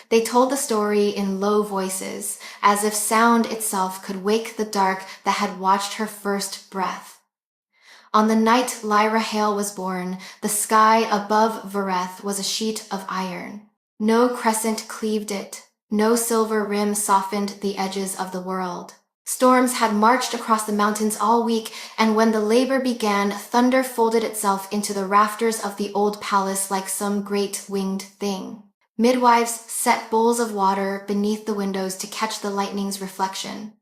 They told the story in low voices, as if sound itself could wake the dark that had watched her first breath. On the night Lyra Hale was born, the sky above Vereth was a sheet of iron. No crescent cleaved it, no silver rim softened the edges of the world. Storms had marched across the mountains all week, and when the labor began, thunder folded itself into the rafters of the old palace like some great winged thing. Midwives set bowls of water beneath the windows to catch the lightning's reflection.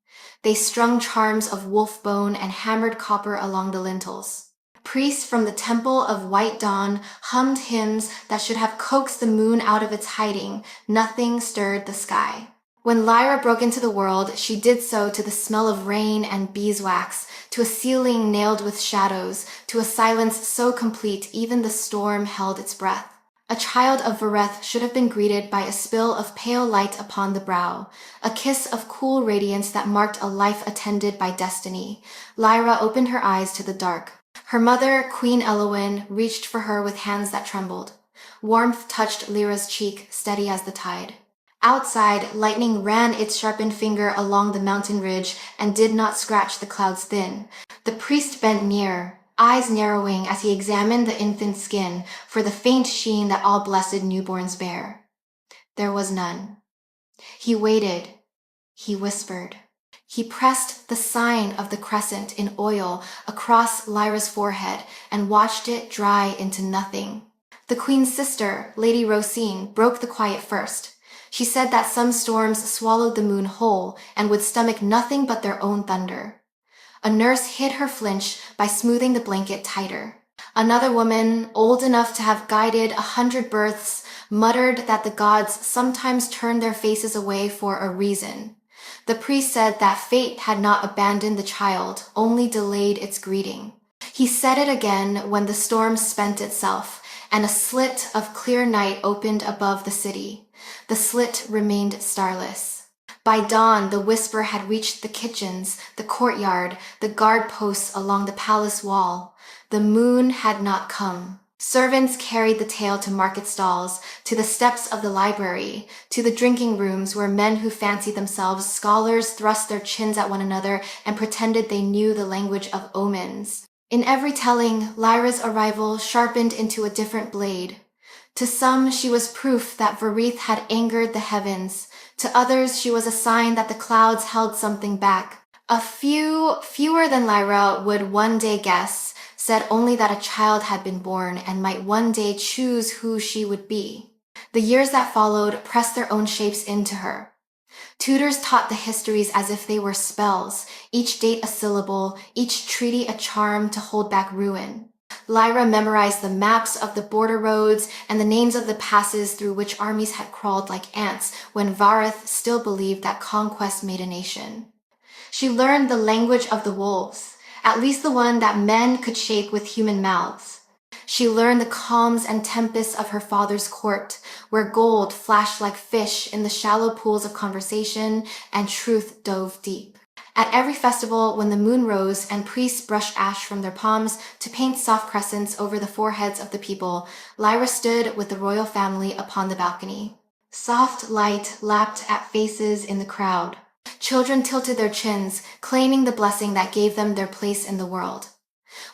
They strung charms of wolf bone and hammered copper along the lintels. Priests from the temple of White Dawn hummed hymns that should have coaxed the moon out of its hiding. Nothing stirred the sky. When Lyra broke into the world, she did so to the smell of rain and beeswax, to a ceiling nailed with shadows, to a silence so complete even the storm held its breath. A child of Vereth should have been greeted by a spill of pale light upon the brow, a kiss of cool radiance that marked a life attended by destiny. Lyra opened her eyes to the dark. Her mother, Queen Elowyn, reached for her with hands that trembled. Warmth touched Lyra's cheek, steady as the tide. Outside, lightning ran its sharpened finger along the mountain ridge and did not scratch the clouds thin. The priest bent near, eyes narrowing as he examined the infant's skin for the faint sheen that all blessed newborns bear. There was none. He waited. He whispered. He pressed the sign of the crescent in oil across Lyra's forehead and watched it dry into nothing. The queen's sister, Lady Rosine, broke the quiet first. She said that some storms swallowed the moon whole and would stomach nothing but their own thunder. A nurse hid her flinch by smoothing the blanket tighter. Another woman, old enough to have guided 100 births, muttered that the gods sometimes turned their faces away for a reason. The priest said that fate had not abandoned the child, only delayed its greeting. He said it again when the storm spent itself, and a slit of clear night opened above the city. The slit remained starless. By dawn, the whisper had reached the kitchens, the courtyard, the guard posts along the palace wall. The moon had not come. Servants carried the tale to market stalls, to the steps of the library, to the drinking rooms where men who fancied themselves scholars thrust their chins at one another and pretended they knew the language of omens. In every telling, Lyra's arrival sharpened into a different blade. To some, she was proof that Vereth had angered the heavens. To others, she was a sign that the clouds held something back. A few, fewer than Lyra, would one day guess, said only that a child had been born and might one day choose who she would be. The years that followed pressed their own shapes into her. Tutors taught the histories as if they were spells, each date a syllable, each treaty a charm to hold back ruin. Lyra memorized the maps of the border roads and the names of the passes through which armies had crawled like ants when Vareth still believed that conquest made a nation. She learned the language of the wolves, at least the one that men could shape with human mouths. She learned the calms and tempests of her father's court, where gold flashed like fish in the shallow pools of conversation and truth dove deep. At every festival, when the moon rose and priests brushed ash from their palms to paint soft crescents over the foreheads of the people, Lyra stood with the royal family upon the balcony. Soft light lapped at faces in the crowd. Children tilted their chins, claiming the blessing that gave them their place in the world.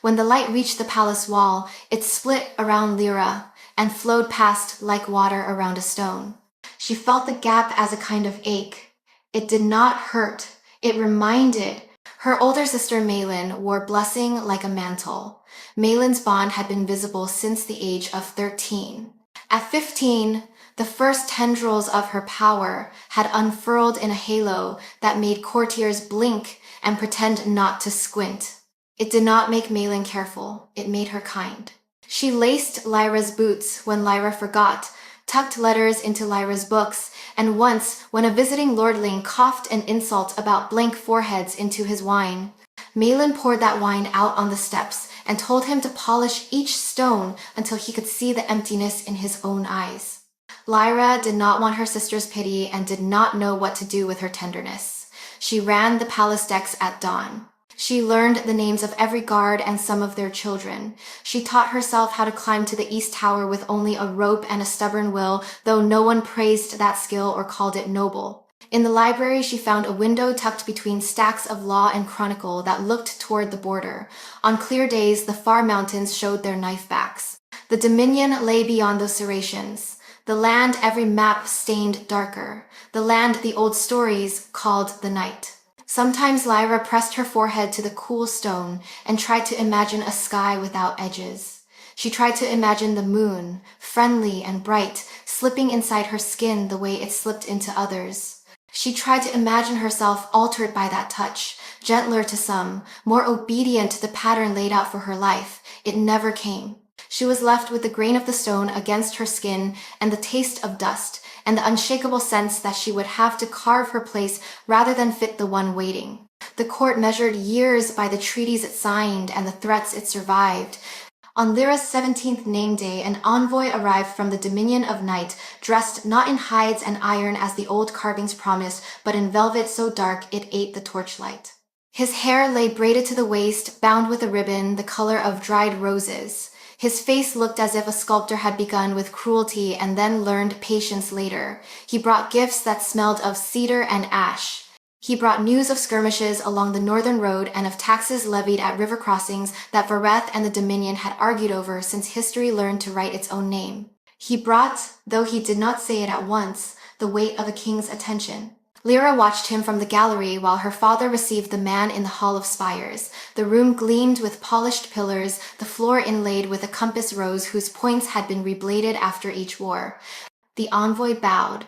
When the light reached the palace wall, it split around Lyra and flowed past like water around a stone. She felt the gap as a kind of ache. It did not hurt. It reminded. Her older sister Malin wore blessing like a mantle. Malin's bond had been visible since the age of 13. At 15, the first tendrils of her power had unfurled in a halo that made courtiers blink and pretend not to squint. It did not make Malin careful. It made her kind. She laced Lyra's boots when Lyra forgot, tucked letters into Lyra's books, and once, when a visiting lordling coughed an insult about blank foreheads into his wine, Malin poured that wine out on the steps and told him to polish each stone until he could see the emptiness in his own eyes. Lyra did not want her sister's pity and did not know what to do with her tenderness. She ran the palace decks at dawn. She learned the names of every guard and some of their children. She taught herself how to climb to the East Tower with only a rope and a stubborn will, though no one praised that skill or called it noble. In the library, she found a window tucked between stacks of law and chronicle that looked toward the border. On clear days, the far mountains showed their knife backs. The Dominion lay beyond those serrations. The land every map stained darker. The land the old stories called the night. Sometimes Lyra pressed her forehead to the cool stone and tried to imagine a sky without edges. She tried to imagine the moon, friendly and bright, slipping inside her skin the way it slipped into others. She tried to imagine herself altered by that touch, gentler to some, more obedient to the pattern laid out for her life. It never came. She was left with the grain of the stone against her skin and the taste of dust, and the unshakable sense that she would have to carve her place rather than fit the one waiting. The court measured years by the treaties it signed and the threats it survived. On Lyra's 17th name day, an envoy arrived from the Dominion of Night, dressed not in hides and iron as the old carvings promised, but in velvet so dark it ate the torchlight. His hair lay braided to the waist, bound with a ribbon the color of dried roses. His face looked as if a sculptor had begun with cruelty and then learned patience later. He brought gifts that smelled of cedar and ash. He brought news of skirmishes along the northern road and of taxes levied at river crossings that Vareth and the Dominion had argued over since history learned to write its own name. He brought, though he did not say it at once, the weight of a king's attention. Lyra watched him from the gallery while her father received the man in the Hall of Spires. The room gleamed with polished pillars, the floor inlaid with a compass rose whose points had been rebladed after each war. The envoy bowed.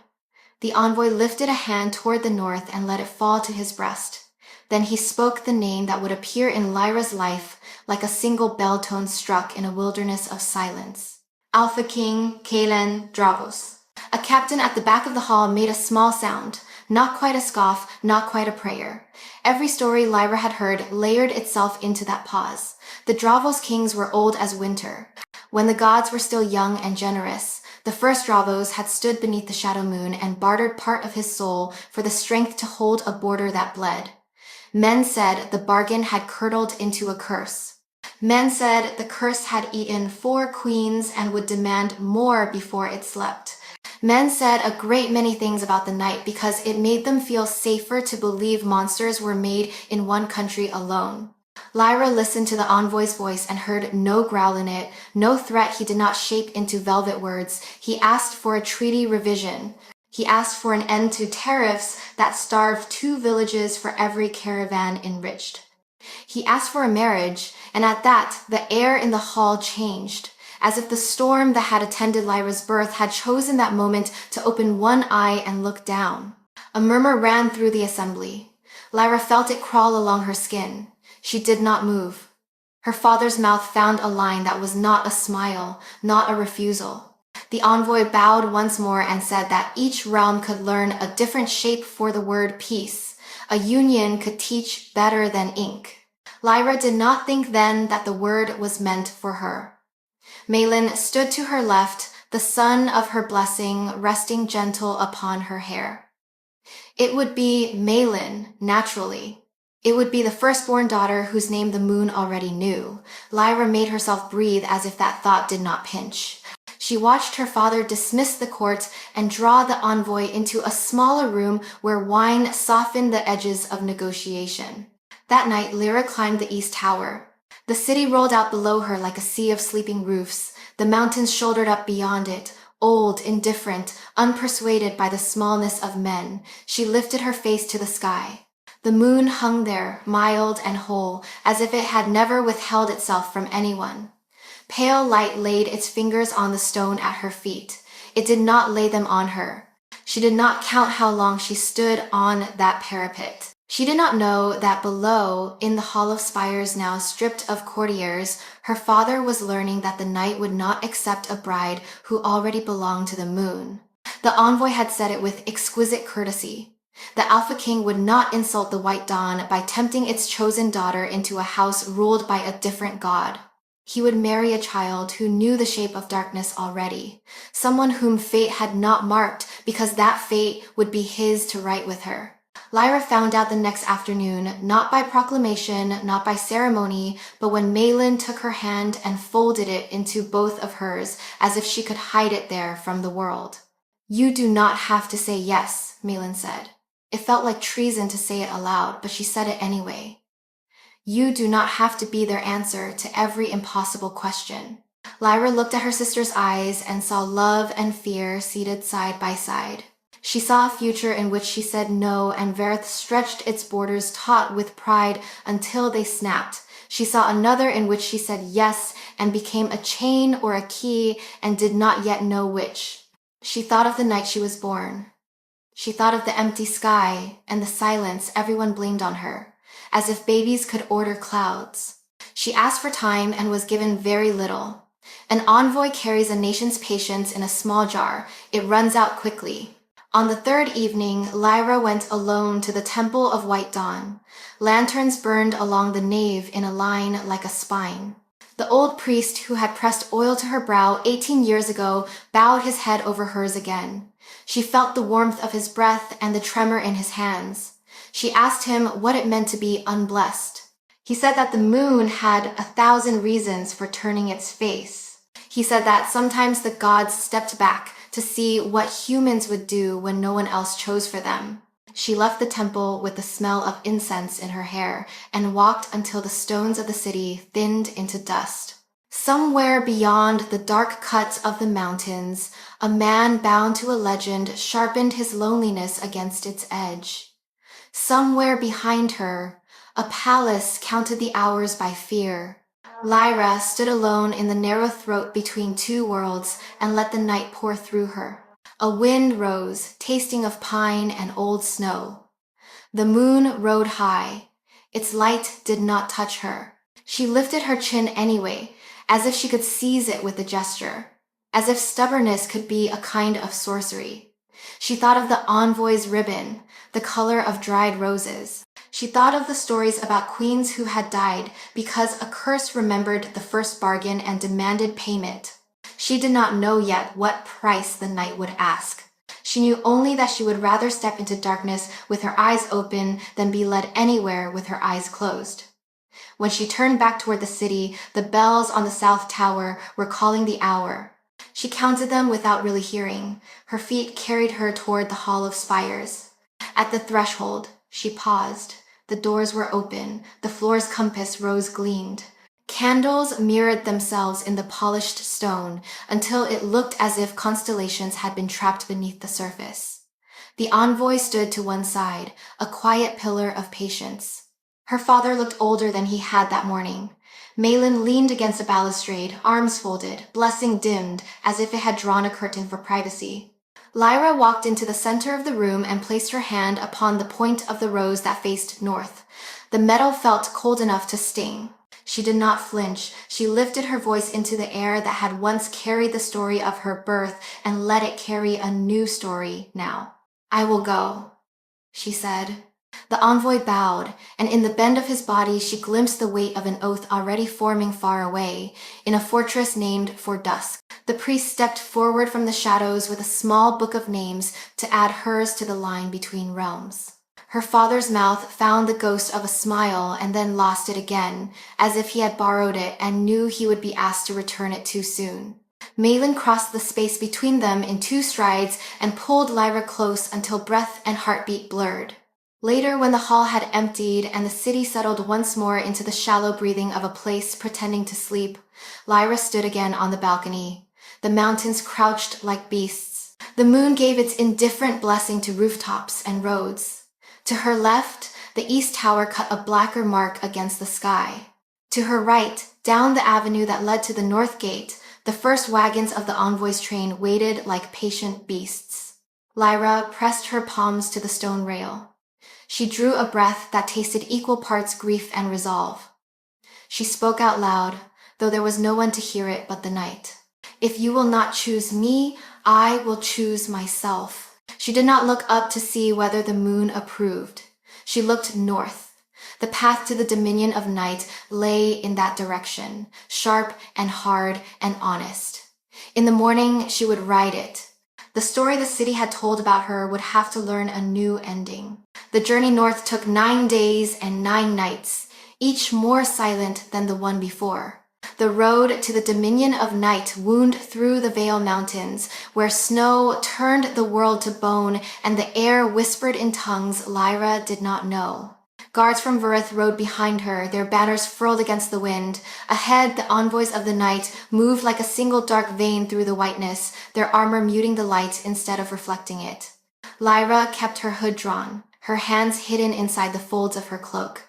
The envoy lifted a hand toward the north and let it fall to his breast. Then he spoke the name that would appear in Lyra's life like a single bell tone struck in a wilderness of silence. Alpha King Kalen Dravos. A captain at the back of the hall made a small sound. Not quite a scoff, not quite a prayer. Every story Lyra had heard layered itself into that pause. The Dravos kings were old as winter. When the gods were still young and generous, the first Dravos had stood beneath the shadow moon and bartered part of his soul for the strength to hold a border that bled. Men said the bargain had curdled into a curse. Men said the curse had eaten 4 queens and would demand more before it slept. Men said a great many things about the night because it made them feel safer to believe monsters were made in one country alone. Lyra listened to the envoy's voice and heard no growl in it, no threat he did not shape into velvet words. He asked for a treaty revision. He asked for an end to tariffs that starved 2 villages for every caravan enriched. He asked for a marriage, and at that, the air in the hall changed. As if the storm that had attended Lyra's birth had chosen that moment to open one eye and look down. A murmur ran through the assembly. Lyra felt it crawl along her skin. She did not move. Her father's mouth found a line that was not a smile, not a refusal. The envoy bowed once more and said that each realm could learn a different shape for the word peace. A union could teach better than ink. Lyra did not think then that the word was meant for her. Malin stood to her left, the sun of her blessing resting gentle upon her hair. It would be Malin, naturally. It would be the firstborn daughter whose name the moon already knew. Lyra made herself breathe as if that thought did not pinch. She watched her father dismiss the court and draw the envoy into a smaller room where wine softened the edges of negotiation. That night, Lyra climbed the East Tower. The city rolled out below her like a sea of sleeping roofs. The mountains shouldered up beyond it, old, indifferent, unpersuaded by the smallness of men. She lifted her face to the sky. The moon hung there, mild and whole, as if it had never withheld itself from anyone. Pale light laid its fingers on the stone at her feet. It did not lay them on her. She did not count how long she stood on that parapet. She did not know that below, in the Hall of Spires now stripped of courtiers, her father was learning that the night would not accept a bride who already belonged to the moon. The envoy had said it with exquisite courtesy. The Alpha King would not insult the White Dawn by tempting its chosen daughter into a house ruled by a different god. He would marry a child who knew the shape of darkness already, someone whom fate had not marked because that fate would be his to write with her. Lyra found out the next afternoon, not by proclamation, not by ceremony, but when Malin took her hand and folded it into both of hers as if she could hide it there from the world. "You do not have to say yes," Malin said. It felt like treason to say it aloud, but she said it anyway. "You do not have to be their answer to every impossible question." Lyra looked at her sister's eyes and saw love and fear seated side by side. She saw a future in which she said no and Verith stretched its borders taut with pride until they snapped. She saw another in which she said yes and became a chain or a key and did not yet know which. She thought of the night she was born. She thought of the empty sky and the silence everyone blamed on her, as if babies could order clouds. She asked for time and was given very little. An envoy carries a nation's patience in a small jar. It runs out quickly. On the third evening, Lyra went alone to the Temple of White Dawn. Lanterns burned along the nave in a line like a spine. The old priest who had pressed oil to her brow 18 years ago bowed his head over hers again. She felt the warmth of his breath and the tremor in his hands. She asked him what it meant to be unblessed. He said that the moon had 1,000 reasons for turning its face. He said that sometimes the gods stepped back to see what humans would do when no one else chose for them. She left the temple with the smell of incense in her hair and walked until the stones of the city thinned into dust. Somewhere beyond the dark cuts of the mountains, a man bound to a legend sharpened his loneliness against its edge. Somewhere behind her, a palace counted the hours by fear. Lyra stood alone in the narrow throat between two worlds and let the night pour through her. A wind rose, tasting of pine and old snow. The moon rode high. Its light did not touch her. She lifted her chin anyway, as if she could seize it with a gesture, as if stubbornness could be a kind of sorcery. She thought of the envoy's ribbon, the color of dried roses. She thought of the stories about queens who had died because a curse remembered the first bargain and demanded payment. She did not know yet what price the night would ask. She knew only that she would rather step into darkness with her eyes open than be led anywhere with her eyes closed. When she turned back toward the city, the bells on the south tower were calling the hour. She counted them without really hearing. Her feet carried her toward the Hall of Spires. At the threshold, she paused. The doors were open. The floor's compass rose gleamed. Candles mirrored themselves in the polished stone until it looked as if constellations had been trapped beneath the surface. The envoy stood to one side, a quiet pillar of patience. Her father looked older than he had that morning. Malin leaned against a balustrade, arms folded, blessing dimmed, as if it had drawn a curtain for privacy. Lyra walked into the center of the room and placed her hand upon the point of the rose that faced north. The metal felt cold enough to sting. She did not flinch. She lifted her voice into the air that had once carried the story of her birth and let it carry a new story now. "I will go," she said. The envoy bowed, and in the bend of his body she glimpsed the weight of an oath already forming far away, in a fortress named for dusk. The priest stepped forward from the shadows with a small book of names to add hers to the line between realms. Her father's mouth found the ghost of a smile and then lost it again, as if he had borrowed it and knew he would be asked to return it too soon. Malin crossed the space between them in 2 strides and pulled Lyra close until breath and heartbeat blurred. Later, when the hall had emptied and the city settled once more into the shallow breathing of a place pretending to sleep, Lyra stood again on the balcony. The mountains crouched like beasts. The moon gave its indifferent blessing to rooftops and roads. To her left, the east tower cut a blacker mark against the sky. To her right, down the avenue that led to the north gate, the first wagons of the envoy's train waited like patient beasts. Lyra pressed her palms to the stone rail. She drew a breath that tasted equal parts grief and resolve. She spoke out loud, though there was no one to hear it but the night. "If you will not choose me, I will choose myself." She did not look up to see whether the moon approved. She looked north. The path to the dominion of night lay in that direction, sharp and hard and honest. In the morning, she would ride it. The story the city had told about her would have to learn a new ending. The journey north took 9 days and 9 nights, each more silent than the one before. The road to the dominion of night wound through the Vale Mountains, where snow turned the world to bone and the air whispered in tongues Lyra did not know. Guards from Verith rode behind her, their banners furled against the wind. Ahead, the envoys of the night moved like a single dark vein through the whiteness, their armor muting the light instead of reflecting it. Lyra kept her hood drawn, her hands hidden inside the folds of her cloak.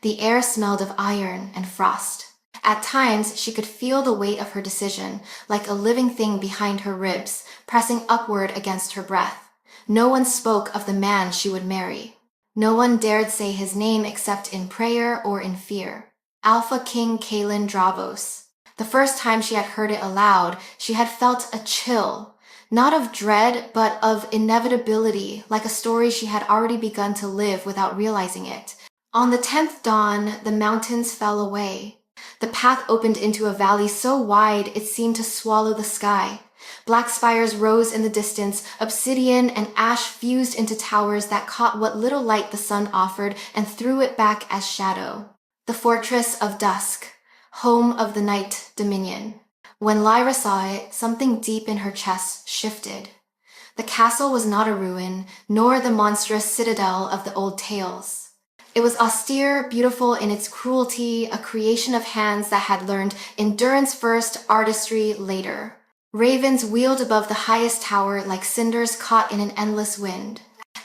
The air smelled of iron and frost. At times, she could feel the weight of her decision, like a living thing behind her ribs, pressing upward against her breath. No one spoke of the man she would marry. No one dared say his name except in prayer or in fear. Alpha King Kaelin Dravos. The first time she had heard it aloud, she had felt a chill, not of dread, but of inevitability, like a story she had already begun to live without realizing it. On the 10th dawn, the mountains fell away. The path opened into a valley so wide it seemed to swallow the sky. Black spires rose in the distance, obsidian and ash fused into towers that caught what little light the sun offered and threw it back as shadow. The fortress of dusk, home of the night dominion. When Lyra saw it, something deep in her chest shifted. The castle was not a ruin, nor the monstrous citadel of the old tales. It was austere, beautiful in its cruelty, a creation of hands that had learned endurance first, artistry later. Ravens wheeled above the highest tower like cinders caught in an endless wind.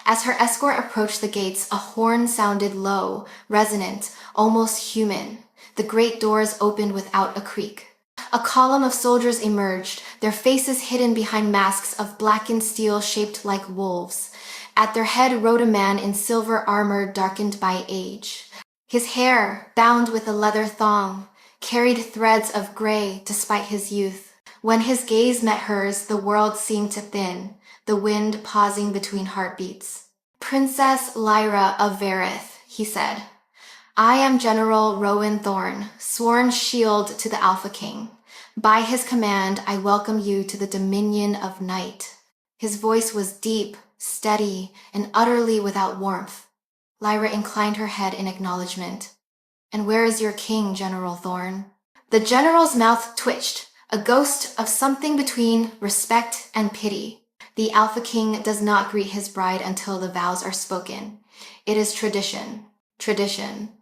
As her escort approached the gates, a horn sounded low, resonant, almost human. The great doors opened without a creak. A column of soldiers emerged, their faces hidden behind masks of blackened steel shaped like wolves. At their head rode a man in silver armor darkened by age. His hair, bound with a leather thong, carried threads of gray despite his youth. When his gaze met hers, the world seemed to thin, the wind pausing between heartbeats. "Princess Lyra of Verith," he said. "I am General Rowan Thorn, sworn shield to the Alpha King. By his command, I welcome you to the dominion of night." His voice was deep, steady, and utterly without warmth. Lyra inclined her head in acknowledgement. "And where is your king, General Thorn?" The general's mouth twitched, a ghost of something between respect and pity. The Alpha King does not greet his bride until the vows are spoken. It is tradition. Tradition.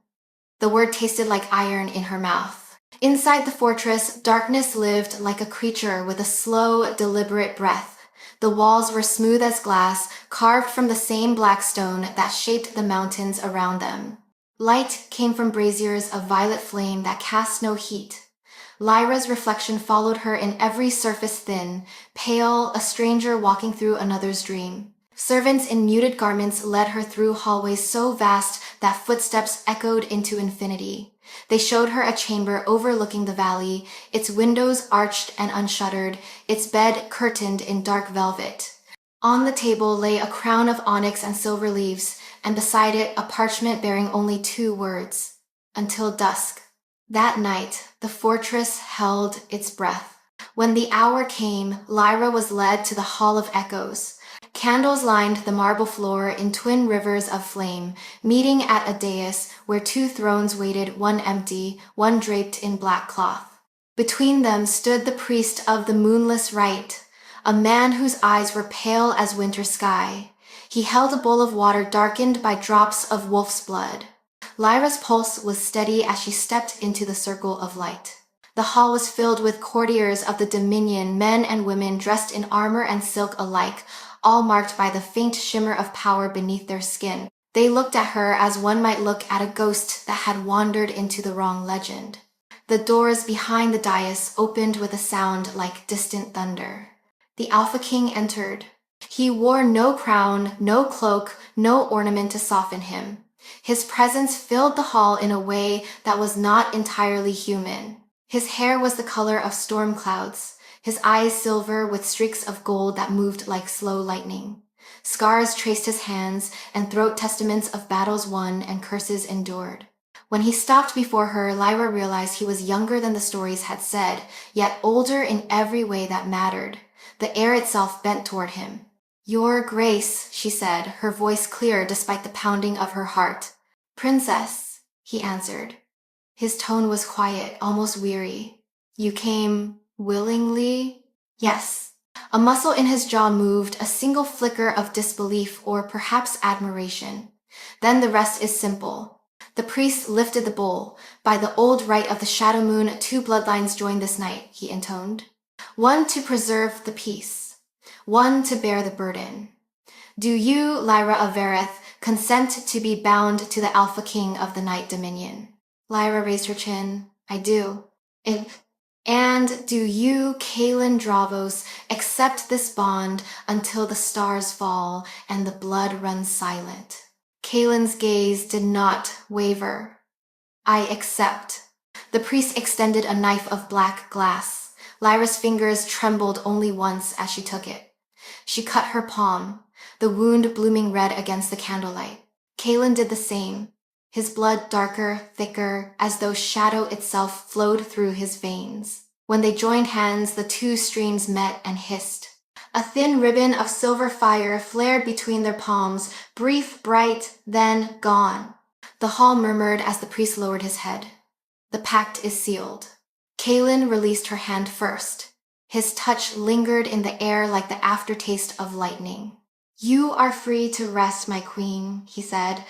The word tasted like iron in her mouth. Inside the fortress, darkness lived like a creature with a slow, deliberate breath. The walls were smooth as glass, carved from the same black stone that shaped the mountains around them. Light came from braziers of violet flame that cast no heat. Lyra's reflection followed her in every surface thin, pale, a stranger walking through another's dream. Servants in muted garments led her through hallways so vast that footsteps echoed into infinity. They showed her a chamber overlooking the valley, its windows arched and unshuttered, its bed curtained in dark velvet. On the table lay a crown of onyx and silver leaves, and beside it a parchment bearing only 2 words: "Until dusk." That night, the fortress held its breath. When the hour came, Lyra was led to the Hall of Echoes. Candles lined the marble floor in twin rivers of flame, meeting at a dais where 2 thrones waited, one empty, one draped in black cloth. Between them stood the priest of the moonless rite, a man whose eyes were pale as winter sky. He held a bowl of water darkened by drops of wolf's blood. Lyra's pulse was steady as she stepped into the circle of light. The hall was filled with courtiers of the Dominion, men and women dressed in armor and silk alike, all marked by the faint shimmer of power beneath their skin. They looked at her as one might look at a ghost that had wandered into the wrong legend. The doors behind the dais opened with a sound like distant thunder. The Alpha King entered. He wore no crown, no cloak, no ornament to soften him. His presence filled the hall in a way that was not entirely human. His hair was the color of storm clouds, his eyes silver with streaks of gold that moved like slow lightning. Scars traced his hands, and throat testaments of battles won and curses endured. When he stopped before her, Lyra realized he was younger than the stories had said, yet older in every way that mattered. The air itself bent toward him. Your Grace, she said, her voice clear despite the pounding of her heart. Princess, he answered. His tone was quiet, almost weary. You came willingly? Yes. A muscle in his jaw moved, a single flicker of disbelief or perhaps admiration. Then the rest is simple. The priest lifted the bowl. By the old rite of the shadow moon, 2 bloodlines join this night, he intoned. One to preserve the peace. One to bear the burden. Do you, Lyra of Vereth, consent to be bound to the Alpha King of the Night Dominion? Lyra raised her chin. I do. And do you, Kaelin Dravos, accept this bond until the stars fall and the blood runs silent? Kaelin's gaze did not waver. I accept. The priest extended a knife of black glass. Lyra's fingers trembled only once as she took it. She cut her palm, the wound blooming red against the candlelight. Kaelin did the same, his blood darker, thicker, as though shadow itself flowed through his veins. When they joined hands, the 2 streams met and hissed. A thin ribbon of silver fire flared between their palms, brief, bright, then gone. The hall murmured as the priest lowered his head. The pact is sealed. Kaelin released her hand first. His touch lingered in the air like the aftertaste of lightning. You are free to rest, my queen, he said,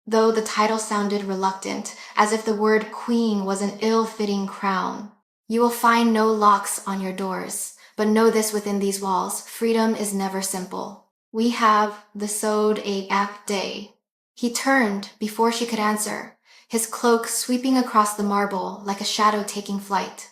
though the title sounded reluctant, as if the word queen was an ill-fitting crown. You will find no locks on your doors, but know this within these walls, freedom is never simple. We have the Sode a Ap Day. He turned before she could answer, his cloak sweeping across the marble like a shadow taking flight.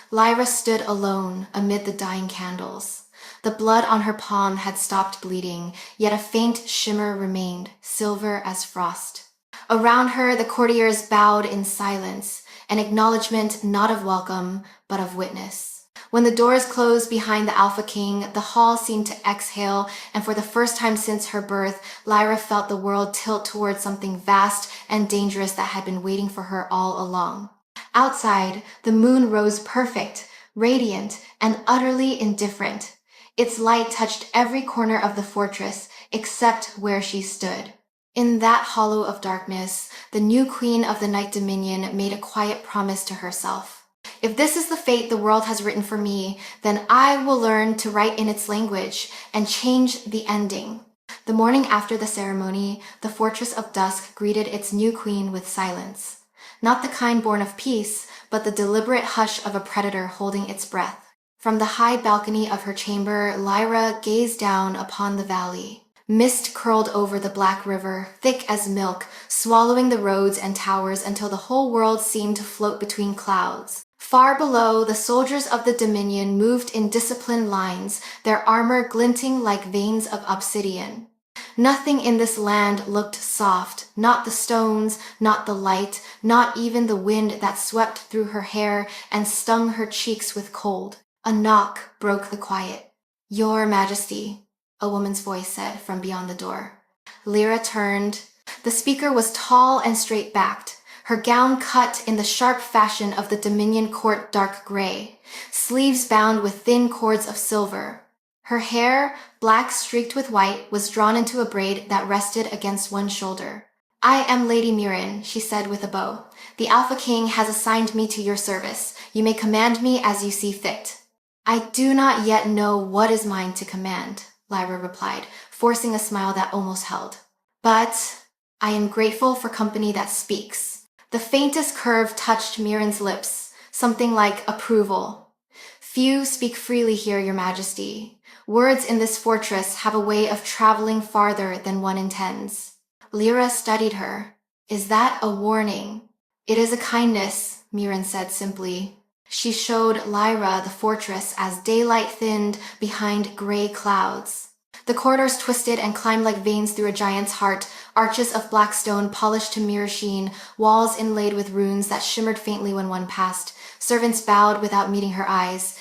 Lyra stood alone amid the dying candles. The blood on her palm had stopped bleeding, yet a faint shimmer remained, silver as frost. Around her, the courtiers bowed in silence, an acknowledgement not of welcome, but of witness. When the doors closed behind the Alpha King, the hall seemed to exhale, and for the first time since her birth, Lyra felt the world tilt towards something vast and dangerous that had been waiting for her all along. Outside, the moon rose perfect, radiant, and utterly indifferent. Its light touched every corner of the fortress, except where she stood. In that hollow of darkness, the new queen of the Night Dominion made a quiet promise to herself. If this is the fate the world has written for me, then I will learn to write in its language and change the ending. The morning after the ceremony, the Fortress of Dusk greeted its new queen with silence. Not the kind born of peace, but the deliberate hush of a predator holding its breath. From the high balcony of her chamber, Lyra gazed down upon the valley. Mist curled over the black river, thick as milk, swallowing the roads and towers until the whole world seemed to float between clouds. Far below, the soldiers of the Dominion moved in disciplined lines, their armor glinting like veins of obsidian. Nothing in this land looked soft, not the stones, not the light, not even the wind that swept through her hair and stung her cheeks with cold. A knock broke the quiet. Your Majesty, a woman's voice said from beyond the door. Lyra turned. The speaker was tall and straight-backed, her gown cut in the sharp fashion of the Dominion court dark gray, sleeves bound with thin cords of silver. Her hair, black streaked with white, was drawn into a braid that rested against one shoulder. I am Lady Mirren, she said with a bow. The Alpha King has assigned me to your service. You may command me as you see fit. I do not yet know what is mine to command, Lyra replied, forcing a smile that almost held. But I am grateful for company that speaks. The faintest curve touched Mirren's lips, something like approval. Few speak freely here, Your Majesty. Words in this fortress have a way of traveling farther than one intends. Lyra studied her. Is that a warning? It is a kindness, Mirren said simply. She showed Lyra the fortress as daylight thinned behind gray clouds. The corridors twisted and climbed like veins through a giant's heart, arches of black stone polished to mirror sheen, walls inlaid with runes that shimmered faintly when one passed. Servants bowed without meeting her eyes.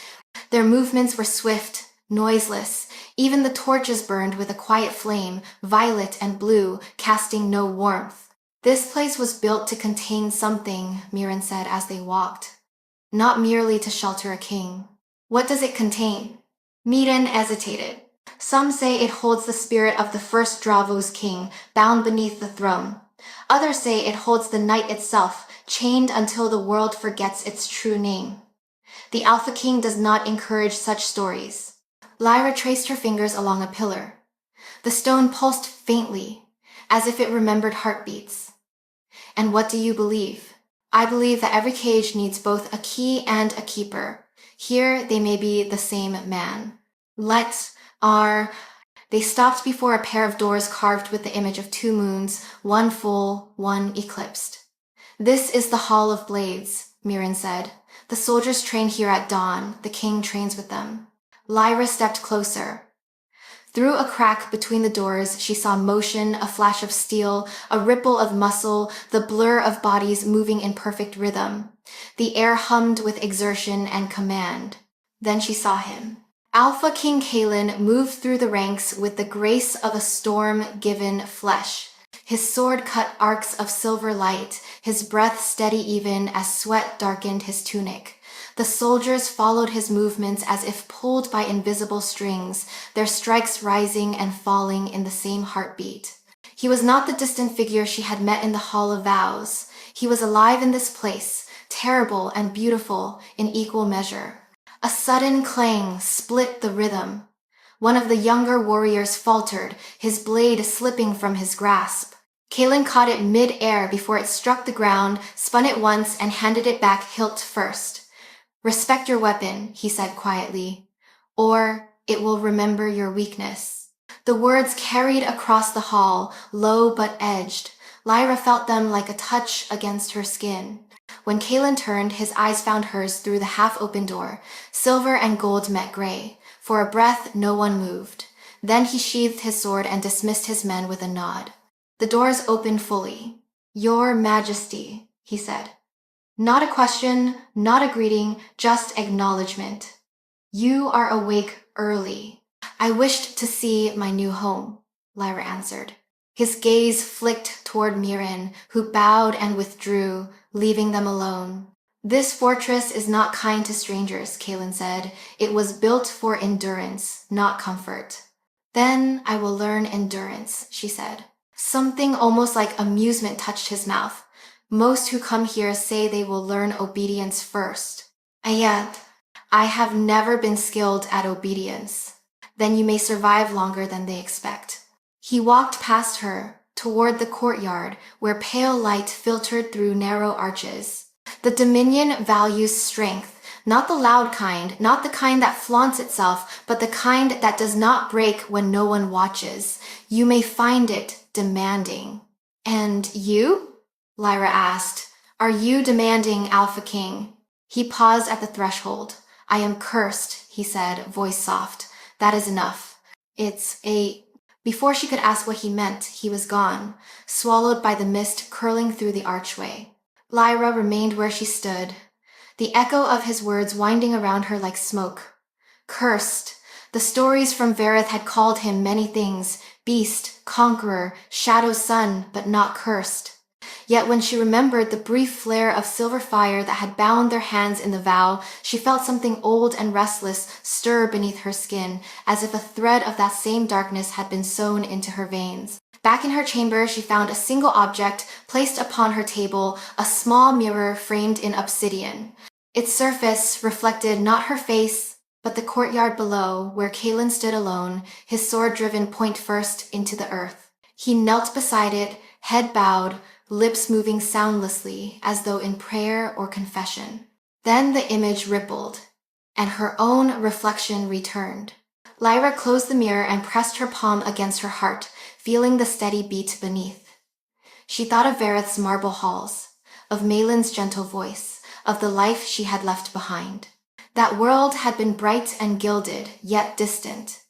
Their movements were swift, noiseless. Even the torches burned with a quiet flame, violet and blue, casting no warmth. This place was built to contain something, Mirren said as they walked. Not merely to shelter a king. What does it contain? Mirren hesitated. Some say it holds the spirit of the first Dravos king, bound beneath the throne. Others say it holds the night itself, chained until the world forgets its true name. The Alpha King does not encourage such stories. Lyra traced her fingers along a pillar. The stone pulsed faintly, as if it remembered heartbeats. And what do you believe? I believe that every cage needs both a key and a keeper. Here they may be the same man. They stopped before a pair of doors carved with the image of two moons, one full, one eclipsed. This is the Hall of Blades, Mirren said. The soldiers train here at dawn. The king trains with them. Lyra stepped closer. Through a crack between the doors, she saw motion, a flash of steel, a ripple of muscle, the blur of bodies moving in perfect rhythm. The air hummed with exertion and command. Then she saw him. Alpha King Kalen moved through the ranks with the grace of a storm-given flesh. His sword cut arcs of silver light, his breath steady even as sweat darkened his tunic. The soldiers followed his movements as if pulled by invisible strings, their strikes rising and falling in the same heartbeat. He was not the distant figure she had met in the Hall of Vows. He was alive in this place, terrible and beautiful in equal measure. A sudden clang split the rhythm. One of the younger warriors faltered, his blade slipping from his grasp. Kalen caught it mid-air before it struck the ground, spun it once, and handed it back hilt first. "Respect your weapon," he said quietly, "or it will remember your weakness." The words carried across the hall, low but edged. Lyra felt them like a touch against her skin. When Kalen turned, his eyes found hers through the half-open door. Silver and gold met gray. For a breath, no one moved. Then he sheathed his sword and dismissed his men with a nod. The doors opened fully. "Your Majesty," he said. Not a question, not a greeting, just acknowledgement. "You are awake early." "I wished to see my new home," Lyra answered. His gaze flicked toward Mirren, who bowed and withdrew, leaving them alone. "This fortress is not kind to strangers," Kalen said. "It was built for endurance, not comfort." "Then I will learn endurance," she said. Something almost like amusement touched his mouth. "Most who come here say they will learn obedience first. And yet, I have never been skilled at obedience." "Then you may survive longer than they expect." He walked past her, toward the courtyard, where pale light filtered through narrow arches. The Dominion values strength, not the loud kind, not the kind that flaunts itself, but the kind that does not break when no one watches. You may find it demanding. "And you?" Lyra asked. "Are you demanding, Alpha King?" He paused at the threshold. "I am cursed," he said, voice soft. "That is enough. Before she could ask what he meant, he was gone, swallowed by the mist curling through the archway. Lyra remained where she stood, the echo of his words winding around her like smoke. Cursed. The stories from Verith had called him many things: beast, conqueror, shadow son, but not cursed. Yet when she remembered the brief flare of silver fire that had bound their hands in the vow, she felt something old and restless stir beneath her skin, as if a thread of that same darkness had been sewn into her veins. Back in her chamber, she found a single object placed upon her table, a small mirror framed in obsidian. Its surface reflected not her face, but the courtyard below, where Kalen stood alone, his sword driven point first into the earth. He knelt beside it, head bowed, lips moving soundlessly as though in prayer or confession. Then the image rippled, and her own reflection returned. Lyra closed the mirror and pressed her palm against her heart, feeling the steady beat beneath. She thought of Verith's marble halls, of Malin's gentle voice, of the life she had left behind. That world had been bright and gilded, yet distant.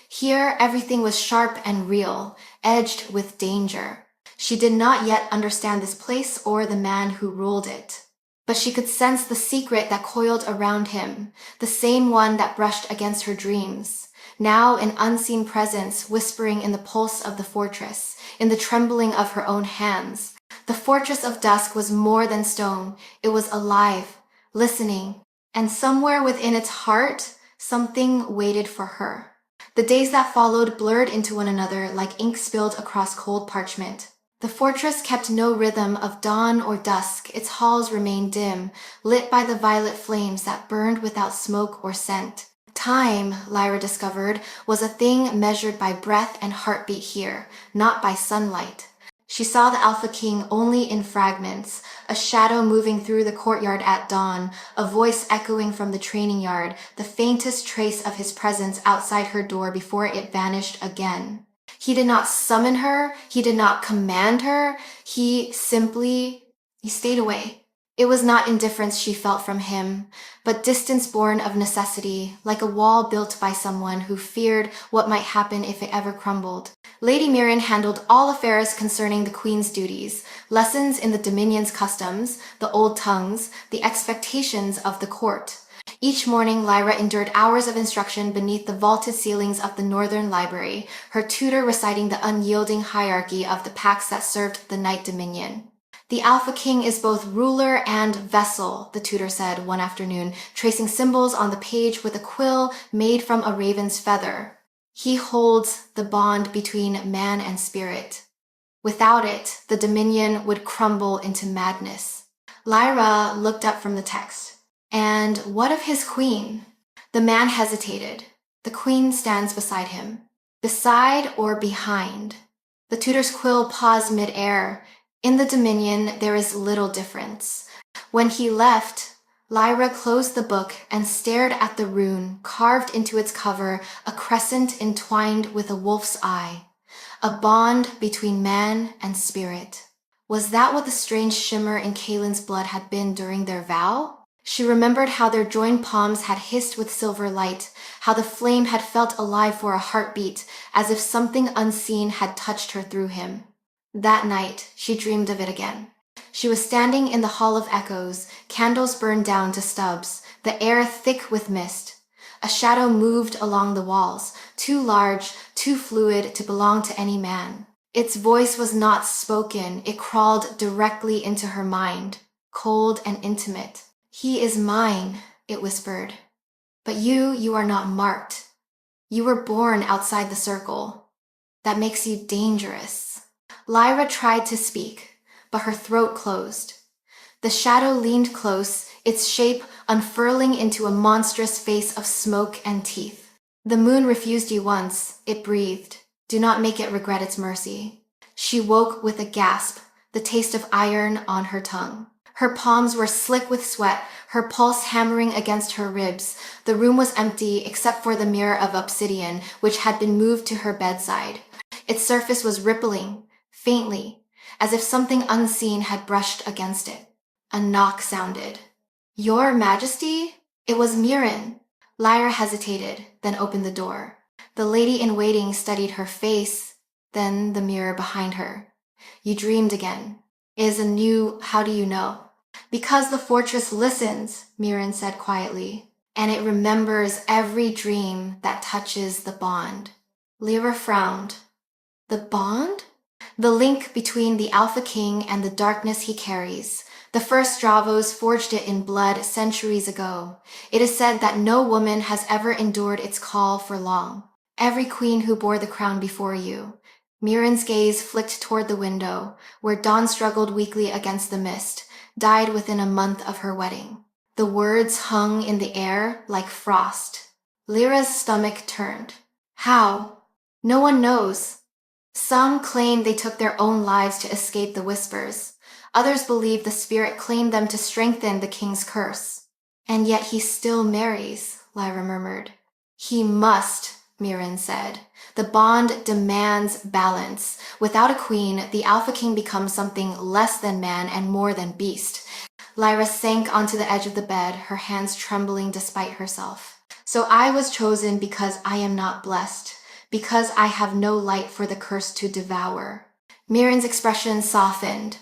Here everything was sharp and real, edged with danger. She did not yet understand this place or the man who ruled it. But she could sense the secret that coiled around him, the same one that brushed against her dreams. Now an unseen presence whispering in the pulse of the fortress, in the trembling of her own hands. The fortress of dusk was more than stone. It was alive, listening, and somewhere within its heart, something waited for her. The days that followed blurred into one another like ink spilled across cold parchment. The fortress kept no rhythm of dawn or dusk. Its halls remained dim, lit by the violet flames that burned without smoke or scent. Time, Lyra discovered, was a thing measured by breath and heartbeat here, not by sunlight. She saw the Alpha King only in fragments, a shadow moving through the courtyard at dawn, a voice echoing from the training yard, the faintest trace of his presence outside her door before it vanished again. He did not summon her, he did not command her, he stayed away. It was not indifference she felt from him, but distance born of necessity, like a wall built by someone who feared what might happen if it ever crumbled. Lady Mirren handled all affairs concerning the Queen's duties, lessons in the Dominion's customs, the old tongues, the expectations of the court. Each morning, Lyra endured hours of instruction beneath the vaulted ceilings of the Northern Library, her tutor reciting the unyielding hierarchy of the pacts that served the Night Dominion. The Alpha King is both ruler and vessel, the tutor said one afternoon, tracing symbols on the page with a quill made from a raven's feather. He holds the bond between man and spirit. Without it, the Dominion would crumble into madness. Lyra looked up from the text. And what of his queen? The man hesitated. The queen stands beside him. Beside or behind? The tutor's quill paused mid-air. In the Dominion, there is little difference. When he left, Lyra closed the book and stared at the rune carved into its cover, a crescent entwined with a wolf's eye. A bond between man and spirit. Was that what the strange shimmer in Kaylin's blood had been during their vow? She remembered how their joined palms had hissed with silver light, how the flame had felt alive for a heartbeat, as if something unseen had touched her through him. That night, she dreamed of it again. She was standing in the Hall of Echoes, candles burned down to stubs, the air thick with mist. A shadow moved along the walls, too large, too fluid to belong to any man. Its voice was not spoken, it crawled directly into her mind, cold and intimate. "He is mine," it whispered. "But you are not marked. You were born outside the circle. That makes you dangerous." Lyra tried to speak, but her throat closed. The shadow leaned close, its shape unfurling into a monstrous face of smoke and teeth. "The moon refused you once," it breathed. "Do not make it regret its mercy." She woke with a gasp, the taste of iron on her tongue. Her palms were slick with sweat, her pulse hammering against her ribs. The room was empty except for the mirror of obsidian, which had been moved to her bedside. Its surface was rippling, faintly, as if something unseen had brushed against it. A knock sounded. "Your Majesty?" It was Mirren. Lyra hesitated, then opened the door. The lady in waiting studied her face, then the mirror behind her. "You dreamed again. How do you know?" "Because the fortress listens," Mirren said quietly, "and it remembers every dream that touches the bond." Lyra frowned. The bond? The link between the Alpha King and the darkness he carries. The first Dravos forged it in blood centuries ago. It is said that no woman has ever endured its call for long. Every queen who bore the crown before you. Mirren's gaze flicked toward the window, where dawn struggled weakly against the mist, died within a month of her wedding. The words hung in the air like frost. Lyra's stomach turned. How? No one knows. Some claim they took their own lives to escape the whispers. Others believe the spirit claimed them to strengthen the king's curse. "And yet he still marries," Lyra murmured. "He must," Mirren said. "The bond demands balance. Without a queen, the Alpha King becomes something less than man and more than beast." Lyra sank onto the edge of the bed, her hands trembling despite herself. "So I was chosen because I am not blessed, because I have no light for the curse to devour." Mirren's expression softened.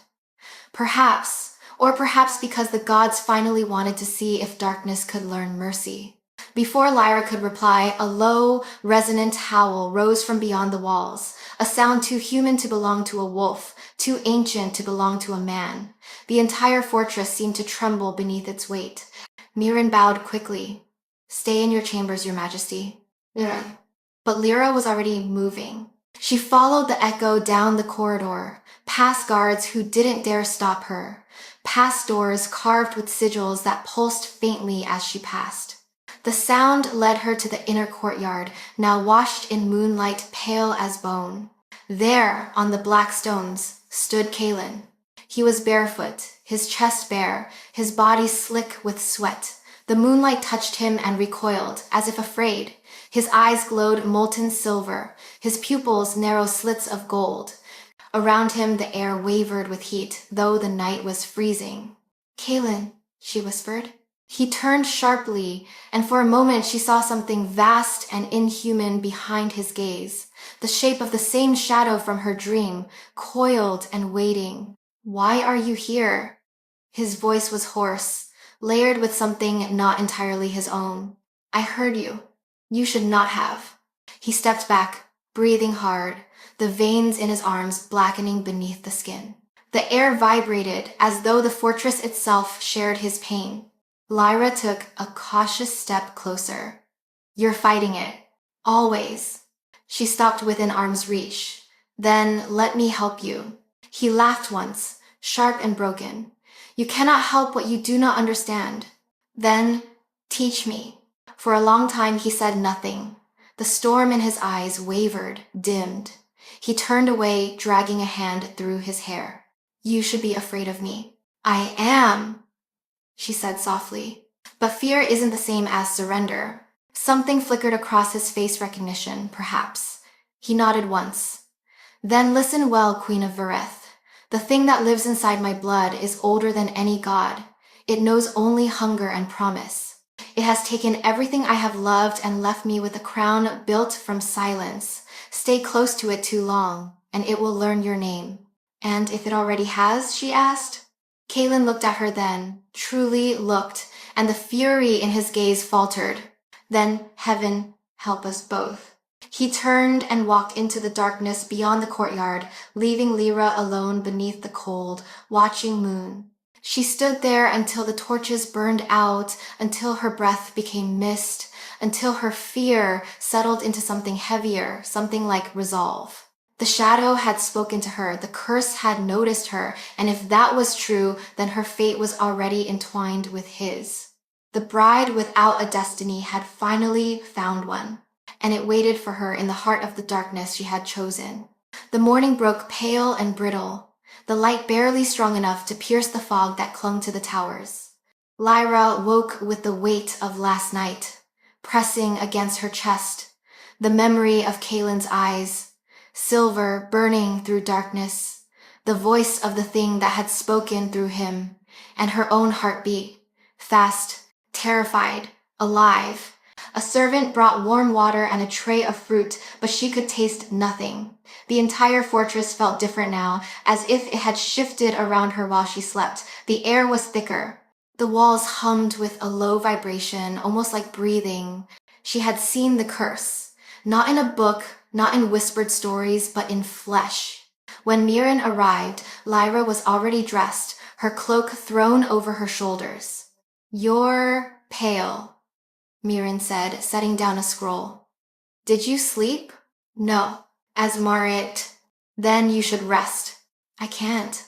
Perhaps because the gods finally wanted to see if darkness could learn mercy. Before Lyra could reply, a low, resonant howl rose from beyond the walls, a sound too human to belong to a wolf, too ancient to belong to a man. The entire fortress seemed to tremble beneath its weight. Mirren bowed quickly. "Stay in your chambers, Your Majesty." Mirren. But Lyra was already moving. She followed the echo down the corridor, past guards who didn't dare stop her, past doors carved with sigils that pulsed faintly as she passed. The sound led her to the inner courtyard, now washed in moonlight pale as bone. There, on the black stones, stood Kaelin. He was barefoot, his chest bare, his body slick with sweat. The moonlight touched him and recoiled, as if afraid. His eyes glowed molten silver, his pupils narrow slits of gold. Around him the air wavered with heat, though the night was freezing. "Kaelin," she whispered. He turned sharply, and for a moment she saw something vast and inhuman behind his gaze, the shape of the same shadow from her dream, coiled and waiting. "Why are you here?" His voice was hoarse, layered with something not entirely his own. "I heard you. You should not have." He stepped back, breathing hard, the veins in his arms blackening beneath the skin. The air vibrated as though the fortress itself shared his pain. Lyra took a cautious step closer. "You're fighting it. Always." She stopped within arm's reach. "Then let me help you." He laughed once, sharp and broken. "You cannot help what you do not understand." "Then teach me." For a long time he said nothing. The storm in his eyes wavered, dimmed. He turned away, dragging a hand through his hair. "You should be afraid of me." "I am," she said softly. But fear isn't the same as surrender. Something flickered across his face recognition, perhaps. He nodded once. "Then listen well, Queen of Vereth. The thing that lives inside my blood is older than any god. It knows only hunger and promise. It has taken everything I have loved and left me with a crown built from silence. Stay close to it too long, and it will learn your name." "And if it already has?" she asked. Kaelin looked at her then, truly looked, and the fury in his gaze faltered. "Then heaven help us both." He turned and walked into the darkness beyond the courtyard, leaving Lyra alone beneath the cold, watching moon. She stood there until the torches burned out, until her breath became mist, until her fear settled into something heavier, something like resolve. The shadow had spoken to her, the curse had noticed her, and if that was true, then her fate was already entwined with his. The bride without a destiny had finally found one, and it waited for her in the heart of the darkness she had chosen. The morning broke pale and brittle, the light barely strong enough to pierce the fog that clung to the towers. Lyra woke with the weight of last night, pressing against her chest, the memory of Kaelin's eyes, silver burning through darkness, the voice of the thing that had spoken through him, and her own heartbeat, fast, terrified, alive. A servant brought warm water and a tray of fruit, but she could taste nothing. The entire fortress felt different now, as if it had shifted around her while she slept. The air was thicker. The walls hummed with a low vibration, almost like breathing. She had seen the curse, not in a book, not in whispered stories, but in flesh. When Mirren arrived, Lyra was already dressed, her cloak thrown over her shoulders. "You're pale," Mirren said, setting down a scroll. "Did you sleep?" "No." As Marit, "Then you should rest." "I can't."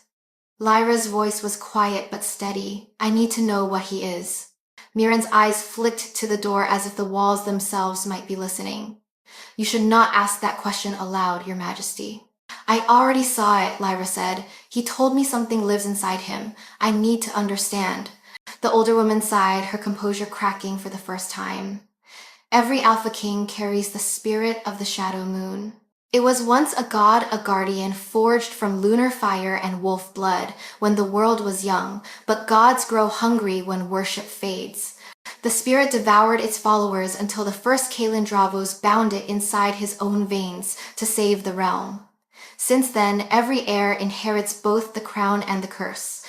Lyra's voice was quiet but steady. "I need to know what he is." Mirren's eyes flicked to the door as if the walls themselves might be listening. "You should not ask that question aloud, Your Majesty." "I already saw it," Lyra said. "He told me something lives inside him. I need to understand." The older woman sighed, her composure cracking for the first time. "Every Alpha King carries the spirit of the Shadow Moon. It was once a god, a guardian, forged from lunar fire and wolf blood when the world was young, but gods grow hungry when worship fades. The spirit devoured its followers until the first Kaelin Dravos bound it inside his own veins to save the realm. Since then, every heir inherits both the crown and the curse.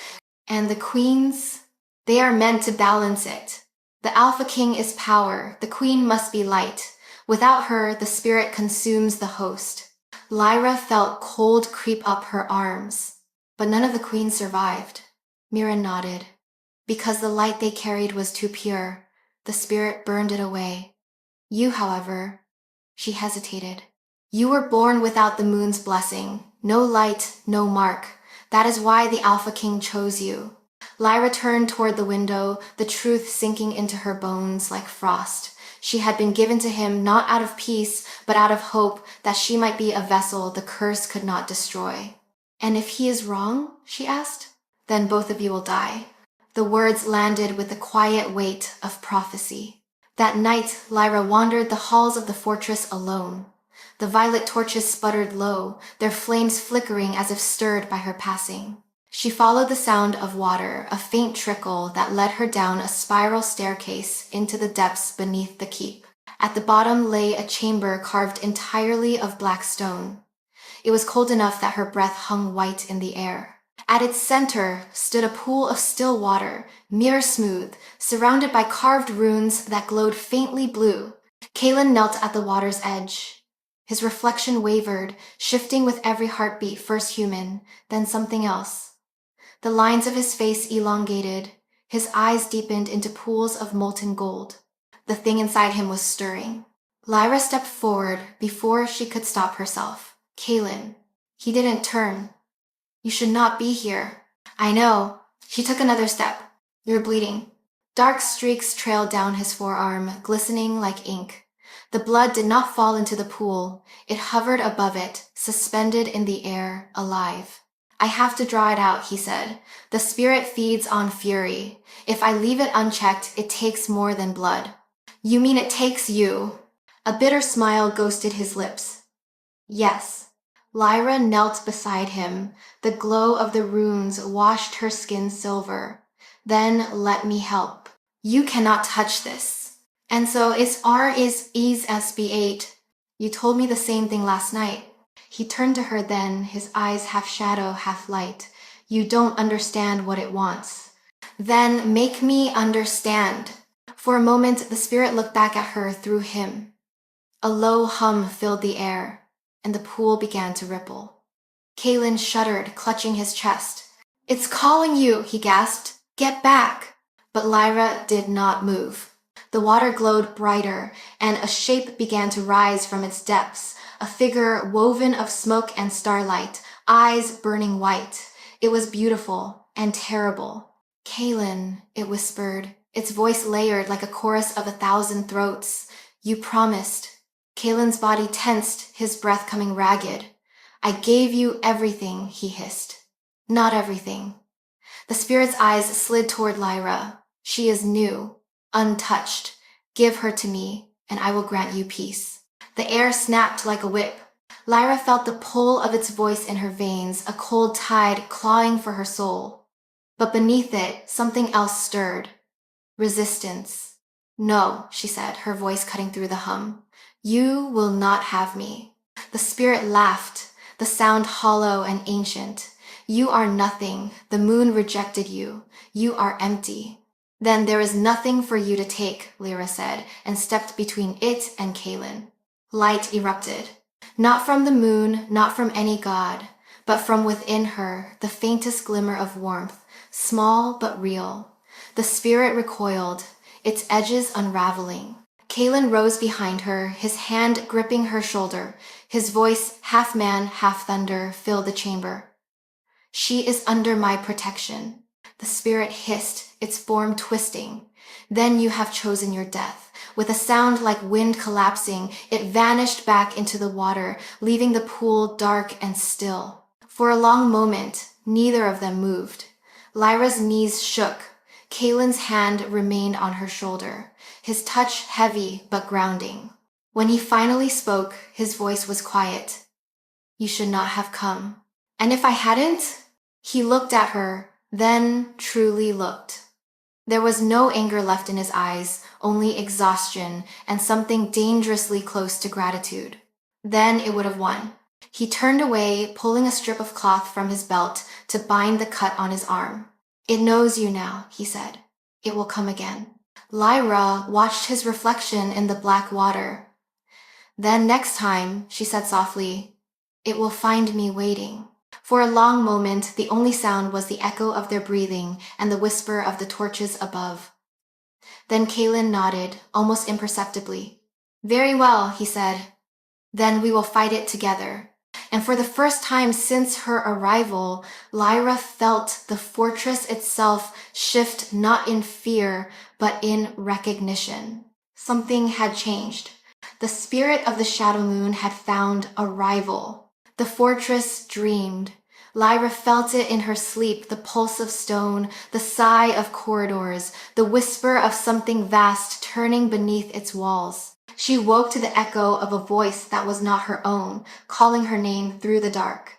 And the queens, they are meant to balance it. The Alpha King is power, the queen must be light. Without her, the spirit consumes the host. Lyra felt cold creep up her arms. But none of the queens survived. Mirren nodded. Because the light they carried was too pure, the spirit burned it away. You, however, She hesitated. You were born without the moon's blessing. No light, no mark. That is why the Alpha King chose you. Lyra turned toward the window, the truth sinking into her bones like frost. She had been given to him not out of peace, but out of hope that she might be a vessel the curse could not destroy. And if he is wrong, she asked, then both of you will die. The words landed with the quiet weight of prophecy. That night, Lyra wandered the halls of the fortress alone. The violet torches sputtered low, their flames flickering as if stirred by her passing. She followed the sound of water, a faint trickle that led her down a spiral staircase into the depths beneath the keep. At the bottom lay a chamber carved entirely of black stone. It was cold enough that her breath hung white in the air. At its center stood a pool of still water, mirror smooth, surrounded by carved runes that glowed faintly blue. Kalen knelt at the water's edge. His reflection wavered, shifting with every heartbeat, first human, then something else. The lines of his face elongated, his eyes deepened into pools of molten gold. The thing inside him was stirring. Lyra stepped forward before she could stop herself. Kalen. He didn't turn. You should not be here. I know. She took another step. You're bleeding. Dark streaks trailed down his forearm, glistening like ink. The blood did not fall into the pool. It hovered above it, suspended in the air, alive. I have to draw it out, he said. The spirit feeds on fury. If I leave it unchecked, it takes more than blood. You mean it takes you? A bitter smile ghosted his lips. Yes. Lyra knelt beside him. The glow of the runes washed her skin silver. Then let me help. You cannot touch this. And so is SB8. You told me the same thing last night. He turned to her then, his eyes half shadow, half light. You don't understand what it wants. Then make me understand. For a moment, the spirit looked back at her through him. A low hum filled the air, and the pool began to ripple. Kalen shuddered, clutching his chest. It's calling you, he gasped. Get back. But Lyra did not move. The water glowed brighter, and a shape began to rise from its depths, a figure woven of smoke and starlight, eyes burning white. It was beautiful and terrible. Kalen, it whispered, its voice layered like a chorus of 1,000 throats. You promised. Kalen's body tensed, his breath coming ragged. I gave you everything, he hissed. Not everything. The spirit's eyes slid toward Lyra. She is new, untouched. Give her to me, and I will grant you peace. The air snapped like a whip. Lyra felt the pull of its voice in her veins, a cold tide clawing for her soul. But beneath it, something else stirred. Resistance. No, she said, her voice cutting through the hum. You will not have me. The spirit laughed, the sound hollow and ancient. You are nothing. The moon rejected you. You are empty. Then there is nothing for you to take, Lyra said, and stepped between it and Kalen. Light erupted. Not from the moon, not from any god, but from within her, the faintest glimmer of warmth, small but real. The spirit recoiled, its edges unraveling. Kalen rose behind her, his hand gripping her shoulder. His voice, half man, half thunder, filled the chamber. She is under my protection. The spirit hissed, its form twisting. Then you have chosen your death. With a sound like wind collapsing, it vanished back into the water, leaving the pool dark and still. For a long moment, neither of them moved. Lyra's knees shook. Kalen's hand remained on her shoulder, his touch heavy but grounding. When he finally spoke, his voice was quiet. You should not have come. And if I hadn't? He looked at her, then truly looked. There was no anger left in his eyes, only exhaustion and something dangerously close to gratitude. Then it would have won. He turned away, pulling a strip of cloth from his belt to bind the cut on his arm. It knows you now, he said. It will come again. Lyra watched his reflection in the black water. Then next time, she said softly, it will find me waiting. For a long moment, the only sound was the echo of their breathing and the whisper of the torches above. Then Kalen nodded, almost imperceptibly. Very well, he said. Then we will fight it together. And for the first time since her arrival, Lyra felt the fortress itself shift not in fear, but in recognition. Something had changed. The spirit of the Shadow Moon had found a rival. The fortress dreamed. Lyra felt it in her sleep, the pulse of stone, the sigh of corridors, the whisper of something vast turning beneath its walls. She woke to the echo of a voice that was not her own, calling her name through the dark.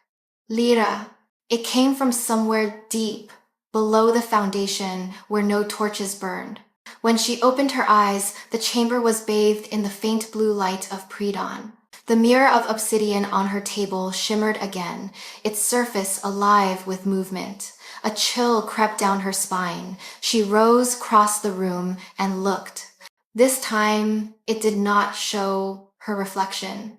Lyra. It came from somewhere deep, below the foundation where no torches burned. When she opened her eyes, the chamber was bathed in the faint blue light of pre-dawn. The mirror of obsidian on her table shimmered again, its surface alive with movement. A chill crept down her spine. She rose, crossed the room, and looked. This time, it did not show her reflection.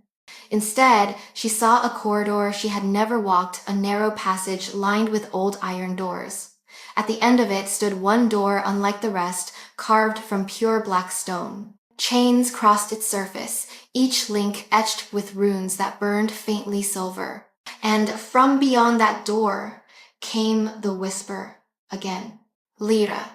Instead, she saw a corridor she had never walked, a narrow passage lined with old iron doors. At the end of it stood one door unlike the rest, carved from pure black stone. Chains crossed its surface, each link etched with runes that burned faintly silver. And from beyond that door came the whisper again. Lyra.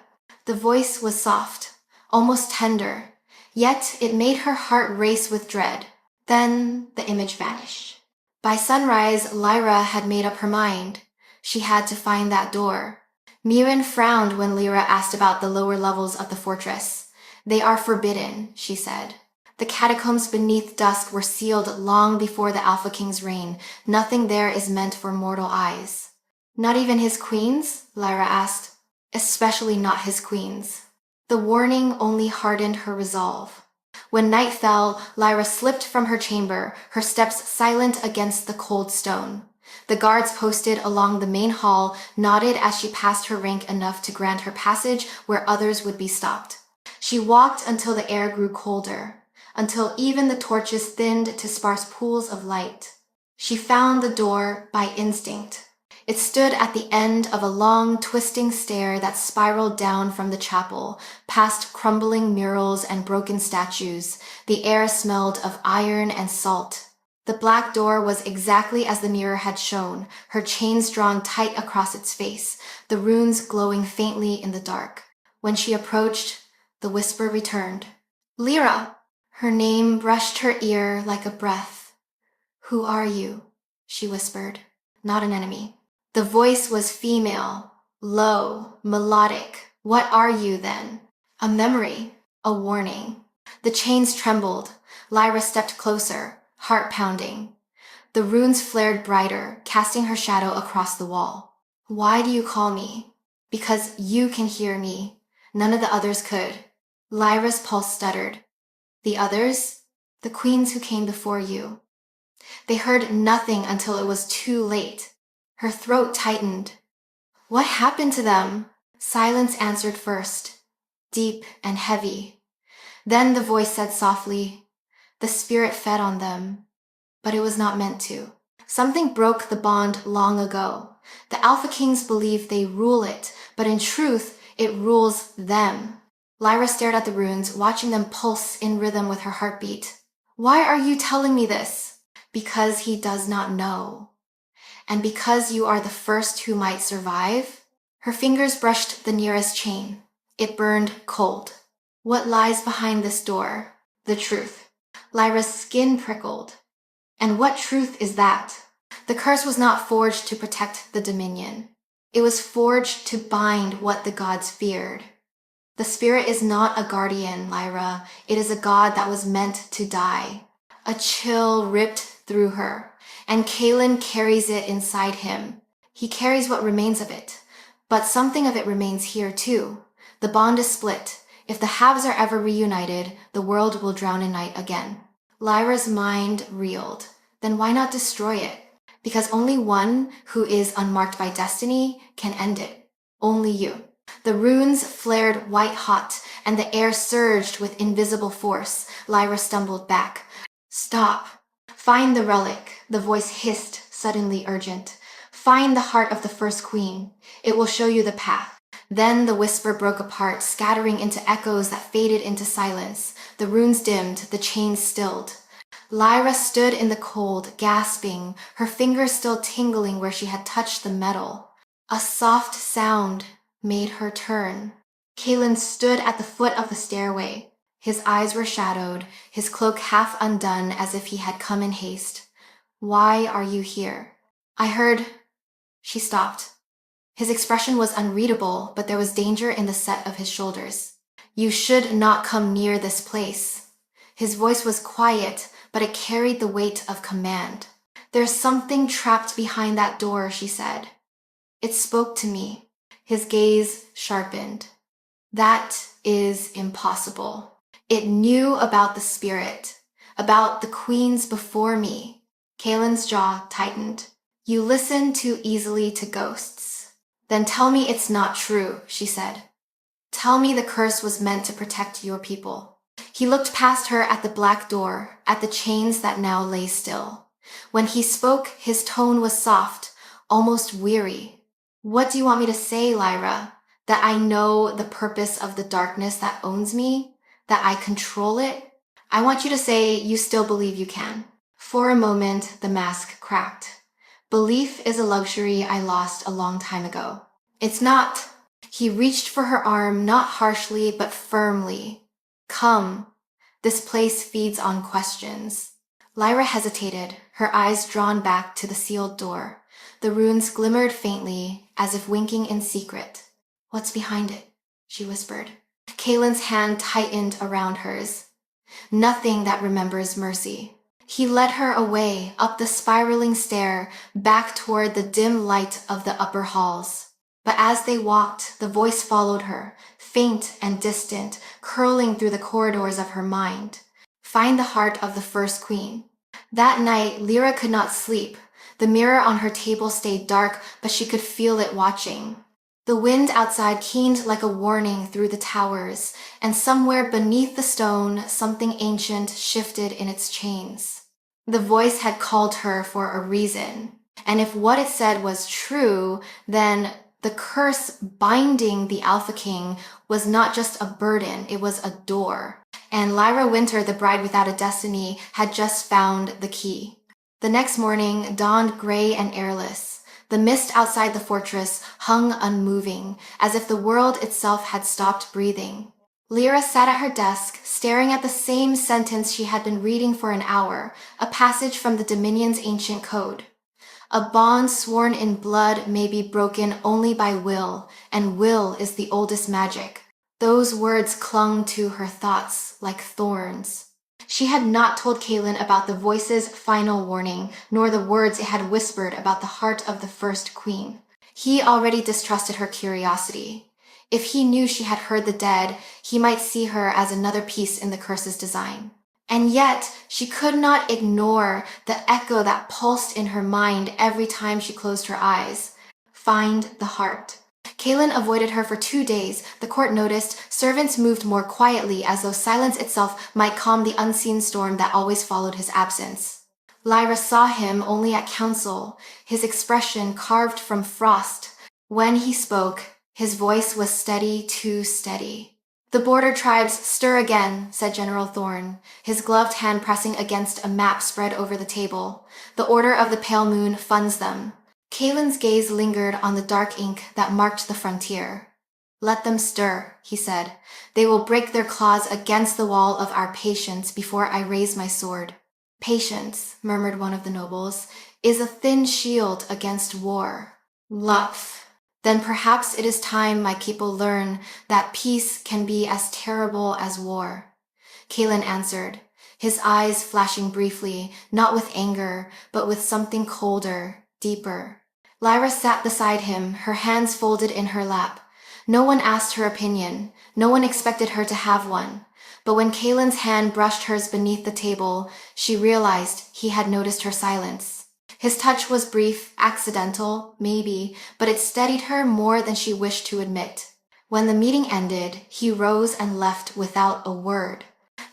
The voice was soft, almost tender, yet it made her heart race with dread. Then the image vanished. By sunrise, Lyra had made up her mind. She had to find that door. Mirren frowned when Lyra asked about the lower levels of the fortress. They are forbidden, she said. The catacombs beneath dusk were sealed long before the Alpha King's reign. Nothing there is meant for mortal eyes. Not even his queens? Lyra asked. Especially not his queens. The warning only hardened her resolve. When night fell, Lyra slipped from her chamber, her steps silent against the cold stone. The guards posted along the main hall nodded as she passed her rank enough to grant her passage where others would be stopped. She walked until the air grew colder, until even the torches thinned to sparse pools of light. She found the door by instinct. It stood at the end of a long, twisting stair that spiraled down from the chapel, past crumbling murals and broken statues. The air smelled of iron and salt. The black door was exactly as the mirror had shown, her chains drawn tight across its face, the runes glowing faintly in the dark. When she approached, the whisper returned. Lyra! Her name brushed her ear like a breath. Who are you? She whispered. Not an enemy. The voice was female, low, melodic. What are you, then? A memory, a warning. The chains trembled. Lyra stepped closer, heart pounding. The runes flared brighter, casting her shadow across the wall. Why do you call me? Because you can hear me. None of the others could. Lyra's pulse stuttered. The others? The queens who came before you. They heard nothing until it was too late. Her throat tightened. What happened to them? Silence answered first, deep and heavy. Then the voice said softly, the spirit fed on them, but it was not meant to. Something broke the bond long ago. The Alpha Kings believe they rule it, but in truth, it rules them. Lyra stared at the runes, watching them pulse in rhythm with her heartbeat. Why are you telling me this? Because he does not know. And because you are the first who might survive? Her fingers brushed the nearest chain. It burned cold. What lies behind this door? The truth. Lyra's skin prickled. And what truth is that? The curse was not forged to protect the Dominion. It was forged to bind what the gods feared. The spirit is not a guardian, Lyra. It is a god that was meant to die. A chill ripped through her, and Kaelin carries it inside him. He carries what remains of it. But something of it remains here too. The bond is split. If the halves are ever reunited, the world will drown in night again. Lyra's mind reeled. Then why not destroy it? Because only one who is unmarked by destiny can end it. Only you. The runes flared white hot, and the air surged with invisible force. Lyra stumbled back. Stop. Find the relic, the voice hissed, suddenly urgent. Find the heart of the first queen. It will show you the path. Then the whisper broke apart, scattering into echoes that faded into silence. The runes dimmed, the chains stilled. Lyra stood in the cold, gasping, her fingers still tingling where she had touched the metal. A soft sound made her turn. Kaelin stood at the foot of the stairway. His eyes were shadowed, his cloak half undone as if he had come in haste. "Why are you here?" "I heard—" She stopped. His expression was unreadable, but there was danger in the set of his shoulders. "You should not come near this place." His voice was quiet, but it carried the weight of command. "There's something trapped behind that door," she said. "It spoke to me." His gaze sharpened. "That is impossible. It knew about the spirit, about the queens before me." Kaelin's jaw tightened. "You listen too easily to ghosts." "Then tell me it's not true," she said. "Tell me the curse was meant to protect your people." He looked past her at the black door, at the chains that now lay still. When he spoke, his tone was soft, almost weary. "What do you want me to say, Lyra? That I know the purpose of the darkness that owns me? That I control it? I want you to say you still believe you can." For a moment, the mask cracked. "Belief is a luxury I lost a long time ago." "It's not." He reached for her arm, not harshly, but firmly. "Come. This place feeds on questions." Lyra hesitated, her eyes drawn back to the sealed door. The runes glimmered faintly, as if winking in secret. "What's behind it?" she whispered. Kaelin's hand tightened around hers. "Nothing that remembers mercy." He led her away, up the spiraling stair, back toward the dim light of the upper halls. But as they walked, the voice followed her, faint and distant, curling through the corridors of her mind. "Find the heart of the first queen." That night, Lyra could not sleep. The mirror on her table stayed dark, but she could feel it watching. The wind outside keened like a warning through the towers, and somewhere beneath the stone, something ancient shifted in its chains. The voice had called her for a reason, and if what it said was true, then the curse binding the Alpha King was not just a burden, it was a door. And Lyra Winter, the bride without a destiny, had just found the key. The next morning dawned gray and airless. The mist outside the fortress hung unmoving, as if the world itself had stopped breathing. Lyra sat at her desk, staring at the same sentence she had been reading for an hour, a passage from the Dominion's ancient code. "A bond sworn in blood may be broken only by will, and will is the oldest magic." Those words clung to her thoughts like thorns. She had not told Kaelin about the voice's final warning, nor the words it had whispered about the heart of the first queen. He already distrusted her curiosity. If he knew she had heard the dead, he might see her as another piece in the curse's design. And yet, she could not ignore the echo that pulsed in her mind every time she closed her eyes. Find the heart. Kaelin avoided her for 2 days. The court noticed servants moved more quietly, as though silence itself might calm the unseen storm that always followed his absence. Lyra saw him only at council, his expression carved from frost. When he spoke, his voice was steady, too steady. "The border tribes stir again," said General Thorne, his gloved hand pressing against a map spread over the table. "The Order of the Pale Moon funds them." Kaelin's gaze lingered on the dark ink that marked the frontier. "Let them stir," he said. "They will break their claws against the wall of our patience before I raise my sword." "Patience," murmured one of the nobles, "is a thin shield against war." "Lupf. Then perhaps it is time my people learn that peace can be as terrible as war." Kaelin answered, his eyes flashing briefly, not with anger, but with something colder, deeper. Lyra sat beside him, her hands folded in her lap. No one asked her opinion. No one expected her to have one. But when Kaelin's hand brushed hers beneath the table, she realized he had noticed her silence. His touch was brief, accidental, maybe, but it steadied her more than she wished to admit. When the meeting ended, he rose and left without a word.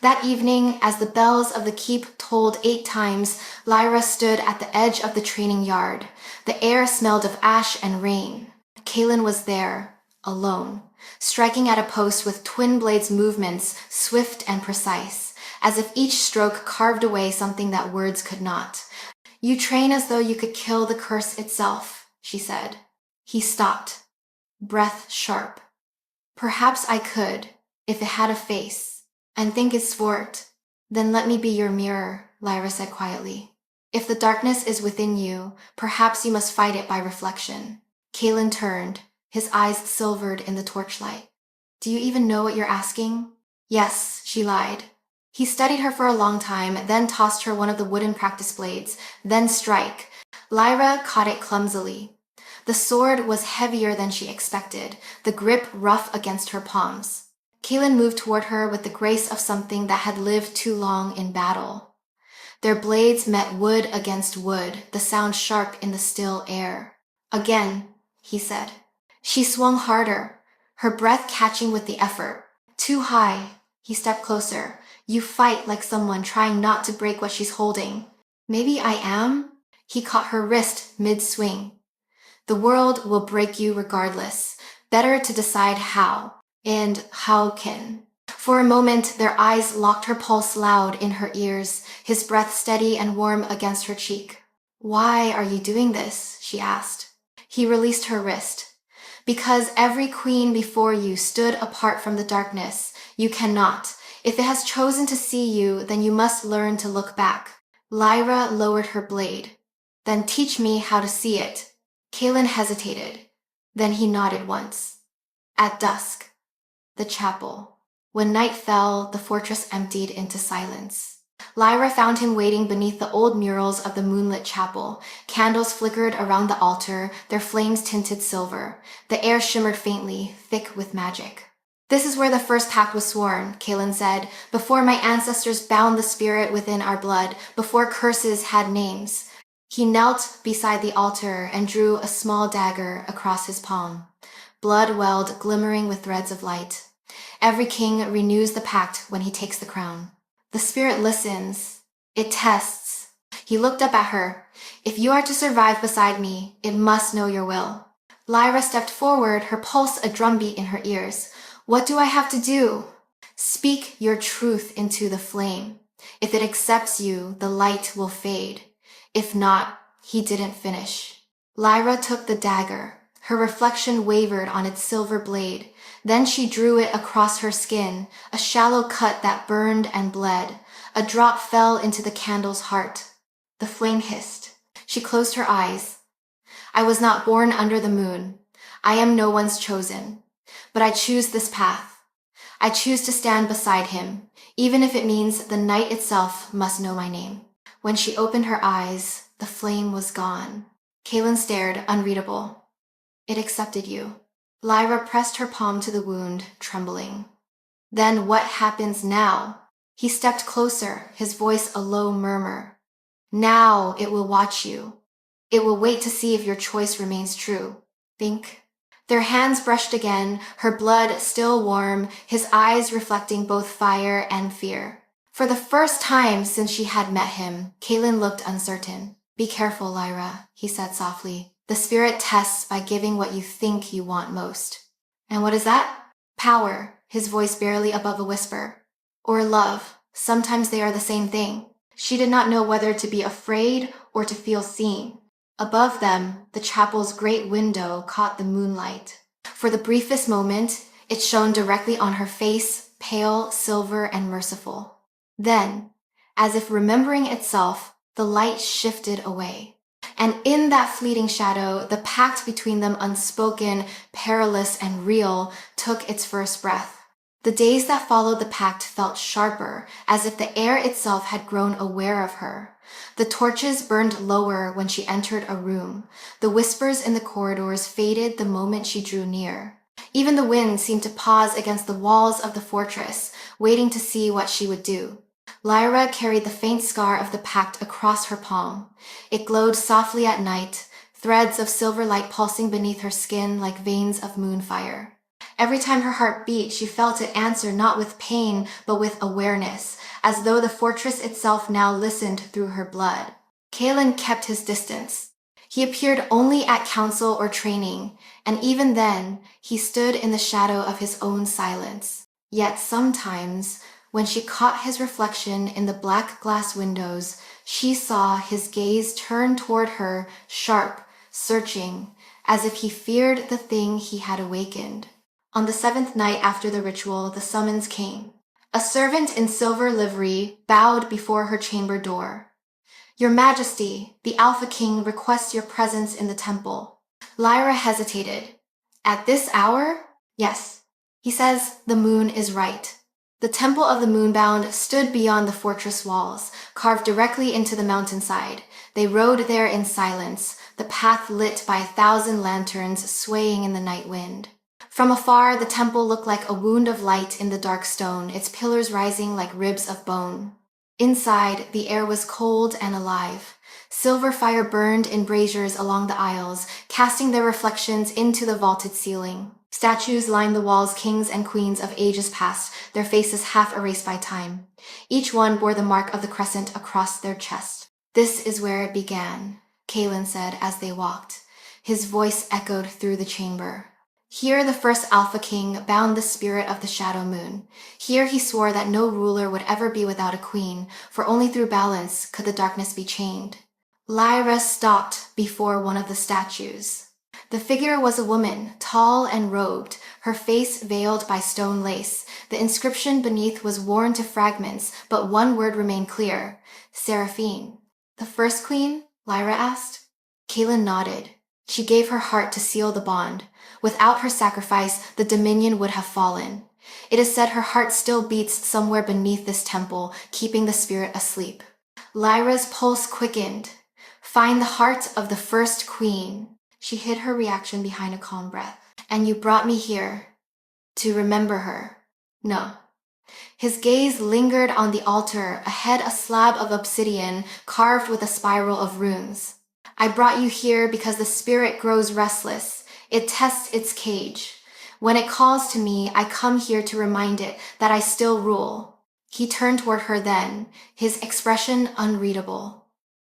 That evening, as the bells of the keep tolled 8 times, Lyra stood at the edge of the training yard. The air smelled of ash and rain. Kaelin was there, alone, striking at a post with twin blades movements, swift and precise, as if each stroke carved away something that words could not. "You train as though you could kill the curse itself," she said. He stopped, breath sharp. "Perhaps I could, if it had a face, and think it's sport. Then let me be your mirror," Lyra said quietly. "If the darkness is within you, perhaps you must fight it by reflection." Kalen turned, his eyes silvered in the torchlight. "Do you even know what you're asking?" "Yes," she lied. He studied her for a long time, then tossed her one of the wooden practice blades, then strike. Lyra caught it clumsily. The sword was heavier than she expected, the grip rough against her palms. Kalen moved toward her with the grace of something that had lived too long in battle. Their blades met wood against wood, the sound sharp in the still air. "Again," he said. She swung harder, her breath catching with the effort. "Too high." He stepped closer. "You fight like someone trying not to break what she's holding." "Maybe I am?" He caught her wrist mid-swing. "The world will break you regardless. Better to decide how. And how can." For a moment, their eyes locked, her pulse loud in her ears, his breath steady and warm against her cheek. "Why are you doing this?" she asked. He released her wrist. "Because every queen before you stood apart from the darkness. You cannot. If it has chosen to see you, then you must learn to look back." Lyra lowered her blade. "Then teach me how to see it." Kalen hesitated. Then he nodded once. At dusk. The chapel. When night fell, the fortress emptied into silence. Lyra found him waiting beneath the old murals of the moonlit chapel. Candles flickered around the altar, their flames tinted silver. The air shimmered faintly, thick with magic. "This is where the first pact was sworn," Kalen said, "before my ancestors bound the spirit within our blood, before curses had names." He knelt beside the altar and drew a small dagger across his palm. Blood welled, glimmering with threads of light. "Every king renews the pact when he takes the crown. The spirit listens. It tests." He looked up at her. "If you are to survive beside me, it must know your will." Lyra stepped forward, her pulse a drumbeat in her ears. "What do I have to do?" "Speak your truth into the flame. If it accepts you, the light will fade. If not," he didn't finish. Lyra took the dagger. Her reflection wavered on its silver blade. Then she drew it across her skin, a shallow cut that burned and bled. A drop fell into the candle's heart. The flame hissed. She closed her eyes. "I was not born under the moon. I am no one's chosen. But I choose this path. I choose to stand beside him, even if it means the night itself must know my name." When she opened her eyes, the flame was gone. Kalen stared, unreadable. "It accepted you." Lyra pressed her palm to the wound, trembling. "Then what happens now?" He stepped closer, his voice a low murmur. "Now it will watch you. It will wait to see if your choice remains true. Think." Their hands brushed again, her blood still warm, his eyes reflecting both fire and fear. For the first time since she had met him, Kalen looked uncertain. "Be careful, Lyra," he said softly. "The spirit tests by giving what you think you want most." "And what is that?" "Power," his voice barely above a whisper. "Or love. Sometimes they are the same thing." She did not know whether to be afraid or to feel seen. Above them, the chapel's great window caught the moonlight. For the briefest moment, it shone directly on her face, pale, silver, and merciful. Then, as if remembering itself, the light shifted away. And in that fleeting shadow, the pact between them, unspoken, perilous, and real, took its first breath. The days that followed the pact felt sharper, as if the air itself had grown aware of her. The torches burned lower when she entered a room. The whispers in the corridors faded the moment she drew near. Even the wind seemed to pause against the walls of the fortress, waiting to see what she would do. Lyra carried the faint scar of the pact across her palm. It glowed softly at night, threads of silver light pulsing beneath her skin like veins of moonfire. Every time her heart beat, she felt it answer not with pain, but with awareness, as though the fortress itself now listened through her blood. Kalen kept his distance. He appeared only at council or training, and even then, he stood in the shadow of his own silence. Yet sometimes, When she caught his reflection in the black glass windows, she saw his gaze turn toward her, sharp, searching, as if he feared the thing he had awakened. On the 7th night after the ritual, the summons came. A servant in silver livery bowed before her chamber door. "Your Majesty, the Alpha King requests your presence in the temple." Lyra hesitated. "At this hour?" "Yes. He says the moon is right." The Temple of the Moonbound stood beyond the fortress walls, carved directly into the mountainside. They rode there in silence, the path lit by 1,000 lanterns swaying in the night wind. From afar, the temple looked like a wound of light in the dark stone, its pillars rising like ribs of bone. Inside, the air was cold and alive. Silver fire burned in braziers along the aisles, casting their reflections into the vaulted ceiling. Statues lined the walls, kings and queens of ages past, their faces half erased by time. Each one bore the mark of the crescent across their chest. "This is where it began," Kaelin said as they walked. His voice echoed through the chamber. Here the first Alpha King bound the spirit of the Shadow Moon. Here he swore that no ruler would ever be without a queen, for only through balance could the darkness be chained. Lyra stopped before one of the statues. The figure was a woman, tall and robed, her face veiled by stone lace. The inscription beneath was worn to fragments, but one word remained clear: Seraphine. "The first queen?" Lyra asked. Kaelin nodded. She gave her heart to seal the bond. Without her sacrifice, the dominion would have fallen. It is said her heart still beats somewhere beneath this temple, keeping the spirit asleep. Lyra's pulse quickened. "Find the heart of the first queen." She hid her reaction behind a calm breath. "And you brought me here to remember her." "No." His gaze lingered on the altar, ahead a slab of obsidian carved with a spiral of runes. "I brought you here because the spirit grows restless. It tests its cage. When it calls to me, I come here to remind it that I still rule." He turned toward her then, his expression unreadable.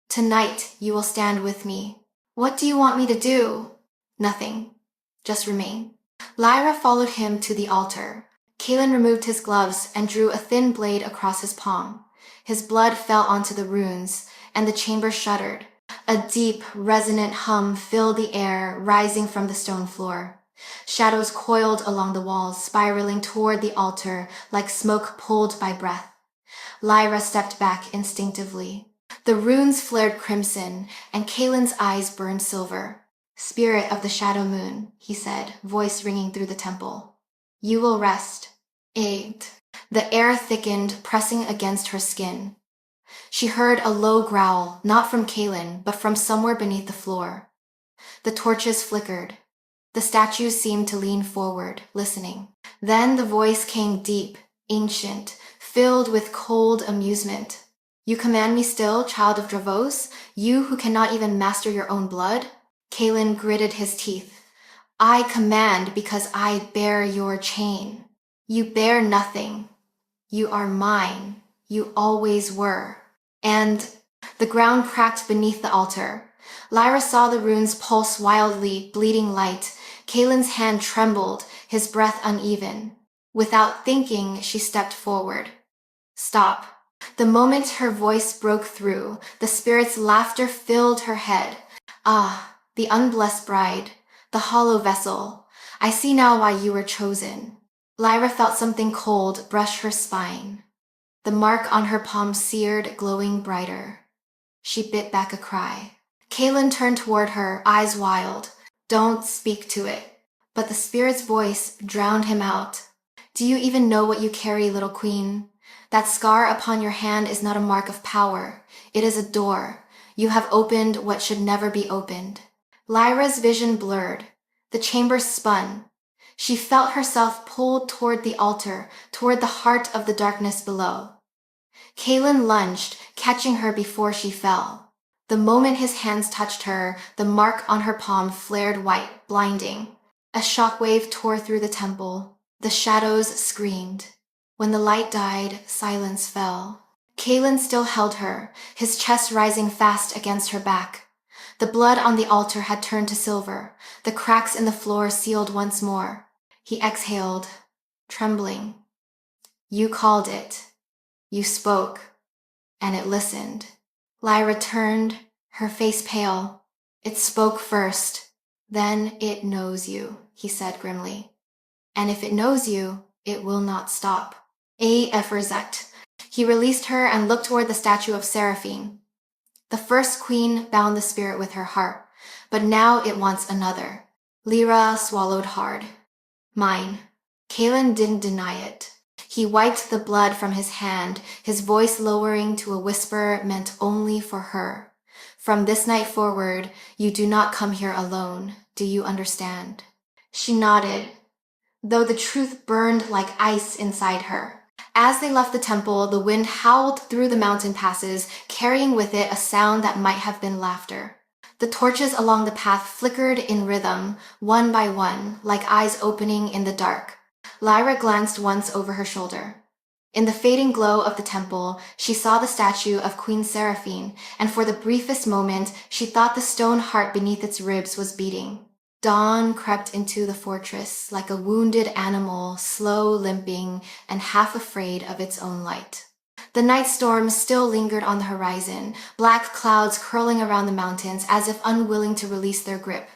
"Tonight you will stand with me." "What do you want me to do?" "Nothing. Just remain." Lyra followed him to the altar. Kaelin removed his gloves and drew a thin blade across his palm. His blood fell onto the runes, and the chamber shuddered. A deep, resonant hum filled the air, rising from the stone floor. Shadows coiled along the walls, spiraling toward the altar like smoke pulled by breath. Lyra stepped back instinctively. The runes flared crimson, and Kaelin's eyes burned silver. "Spirit of the Shadow Moon," he said, voice ringing through the temple. "You will rest." "Aight." The air thickened, pressing against her skin. She heard a low growl, not from Kaelin, but from somewhere beneath the floor. The torches flickered. The statues seemed to lean forward, listening. Then the voice came deep, ancient, filled with cold amusement. "You command me still, child of Dravos? You who cannot even master your own blood?" Kaelin gritted his teeth. "I command because I bear your chain. You bear nothing. You are mine. You always were." And the ground cracked beneath the altar. Lyra saw the runes pulse wildly, bleeding light. Kaelin's hand trembled, his breath uneven. Without thinking, she stepped forward. "Stop." The moment her voice broke through, the spirit's laughter filled her head. "Ah, the unblessed bride, the hollow vessel. I see now why you were chosen." Lyra felt something cold brush her spine. The mark on her palm seared, glowing brighter. She bit back a cry. Kaelin turned toward her, eyes wild. "Don't speak to it." But the spirit's voice drowned him out. "Do you even know what you carry, little queen? That scar upon your hand is not a mark of power. It is a door. You have opened what should never be opened." Lyra's vision blurred. The chamber spun. She felt herself pulled toward the altar, toward the heart of the darkness below. Kaelin lunged, catching her before she fell. The moment his hands touched her, the mark on her palm flared white, blinding. A shockwave tore through the temple. The shadows screamed. When the light died, silence fell. Kaelin still held her, his chest rising fast against her back. The blood on the altar had turned to silver. The cracks in the floor sealed once more. He exhaled, trembling. You called it. You spoke, and it listened. Lyra turned, her face pale. It spoke first, then it knows you, he said grimly. And if it knows you, it will not stop. Efferzet. He released her and looked toward the statue of Seraphine. The first queen bound the spirit with her heart, but now it wants another. Lyra swallowed hard. Mine. Kaelin didn't deny it. He wiped the blood from his hand, his voice lowering to a whisper meant only for her. From this night forward, you do not come here alone. Do you understand? She nodded, though the truth burned like ice inside her. As they left the temple, the wind howled through the mountain passes, carrying with it a sound that might have been laughter. The torches along the path flickered in rhythm, one by one, like eyes opening in the dark. Lyra glanced once over her shoulder. In the fading glow of the temple, she saw the statue of Queen Seraphine, and for the briefest moment, she thought the stone heart beneath its ribs was beating. Dawn crept into the fortress like a wounded animal, slow, limping, and half afraid of its own light. The night storm still lingered on the horizon, black clouds curling around the mountains as if unwilling to release their grip.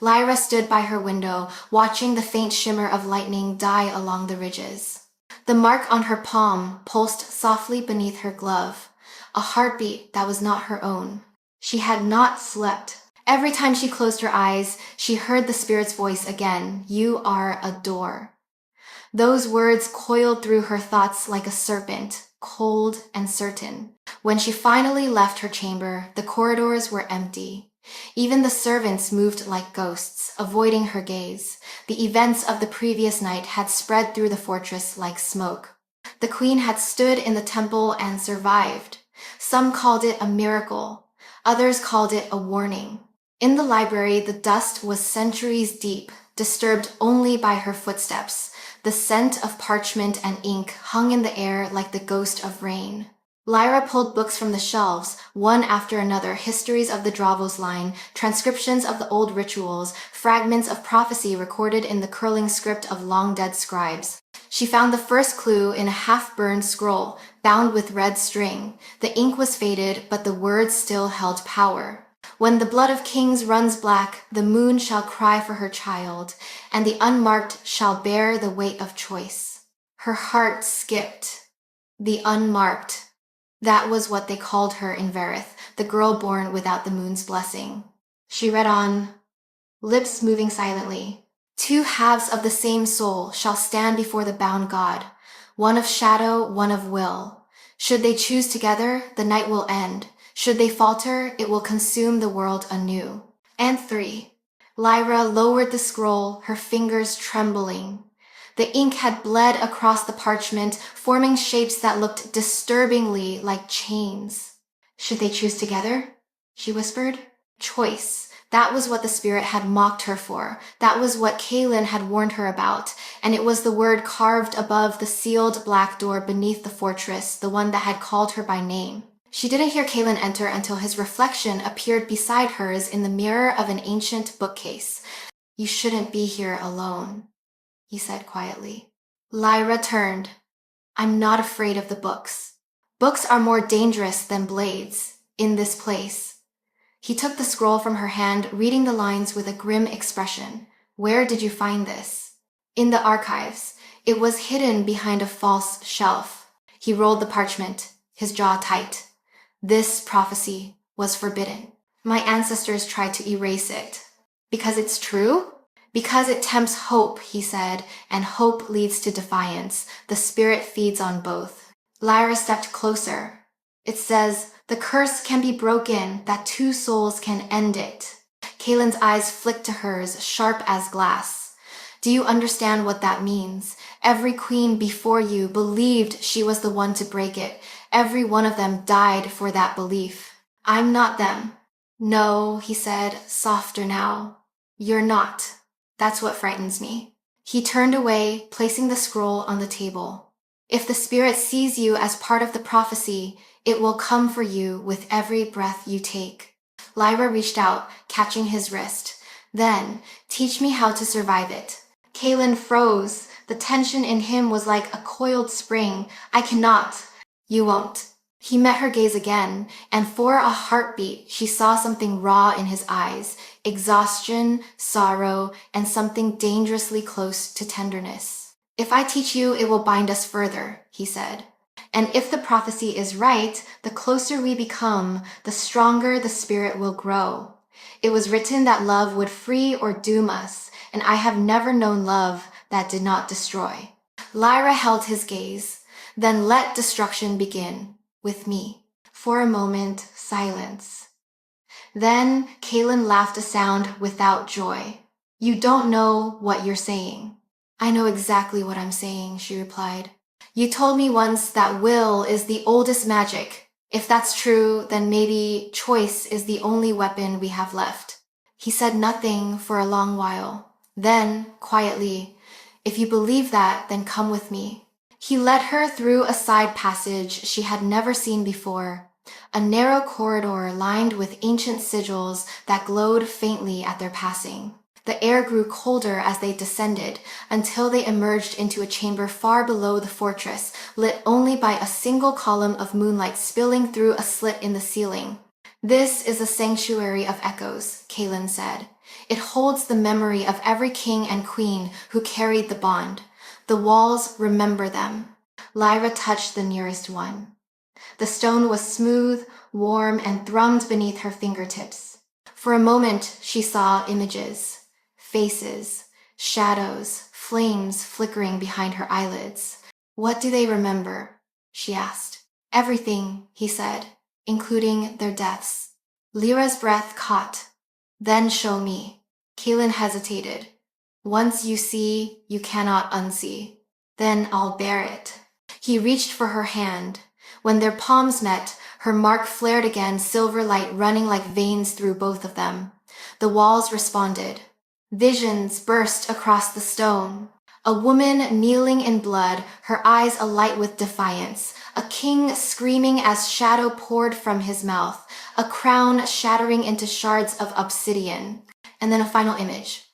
Lyra stood by her window, watching the faint shimmer of lightning die along the ridges. The mark on her palm pulsed softly beneath her glove, a heartbeat that was not her own. She had not slept. Every time she closed her eyes, she heard the spirit's voice again. You are a door. Those words coiled through her thoughts like a serpent, cold and certain. When she finally left her chamber, the corridors were empty. Even the servants moved like ghosts, avoiding her gaze. The events of the previous night had spread through the fortress like smoke. The queen had stood in the temple and survived. Some called it a miracle. Others called it a warning. In the library, the dust was centuries deep, disturbed only by her footsteps. The scent of parchment and ink hung in the air like the ghost of rain. Lyra pulled books from the shelves, one after another, histories of the Dravos line, transcriptions of the old rituals, fragments of prophecy recorded in the curling script of long-dead scribes. She found the first clue in a half-burned scroll, bound with red string. The ink was faded, but the words still held power. When the blood of kings runs black, the moon shall cry for her child, and the unmarked shall bear the weight of choice. Her heart skipped. The unmarked. That was what they called her in Verith, the girl born without the moon's blessing. She read on, lips moving silently. 2 halves of the same soul shall stand before the bound God, one of shadow, one of will. Should they choose together, the night will end. Should they falter, it will consume the world anew. And 3. Lyra lowered the scroll, her fingers trembling. The ink had bled across the parchment, forming shapes that looked disturbingly like chains. Should they choose together? She whispered. Choice. That was what the spirit had mocked her for. That was what Kaelin had warned her about. And it was the word carved above the sealed black door beneath the fortress, the one that had called her by name. She didn't hear Kaelin enter until his reflection appeared beside hers in the mirror of an ancient bookcase. You shouldn't be here alone, he said quietly. Lyra turned. I'm not afraid of the books. Books are more dangerous than blades, in this place. He took the scroll from her hand, reading the lines with a grim expression. Where did you find this? In the archives. It was hidden behind a false shelf. He rolled the parchment, his jaw tight. This prophecy was forbidden. My ancestors tried to erase it. Because it's true? Because it tempts hope, he said, and hope leads to defiance. The spirit feeds on both. Lyra stepped closer. It says, the curse can be broken, that 2 souls can end it. Kaelin's eyes flicked to hers, sharp as glass. Do you understand what that means? Every queen before you believed she was the one to break it. Every one of them died for that belief. I'm not them. No, he said, softer now. You're not. That's what frightens me. He turned away, placing the scroll on the table. If the spirit sees you as part of the prophecy, it will come for you with every breath you take. Lyra reached out, catching his wrist. Then, teach me how to survive it. Kaylin froze. The tension in him was like a coiled spring. I cannot. You won't. He met her gaze again, and for a heartbeat, she saw something raw in his eyes, exhaustion, sorrow, and something dangerously close to tenderness. If I teach you, it will bind us further, he said. And if the prophecy is right, the closer we become, the stronger the spirit will grow. It was written that love would free or doom us, and I have never known love that did not destroy. Lyra held his gaze. Then let destruction begin. With me. For a moment, silence. Then Kaylin laughed a sound without joy. You don't know what you're saying. I know exactly what I'm saying, she replied. You told me once that will is the oldest magic. If that's true, then maybe choice is the only weapon we have left. He said nothing for a long while. Then, quietly, if you believe that, then come with me. He led her through a side passage she had never seen before, a narrow corridor lined with ancient sigils that glowed faintly at their passing. The air grew colder as they descended, until they emerged into a chamber far below the fortress, lit only by a single column of moonlight spilling through a slit in the ceiling. This is a sanctuary of echoes, Kaylin said. It holds the memory of every king and queen who carried the bond. The walls remember them. Lyra touched the nearest one. The stone was smooth, warm, and thrummed beneath her fingertips. For a moment, she saw images, faces, shadows, flames flickering behind her eyelids. What do they remember? She asked. Everything, he said, including their deaths. Lyra's breath caught. Then show me. Kaylin hesitated. Once you see, you cannot unsee. Then I'll bear it. He reached for her hand. When their palms met, her mark flared again, silver light running like veins through both of them. The walls responded. Visions burst across the stone. A woman kneeling in blood, her eyes alight with defiance. A king screaming as shadow poured from his mouth. A crown shattering into shards of obsidian. And then a final image.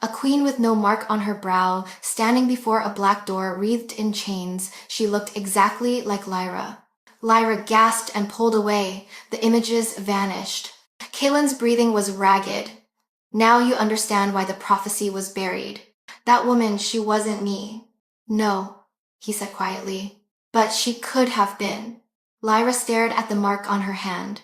A queen with no mark on her brow, standing before a black door wreathed in chains. She looked exactly like Lyra. Lyra gasped and pulled away. The images vanished. Kaylin's breathing was ragged. Now you understand why the prophecy was buried. That woman, she wasn't me. No, he said quietly. But she could have been. Lyra stared at the mark on her hand.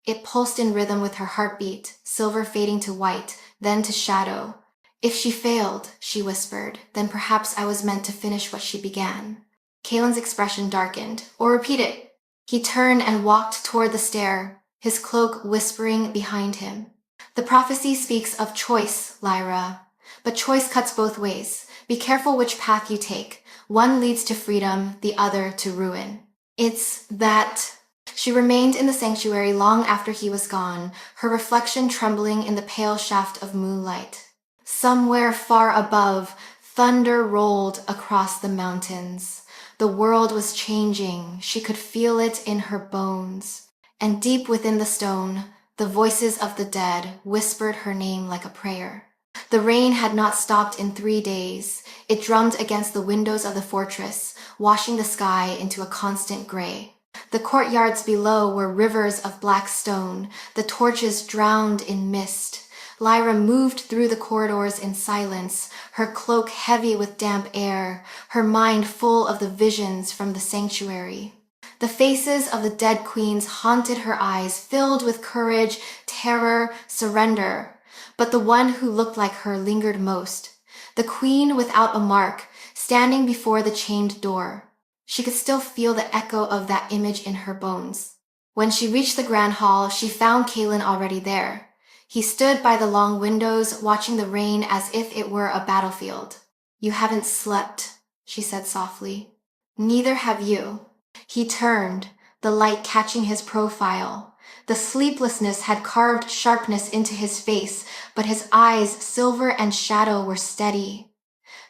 It pulsed in rhythm with her heartbeat, silver fading to white, then to shadow. If she failed, she whispered, then perhaps I was meant to finish what she began. Kaylin's expression darkened. Or repeat it. He turned and walked toward the stair, his cloak whispering behind him. The prophecy speaks of choice, Lyra. But choice cuts both ways. Be careful which path you take. One leads to freedom, the other to ruin. It's that... She remained in the sanctuary long after he was gone, her reflection trembling in the pale shaft of moonlight. Somewhere far above, thunder rolled across the mountains. The world was changing. She could feel it in her bones. And deep within the stone, the voices of the dead whispered her name like a prayer. The rain had not stopped in 3 days. It drummed against the windows of the fortress, washing the sky into a constant gray. The courtyards below were rivers of black stone, the torches drowned in mist. Lyra moved through the corridors in silence, her cloak heavy with damp air, her mind full of the visions from the sanctuary. The faces of the dead queens haunted her eyes, filled with courage, terror, surrender. But the one who looked like her lingered most. The queen without a mark, standing before the chained door. She could still feel the echo of that image in her bones. When she reached the grand hall, she found Kaylin already there. He stood by the long windows, watching the rain as if it were a battlefield. You haven't slept, she said softly. Neither have you. He turned, the light catching his profile. The sleeplessness had carved sharpness into his face, but his eyes, silver and shadow, were steady.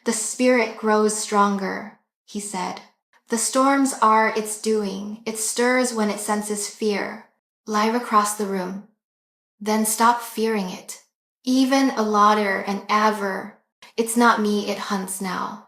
The spirit grows stronger, he said. The storms are its doing. It stirs when it senses fear. Lyra crossed the room. Then stop fearing it. Even Aladir and Aver. It's not me it hunts now.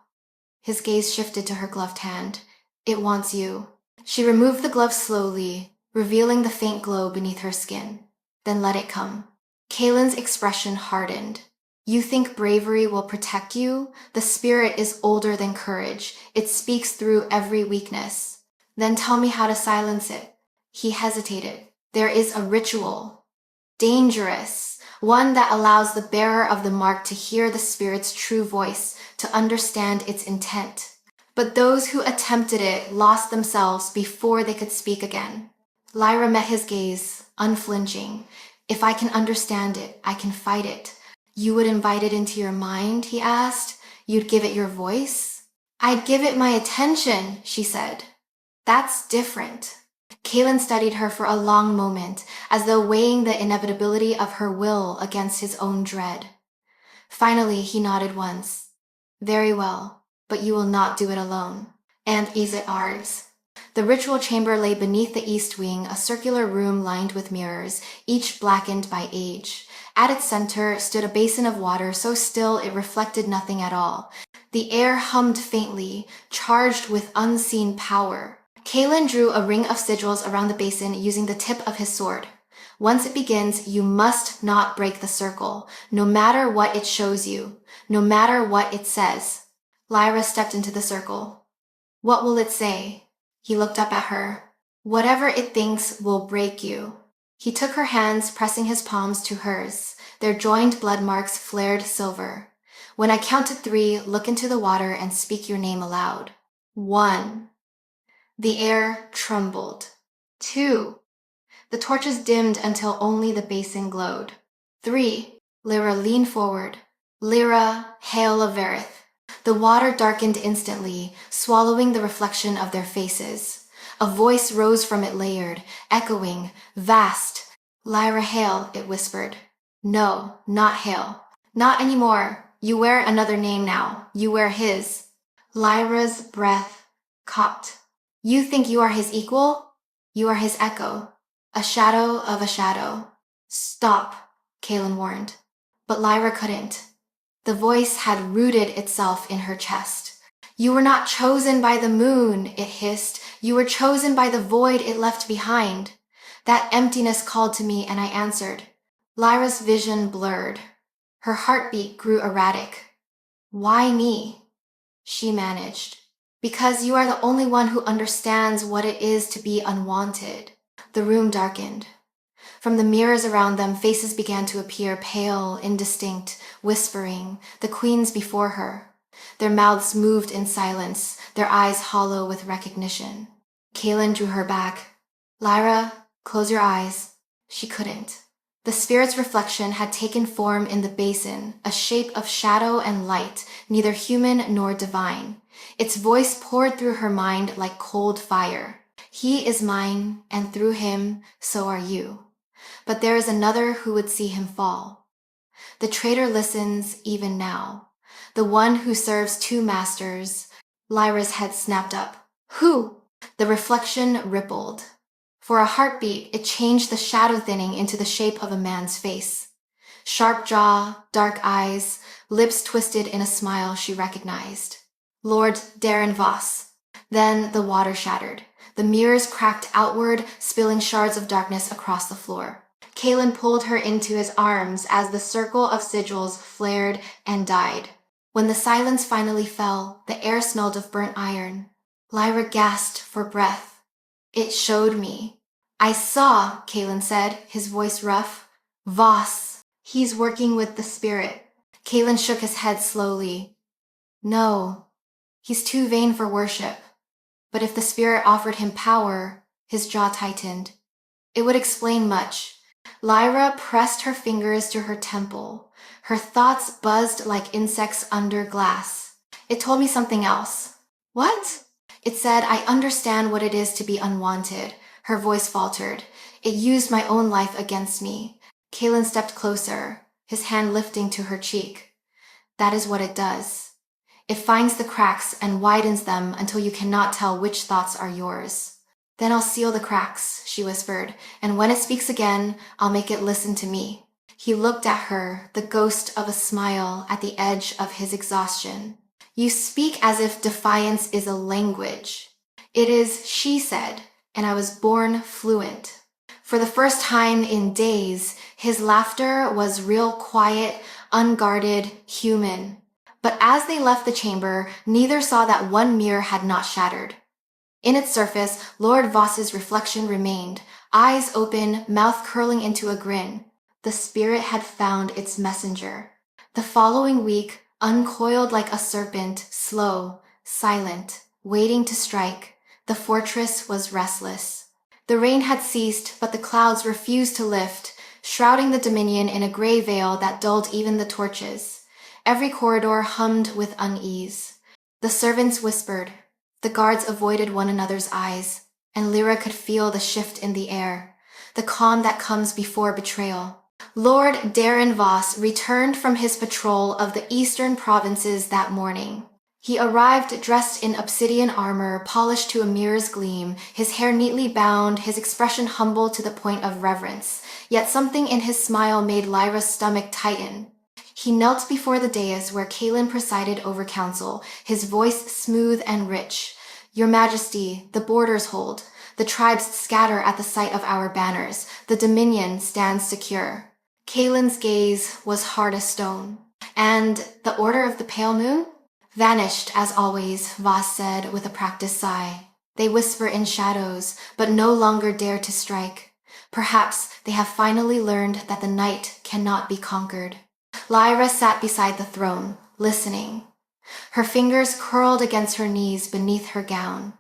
His gaze shifted to her gloved hand. It wants you. She removed the glove slowly, revealing the faint glow beneath her skin. Then let it come. Kaylin's expression hardened. You think bravery will protect you? The spirit is older than courage. It speaks through every weakness. Then tell me how to silence it. He hesitated. There is a ritual. Dangerous. One that allows the bearer of the mark to hear the spirit's true voice, to understand its intent. But those who attempted it lost themselves before they could speak again. Lyra met his gaze, unflinching. If I can understand it, I can fight it. You would invite it into your mind, he asked. You'd give it your voice? I'd give it my attention, she said. That's different. Kaylin studied her for a long moment, as though weighing the inevitability of her will against his own dread. Finally, he nodded once. Very well, but you will not do it alone. And is it ours? The ritual chamber lay beneath the east wing, a circular room lined with mirrors, each blackened by age. At its center stood a basin of water so still it reflected nothing at all. The air hummed faintly, charged with unseen power. Kaylin drew a ring of sigils around the basin using the tip of his sword. Once it begins, you must not break the circle, no matter what it shows you, no matter what it says. Lyra stepped into the circle. What will it say? He looked up at her. Whatever it thinks will break you. He took her hands, pressing his palms to hers. Their joined blood marks flared silver. When I count to 3, look into the water and speak your name aloud. 1. The air trembled. 2. The torches dimmed until only the basin glowed. 3. Lyra leaned forward. Lyra, hail of Verith. The water darkened instantly, swallowing the reflection of their faces. A voice rose from it layered, echoing, vast. Lyra Hale, it whispered. No, not Hale. Not anymore. You wear another name now. You wear his. Lyra's breath caught. You think you are his equal? You are his echo. A shadow of a shadow. Stop, Kaylin warned. But Lyra couldn't. The voice had rooted itself in her chest. You were not chosen by the moon, it hissed. You were chosen by the void it left behind. That emptiness called to me and I answered. Lyra's vision blurred. Her heartbeat grew erratic. Why me? She managed. Because you are the only one who understands what it is to be unwanted. The room darkened. From the mirrors around them, faces began to appear, pale, indistinct, whispering, the queens before her. Their mouths moved in silence, their eyes hollow with recognition. Kaylin drew her back. Lyra, close your eyes. She couldn't. The spirit's reflection had taken form in the basin, a shape of shadow and light, neither human nor divine. Its voice poured through her mind like cold fire. He is mine, and through him, so are you. But there is another who would see him fall. The traitor listens even now. The one who serves 2 masters. Lyra's head snapped up. Who? The reflection rippled. For a heartbeat, it changed the shadow thinning into the shape of a man's face. Sharp jaw, dark eyes, lips twisted in a smile she recognized. Lord Darren Voss. Then the water shattered. The mirrors cracked outward, spilling shards of darkness across the floor. Kaylin pulled her into his arms as the circle of sigils flared and died. When the silence finally fell, the air smelled of burnt iron. Lyra gasped for breath. It showed me. I saw, Kaylin said, his voice rough. Voss. He's working with the spirit. Kaylin shook his head slowly. No. He's too vain for worship. But if the spirit offered him power, his jaw tightened. It would explain much. Lyra pressed her fingers to her temple. Her thoughts buzzed like insects under glass. It told me something else. What? It said, I understand what it is to be unwanted. Her voice faltered. It used my own life against me. Kaylin stepped closer, his hand lifting to her cheek. That is what it does. It finds the cracks and widens them until you cannot tell which thoughts are yours. Then I'll seal the cracks, she whispered, and when it speaks again, I'll make it listen to me. He looked at her, the ghost of a smile at the edge of his exhaustion. You speak as if defiance is a language. It is, she said, and I was born fluent. For the first time in days, his laughter was real quiet, unguarded, human. But as they left the chamber, neither saw that one mirror had not shattered. In its surface, Lord Voss's reflection remained, eyes open, mouth curling into a grin. The spirit had found its messenger. The following week, uncoiled like a serpent, slow, silent, waiting to strike, the fortress was restless. The rain had ceased, but the clouds refused to lift, shrouding the dominion in a gray veil that dulled even the torches. Every corridor hummed with unease. The servants whispered. The guards avoided one another's eyes, and Lyra could feel the shift in the air, the calm that comes before betrayal. Lord Darren Voss returned from his patrol of the eastern provinces that morning. He arrived dressed in obsidian armor, polished to a mirror's gleam, his hair neatly bound, his expression humble to the point of reverence. Yet something in his smile made Lyra's stomach tighten. He knelt before the dais where Kaelin presided over council, his voice smooth and rich. Your Majesty, the borders hold. The tribes scatter at the sight of our banners. The dominion stands secure. Kaelin's gaze was hard as stone. And the Order of the Pale Moon? Vanished, as always, Voss said with a practiced sigh. They whisper in shadows, but no longer dare to strike. Perhaps they have finally learned that the night cannot be conquered. Lyra sat beside the throne, listening. Her fingers curled against her knees beneath her gown.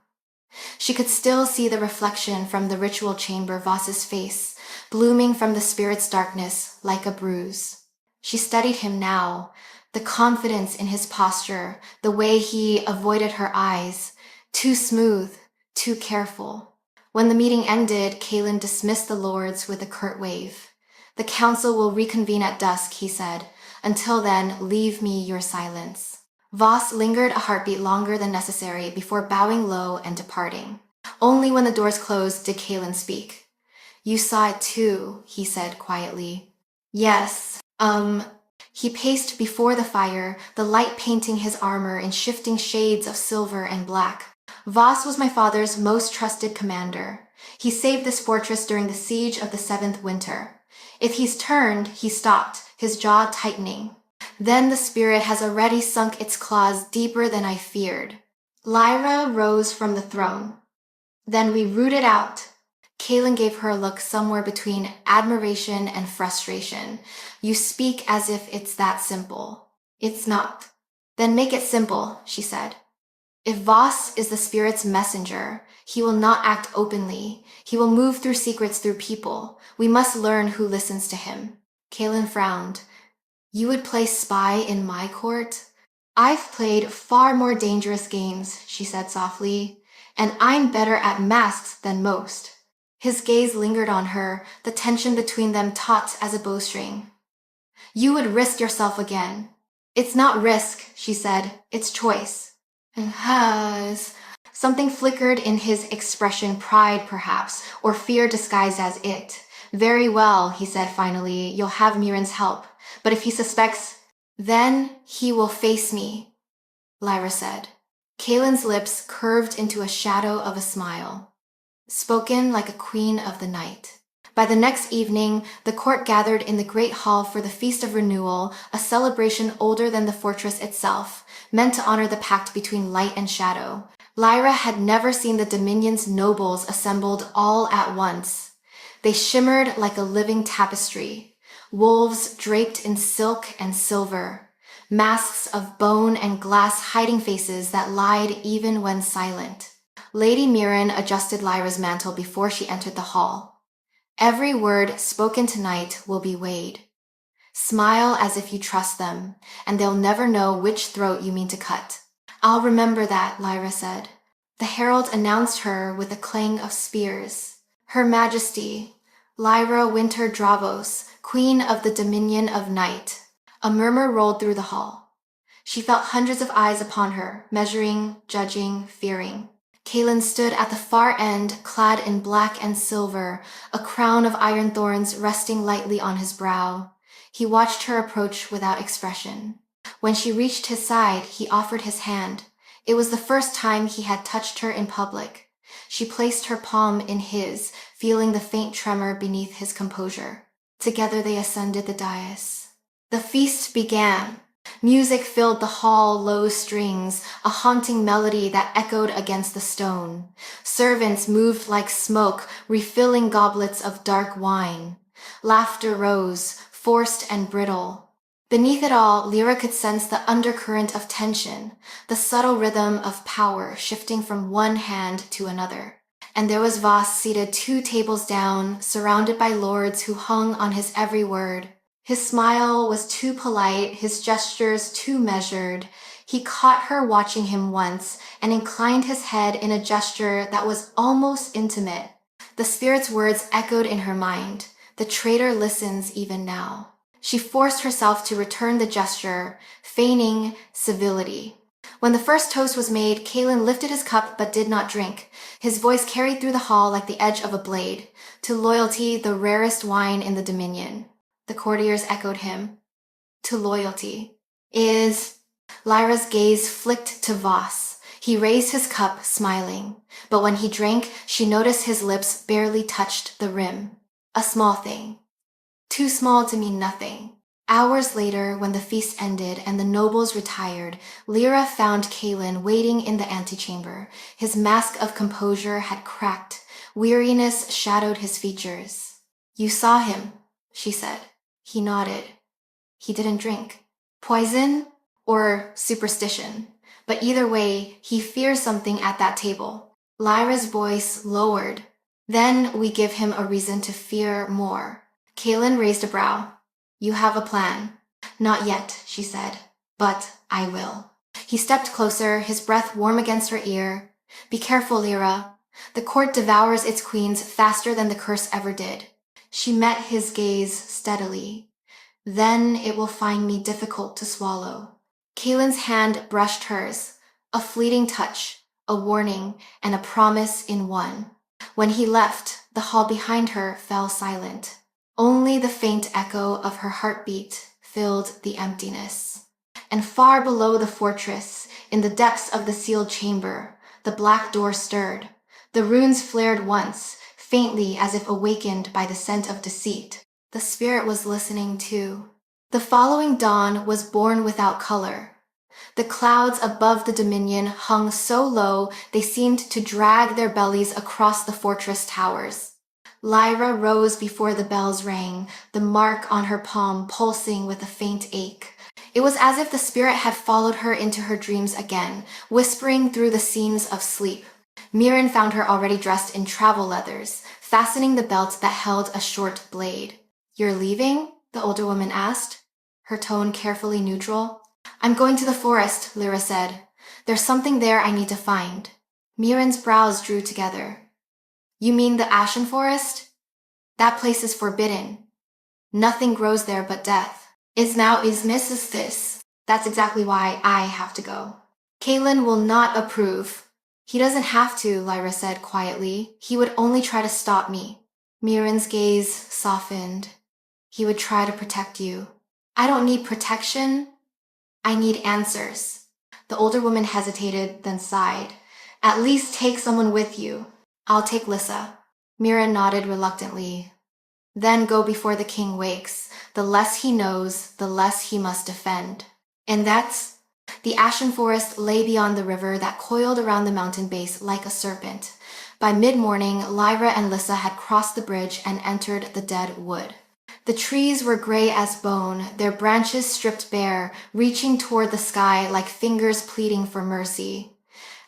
She could still see the reflection from the ritual chamber Voss's face, blooming from the spirit's darkness like a bruise. She studied him now, the confidence in his posture, the way he avoided her eyes, too smooth, too careful. When the meeting ended, Kaelin dismissed the lords with a curt wave. The council will reconvene at dusk, he said. Until then, leave me your silence. Voss lingered a heartbeat longer than necessary before bowing low and departing. Only when the doors closed did Kaelin speak. You saw it too, he said quietly. Yes, He paced before the fire, the light painting his armor in shifting shades of silver and black. Voss was my father's most trusted commander. He saved this fortress during the siege of the 7th winter. If he's turned, he stopped, his jaw tightening. Then the spirit has already sunk its claws deeper than I feared. Lyra rose from the throne. Then we rooted out. Kaelin gave her a look somewhere between admiration and frustration. You speak as if it's that simple. It's not. Then make it simple, she said. If Voss is the spirit's messenger, he will not act openly. He will move through secrets through people. We must learn who listens to him. Kaelin frowned. You would play spy in my court? I've played far more dangerous games, she said softly, and I'm better at masks than most. His gaze lingered on her, the tension between them taut as a bowstring. You would risk yourself again. It's not risk, she said. It's choice. And has... Something flickered in his expression, pride perhaps, or fear disguised as it. Very well, he said finally, you'll have Mirren's help. But if he suspects, then he will face me, Lyra said. Kaelin's lips curved into a shadow of a smile. Spoken like a queen of the night. By the next evening, the court gathered in the great hall for the Feast of Renewal, a celebration older than the fortress itself, meant to honor the pact between light and shadow. Lyra had never seen the Dominion's nobles assembled all at once. They shimmered like a living tapestry, wolves draped in silk and silver, masks of bone and glass hiding faces that lied even when silent. Lady Mirren adjusted Lyra's mantle before she entered the hall. Every word spoken tonight will be weighed. Smile as if you trust them, and they'll never know which throat you mean to cut. I'll remember that, Lyra said. The herald announced her with a clang of spears. Her Majesty, Lyra Winter Dravos, Queen of the Dominion of Night. A murmur rolled through the hall. She felt hundreds of eyes upon her, measuring, judging, fearing. Kaelin stood at the far end, clad in black and silver, a crown of iron thorns resting lightly on his brow. He watched her approach without expression. When she reached his side, he offered his hand. It was the first time he had touched her in public. She placed her palm in his, feeling the faint tremor beneath his composure. Together they ascended the dais. The feast began. Music filled the hall, low strings, a haunting melody that echoed against the stone. Servants moved like smoke, refilling goblets of dark wine. Laughter rose, forced and brittle. Beneath it all, Lyra could sense the undercurrent of tension, the subtle rhythm of power shifting from one hand to another. And there was Voss seated 2 tables down, surrounded by lords who hung on his every word. His smile was too polite, his gestures too measured. He caught her watching him once and inclined his head in a gesture that was almost intimate. The spirit's words echoed in her mind. The traitor listens even now. She forced herself to return the gesture, feigning civility. When the first toast was made, Kaelin lifted his cup but did not drink. His voice carried through the hall like the edge of a blade. To loyalty, the rarest wine in the Dominion. The courtiers echoed him. To loyalty. Lyra's gaze flicked to Voss. He raised his cup, smiling. But when he drank, she noticed his lips barely touched the rim. A small thing. Too small to mean nothing. Hours later, when the feast ended and the nobles retired, Lyra found Kaelin waiting in the antechamber. His mask of composure had cracked. Weariness shadowed his features. "You saw him," she said. He nodded. He didn't drink. Poison or superstition. But either way, he fears something at that table. Lyra's voice lowered. "Then we give him a reason to fear more." Kaelin raised a brow. "You have a plan." "Not yet," she said. "But I will." He stepped closer, his breath warm against her ear. "Be careful, Lyra. The court devours its queens faster than the curse ever did." She met his gaze steadily. "Then it will find me difficult to swallow." Kaelin's hand brushed hers. A fleeting touch, a warning, and a promise in one. When he left, the hall behind her fell silent. Only the faint echo of her heartbeat filled the emptiness. And far below the fortress, in the depths of the sealed chamber, the black door stirred. The runes flared once, faintly as if awakened by the scent of deceit. The spirit was listening too. The following dawn was born without color. The clouds above the Dominion hung so low they seemed to drag their bellies across the fortress towers. Lyra rose before the bells rang, the mark on her palm pulsing with a faint ache. It was as if the spirit had followed her into her dreams again, whispering through the scenes of sleep. Mirren found her already dressed in travel leathers, fastening the belt that held a short blade. "You're leaving?" the older woman asked, her tone carefully neutral. "I'm going to the forest," Lyra said. "There's something there I need to find." Mirren's brows drew together. "You mean the Ashen Forest? That place is forbidden. Nothing grows there but death. Is Mrs. this? That's exactly why I have to go." "Kaelin will not approve." "He doesn't have to," Lyra said quietly. "He would only try to stop me." Mirren's gaze softened. "He would try to protect you." "I don't need protection. I need answers." The older woman hesitated, then sighed. "At least take someone with you." "I'll take Lissa." Mirren nodded reluctantly. "Then go before the king wakes. The less he knows, the less he must defend." And that's... The Ashen Forest lay beyond the river that coiled around the mountain base like a serpent. By mid-morning, Lyra and Lissa had crossed the bridge and entered the dead wood. The trees were gray as bone, their branches stripped bare, reaching toward the sky like fingers pleading for mercy.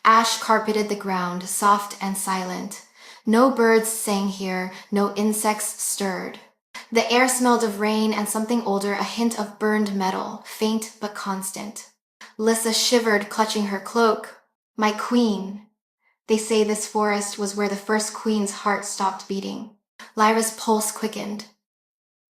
Ash carpeted the ground, soft and silent. No birds sang here, no insects stirred. The air smelled of rain and something older, a hint of burned metal, faint but constant. Lissa shivered, clutching her cloak. "My queen." They say this forest was where the first queen's heart stopped beating. Lyra's pulse quickened.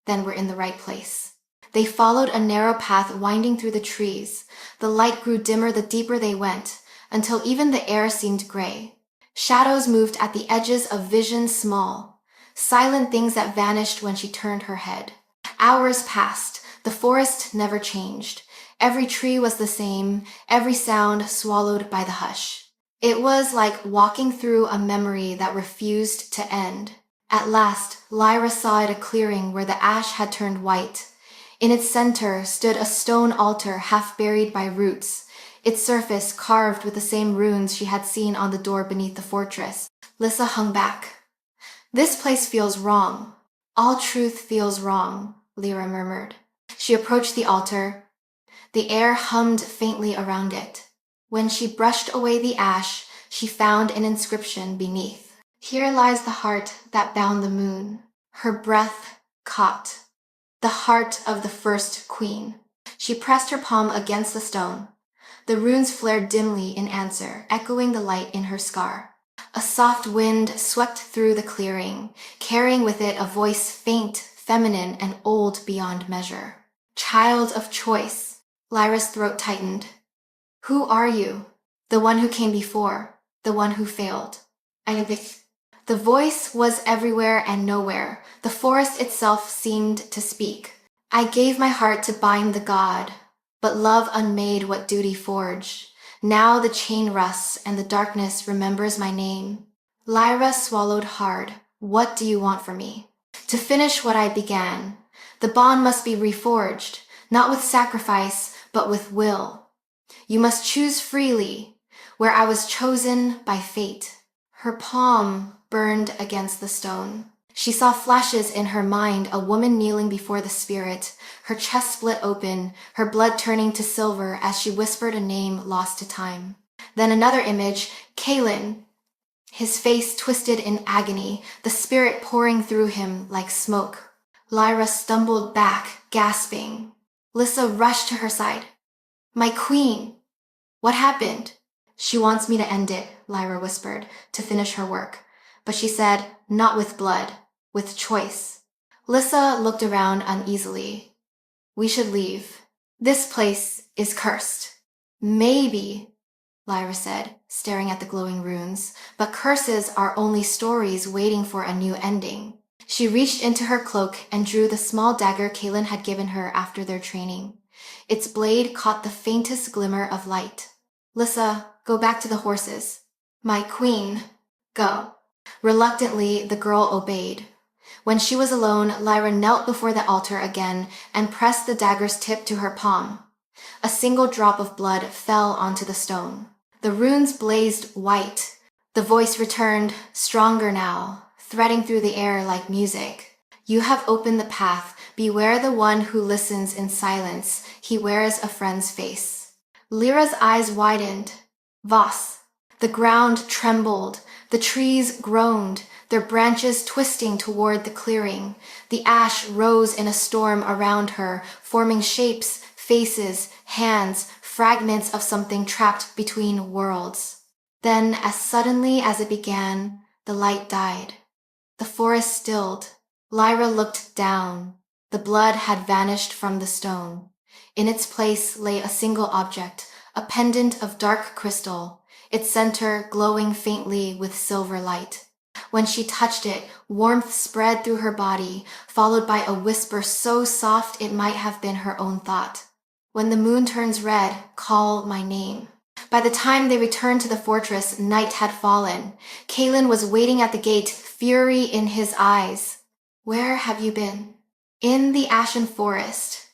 Then we're in the right place. They followed a narrow path winding through the trees. The light grew dimmer the deeper they went, until even the air seemed gray. Shadows moved at the edges of vision small, silent things that vanished when she turned her head. Hours passed. The forest never changed. Every tree was the same, every sound swallowed by the hush. It was like walking through a memory that refused to end. At last, Lyra saw at a clearing where the ash had turned white. In its center stood a stone altar half buried by roots, its surface carved with the same runes she had seen on the door beneath the fortress. Lissa hung back. "This place feels wrong. All truth feels wrong," Lyra murmured. She approached the altar. The air hummed faintly around it. When she brushed away the ash, she found an inscription beneath. "Here lies the heart that bound the moon. Her breath caught. The heart of the first queen." She pressed her palm against the stone. The runes flared dimly in answer, echoing the light in her scar. A soft wind swept through the clearing, carrying with it a voice faint, feminine, and old beyond measure. "Child of choice." Lyra's throat tightened. "Who are you? The one who came before, the one who failed." The voice was everywhere and nowhere. The forest itself seemed to speak. "I gave my heart to bind the god, but love unmade what duty forged. Now the chain rusts and the darkness remembers my name." Lyra swallowed hard. "What do you want from me?" "To finish what I began. The bond must be reforged, not with sacrifice, but with will. You must choose freely, where I was chosen by fate." Her palm burned against the stone. She saw flashes in her mind, a woman kneeling before the spirit, her chest split open, her blood turning to silver as she whispered a name lost to time. Then another image, Kaelin, his face twisted in agony, the spirit pouring through him like smoke. Lyra stumbled back, gasping. Lissa rushed to her side. "My queen! What happened?" "She wants me to end it," Lyra whispered, "to finish her work. But she said, not with blood, with choice." Lissa looked around uneasily. "We should leave. This place is cursed." "Maybe," Lyra said, staring at the glowing runes, "but curses are only stories waiting for a new ending." She reached into her cloak and drew the small dagger Kaelin had given her after their training. Its blade caught the faintest glimmer of light. "Lissa, go back to the horses." "My queen, go." Reluctantly, the girl obeyed. When she was alone, Lyra knelt before the altar again and pressed the dagger's tip to her palm. A single drop of blood fell onto the stone. The runes blazed white. The voice returned, stronger now, threading through the air like music. "You have opened the path. Beware the one who listens in silence. He wears a friend's face." Lyra's eyes widened. "Voss." The ground trembled. The trees groaned, their branches twisting toward the clearing. The ash rose in a storm around her, forming shapes, faces, hands, fragments of something trapped between worlds. Then, as suddenly as it began, the light died. The forest stilled. Lyra looked down. The blood had vanished from the stone. In its place lay a single object, a pendant of dark crystal, its center glowing faintly with silver light. When she touched it, warmth spread through her body, followed by a whisper so soft it might have been her own thought. "When the moon turns red, call my name." By the time they returned to the fortress, night had fallen. Kaelin was waiting at the gate, fury in his eyes. "Where have you been?" "In the ashen forest.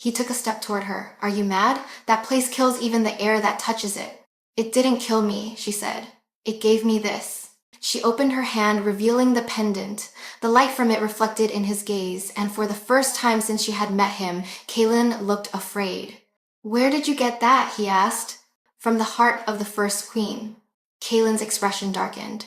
He took a step toward her. "Are you mad? That place kills even the air that touches it." "It didn't kill me," she said. "It gave me this." She opened her hand, revealing the pendant. The light from it reflected in his gaze, and for the first time since she had met him, Kaelin looked afraid. "Where did you get that?" he asked. "From the heart of the first queen." Kaelin's expression darkened.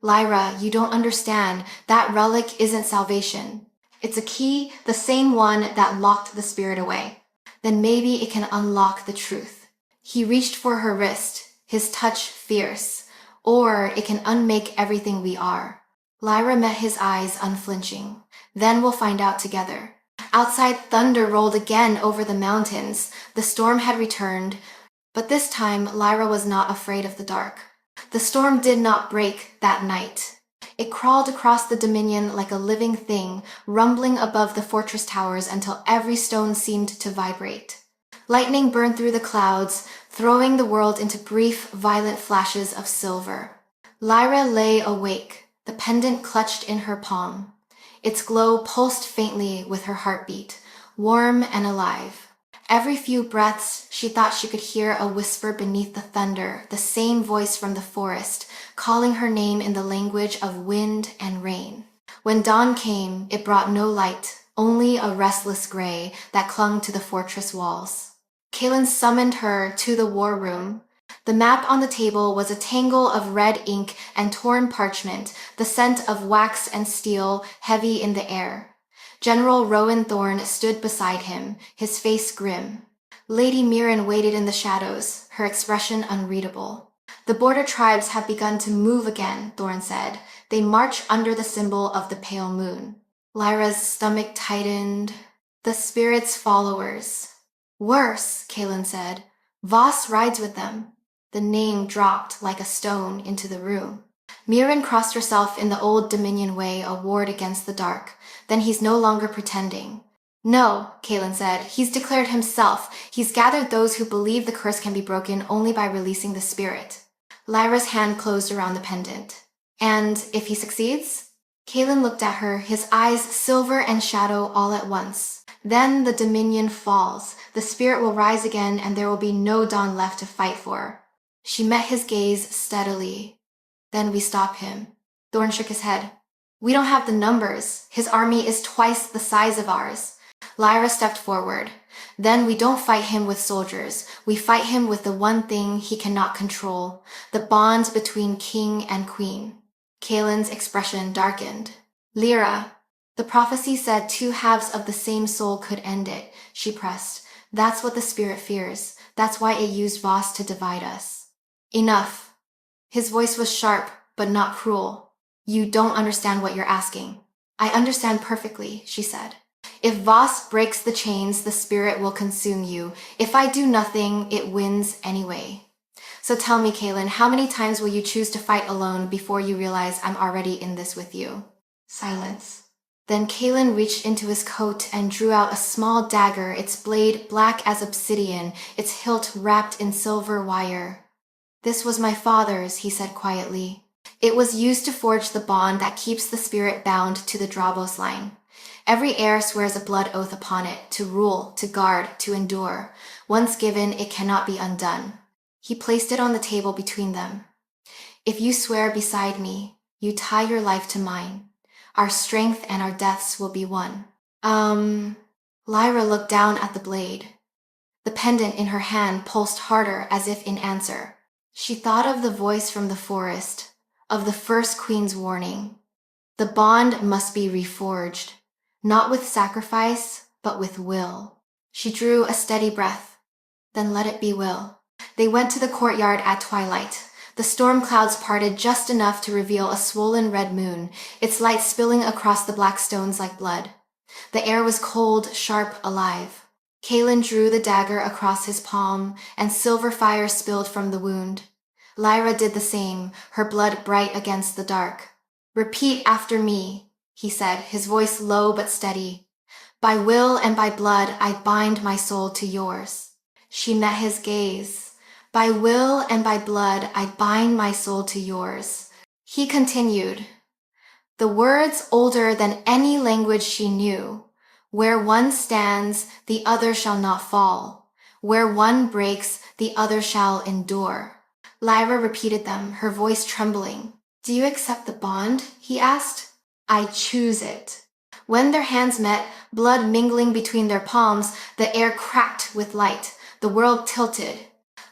"Lyra, you don't understand. That relic isn't salvation. It's a key, the same one that locked the spirit away. Then maybe it can unlock the truth." He reached for her wrist, his touch fierce. "Or it can unmake everything we are." Lyra met his eyes unflinching. "Then we'll find out together." Outside, thunder rolled again over the mountains. The storm had returned, but this time Lyra was not afraid of the dark. The storm did not break that night. It crawled across the dominion like a living thing, rumbling above the fortress towers until every stone seemed to vibrate. Lightning burned through the clouds, throwing the world into brief, violent flashes of silver. Lyra lay awake, the pendant clutched in her palm. Its glow pulsed faintly with her heartbeat, warm and alive. Every few breaths, she thought she could hear a whisper beneath the thunder, the same voice from the forest, calling her name in the language of wind and rain. When dawn came, it brought no light, only a restless gray that clung to the fortress walls. Kaelin summoned her to the war room. The map on the table was a tangle of red ink and torn parchment, the scent of wax and steel heavy in the air. General Rowan Thorne stood beside him, his face grim. Lady Mirren waited in the shadows, her expression unreadable. The border tribes have begun to move again, Thorne said. They march under the symbol of the pale moon. Lyra's stomach tightened. The spirit's followers. Worse, Kaelin said. Voss rides with them. The name dropped like a stone into the room. Mirren crossed herself in the old Dominion way, a ward against the dark. Then he's no longer pretending. No, Kaelin said. He's declared himself. He's gathered those who believe the curse can be broken only by releasing the spirit. Lyra's hand closed around the pendant. And if he succeeds? Kaelin looked at her, his eyes silver and shadow all at once. Then the Dominion falls. The spirit will rise again, and there will be no dawn left to fight for. She met his gaze steadily. Then we stop him. Thorne shook his head. We don't have the numbers. His army is twice the size of ours. Lyra stepped forward. Then we don't fight him with soldiers. We fight him with the one thing he cannot control, the bond between king and queen. Kaelin's expression darkened. Lyra, the prophecy said 2 halves of the same soul could end it, she pressed. That's what the spirit fears. That's why it used Voss to divide us. Enough. His voice was sharp, but not cruel. You don't understand what you're asking. I understand perfectly, she said. If Voss breaks the chains, the spirit will consume you. If I do nothing, it wins anyway. So tell me, Kaelin, how many times will you choose to fight alone before you realize I'm already in this with you? Silence. Then Kaelin reached into his coat and drew out a small dagger, its blade black as obsidian, its hilt wrapped in silver wire. This was my father's, he said quietly. It was used to forge the bond that keeps the spirit bound to the Drabos line. Every heir swears a blood oath upon it, to rule, to guard, to endure. Once given, it cannot be undone. He placed it on the table between them. If you swear beside me, you tie your life to mine. Our strength and our deaths will be one. Lyra looked down at the blade. The pendant in her hand pulsed harder as if in answer. She thought of the voice from the forest, of the first queen's warning. The bond must be reforged, not with sacrifice, but with will. She drew a steady breath. Then let it be will. They went to the courtyard at twilight. The storm clouds parted just enough to reveal a swollen red moon, its light spilling across the black stones like blood. The air was cold, sharp, alive. Kaelin drew the dagger across his palm, and silver fire spilled from the wound. Lyra did the same, her blood bright against the dark. Repeat after me, he said, his voice low but steady. By will and by blood I bind my soul to yours. She met his gaze. By will and by blood I bind my soul to yours. He continued. The words older than any language she knew. Where one stands, the other shall not fall. Where one breaks, the other shall endure. Lyra repeated them, her voice trembling. Do you accept the bond? He asked. I choose it. When their hands met, blood mingling between their palms, the air cracked with light. The world tilted.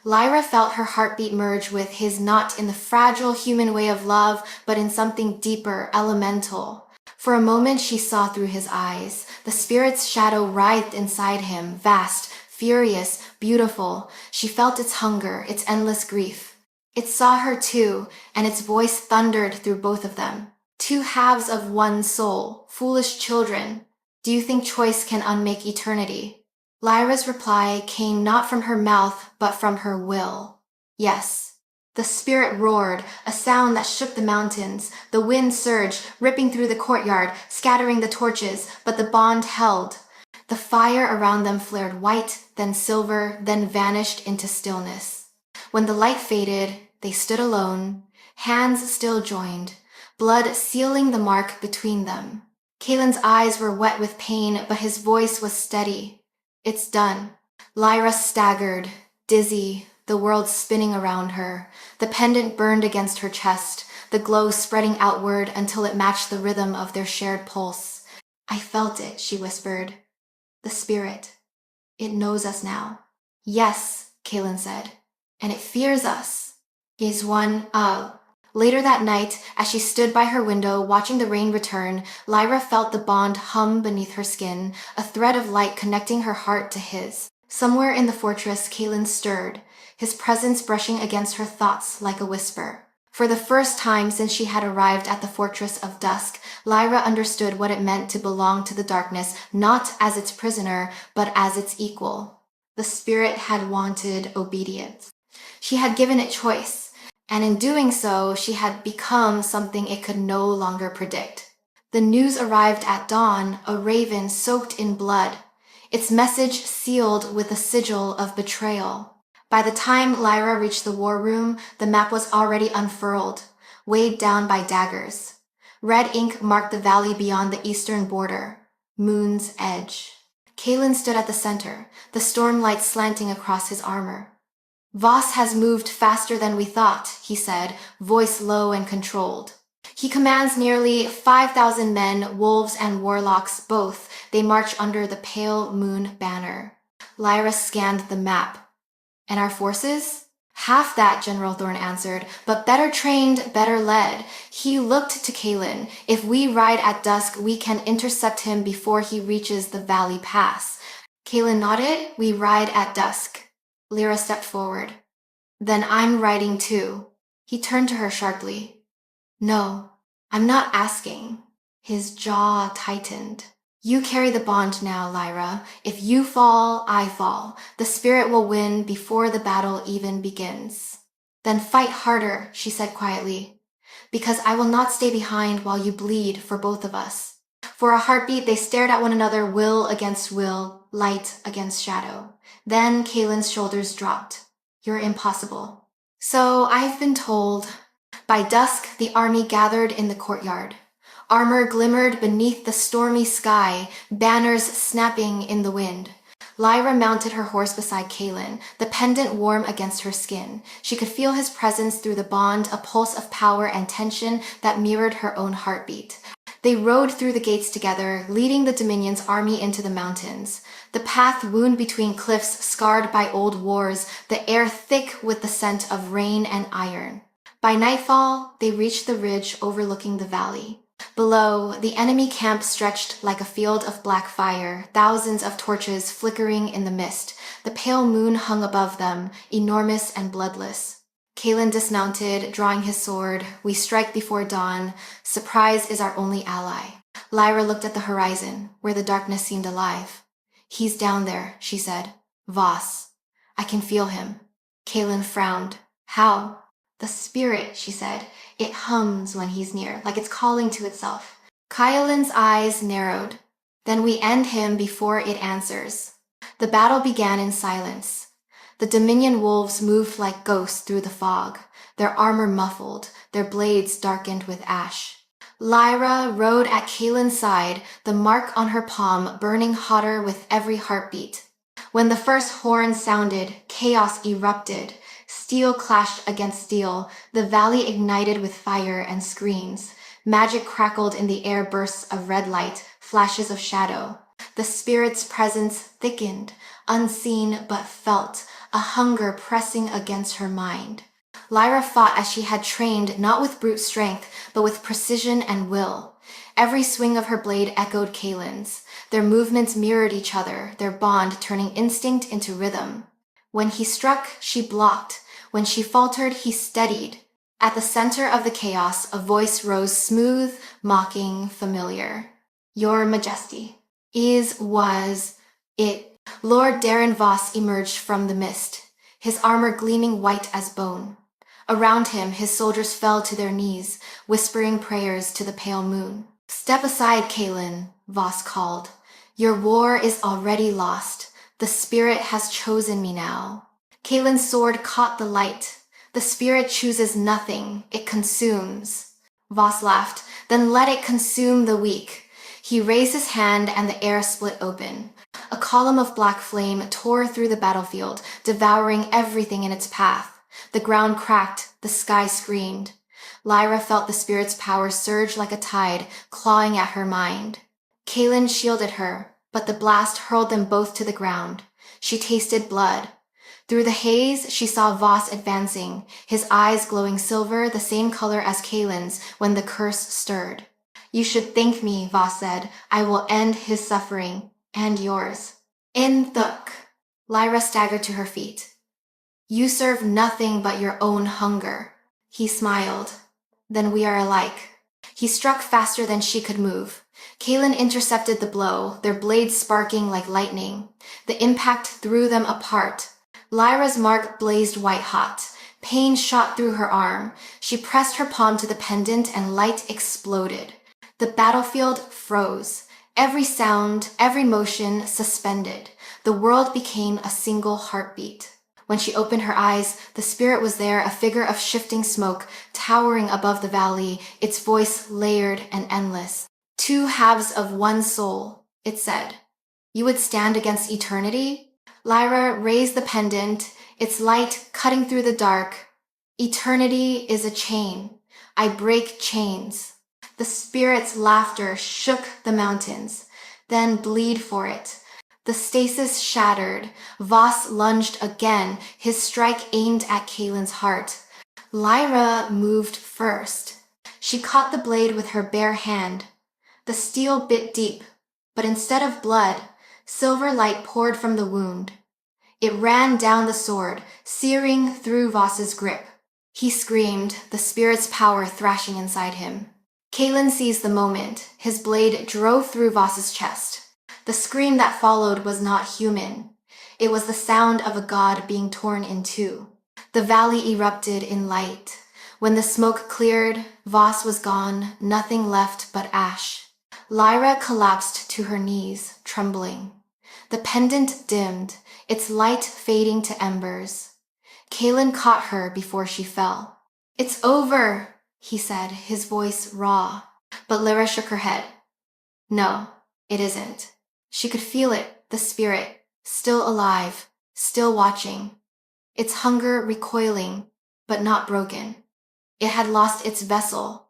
Lyra felt her heartbeat merge with his, not in the fragile human way of love, but in something deeper, elemental. For a moment she saw through his eyes. The spirit's shadow writhed inside him, vast, furious, beautiful. She felt its hunger, its endless grief. It saw her too, and its voice thundered through both of them. 2 halves of one soul, foolish children. Do you think choice can unmake eternity? Lyra's reply came not from her mouth, but from her will. Yes. The spirit roared, a sound that shook the mountains. The wind surged, ripping through the courtyard, scattering the torches, but the bond held. The fire around them flared white, then silver, then vanished into stillness. When the light faded, they stood alone, hands still joined, blood sealing the mark between them. Kalen's eyes were wet with pain, but his voice was steady. It's done. Lyra staggered, dizzy, the world spinning around her. The pendant burned against her chest, the glow spreading outward until it matched the rhythm of their shared pulse. I felt it, she whispered. The spirit. It knows us now. Yes, Kalen said. And it fears us. Later that night, as she stood by her window watching the rain return, Lyra felt the bond hum beneath her skin, a thread of light connecting her heart to his. Somewhere in the fortress, Kalen stirred, his presence brushing against her thoughts like a whisper. For the first time since she had arrived at the Fortress of Dusk, Lyra understood what it meant to belong to the darkness, not as its prisoner, but as its equal. The spirit had wanted obedience. She had given it choice, and in doing so, she had become something it could no longer predict. The news arrived at dawn, a raven soaked in blood, its message sealed with a sigil of betrayal. By the time Lyra reached the war room, the map was already unfurled, weighed down by daggers. Red ink marked the valley beyond the eastern border, Moon's Edge. Kalen stood at the center, the stormlight slanting across his armor. Voss has moved faster than we thought, he said, voice low and controlled. He commands nearly 5,000 men, wolves and warlocks both. They march under the pale moon banner. Lyra scanned the map. And our forces? Half that, General Thorne answered, but better trained, better led. He looked to Kalen. If we ride at dusk, we can intercept him before he reaches the valley pass. Kalen nodded. We ride at dusk. Lyra stepped forward. Then I'm riding too. He turned to her sharply. No, I'm not asking. His jaw tightened. You carry the bond now, Lyra. If you fall, I fall. The spirit will win before the battle even begins. Then fight harder, she said quietly, because I will not stay behind while you bleed for both of us. For a heartbeat, they stared at one another, will against will, light against shadow. Then Kalen's shoulders dropped. You're impossible. So I've been told. By dusk, the army gathered in the courtyard. Armor glimmered beneath the stormy sky, banners snapping in the wind. Lyra mounted her horse beside Kalen, the pendant warm against her skin. She could feel his presence through the bond, a pulse of power and tension that mirrored her own heartbeat. They rode through the gates together, leading the Dominion's army into the mountains. The path wound between cliffs scarred by old wars, the air thick with the scent of rain and iron. By nightfall, they reached the ridge overlooking the valley. Below, the enemy camp stretched like a field of black fire, thousands of torches flickering in the mist. The pale moon hung above them, enormous and bloodless. Kalen dismounted, drawing his sword. We strike before dawn. Surprise is our only ally. Lyra looked at the horizon, where the darkness seemed alive. He's down there, she said. Voss. I can feel him. Kalen frowned. How? The spirit, she said. It hums when he's near, like it's calling to itself. Kyalen's eyes narrowed. Then we end him before it answers. The battle began in silence. The Dominion wolves moved like ghosts through the fog, their armor muffled, their blades darkened with ash. Lyra rode at Kalen's side, the mark on her palm burning hotter with every heartbeat. When the first horn sounded, chaos erupted. Steel clashed against steel, the valley ignited with fire and screams. Magic crackled in the air, bursts of red light, flashes of shadow. The spirit's presence thickened, unseen but felt, a hunger pressing against her mind. Lyra fought as she had trained, not with brute strength, but with precision and will. Every swing of her blade echoed Kalen's. Their movements mirrored each other, their bond turning instinct into rhythm. When he struck, she blocked. When she faltered, he steadied. At the center of the chaos, a voice rose smooth, mocking, familiar. Your Majesty. Was it. Lord Darren Voss emerged from the mist, his armor gleaming white as bone. Around him, his soldiers fell to their knees, whispering prayers to the pale moon. "Step aside, Kaelin," Voss called. "Your war is already lost. The spirit has chosen me now." Kaelin's sword caught the light. "The spirit chooses nothing. It consumes." Voss laughed. "Then let it consume the weak." He raised his hand and the air split open. A column of black flame tore through the battlefield, devouring everything in its path. The ground cracked, the sky screamed. Lyra felt the spirit's power surge like a tide, clawing at her mind. Kaelin shielded her, but the blast hurled them both to the ground. She tasted blood. Through the haze, she saw Voss advancing, his eyes glowing silver, the same color as Kaelin's when the curse stirred. "You should thank me," Voss said. "I will end his suffering, and yours." "In Thuk." Lyra staggered to her feet. "You serve nothing but your own hunger." He smiled. "Then we are alike." He struck faster than she could move. Kaelin intercepted the blow, their blades sparking like lightning. The impact threw them apart. Lyra's mark blazed white-hot. Pain shot through her arm. She pressed her palm to the pendant and light exploded. The battlefield froze. Every sound, every motion suspended. The world became a single heartbeat. When she opened her eyes, the spirit was there, a figure of shifting smoke, towering above the valley, its voice layered and endless. "Two halves of one soul," it said. "You would stand against eternity?" Lyra raised the pendant, its light cutting through the dark. "Eternity is a chain. I break chains." The spirit's laughter shook the mountains. "Then bleed for it." The stasis shattered. Voss lunged again, his strike aimed at Kaelin's heart. Lyra moved first. She caught the blade with her bare hand. The steel bit deep, but instead of blood, silver light poured from the wound. It ran down the sword, searing through Voss's grip. He screamed, the spirit's power thrashing inside him. Kaelin seized the moment. His blade drove through Voss's chest. The scream that followed was not human. It was the sound of a god being torn in two. The valley erupted in light. When the smoke cleared, Voss was gone, nothing left but ash. Lyra collapsed to her knees, trembling. The pendant dimmed, its light fading to embers. Kaelin caught her before she fell. "It's over," he said, his voice raw. But Lyra shook her head. "No, it isn't." She could feel it, the spirit, still alive, still watching. Its hunger recoiling, but not broken. It had lost its vessel,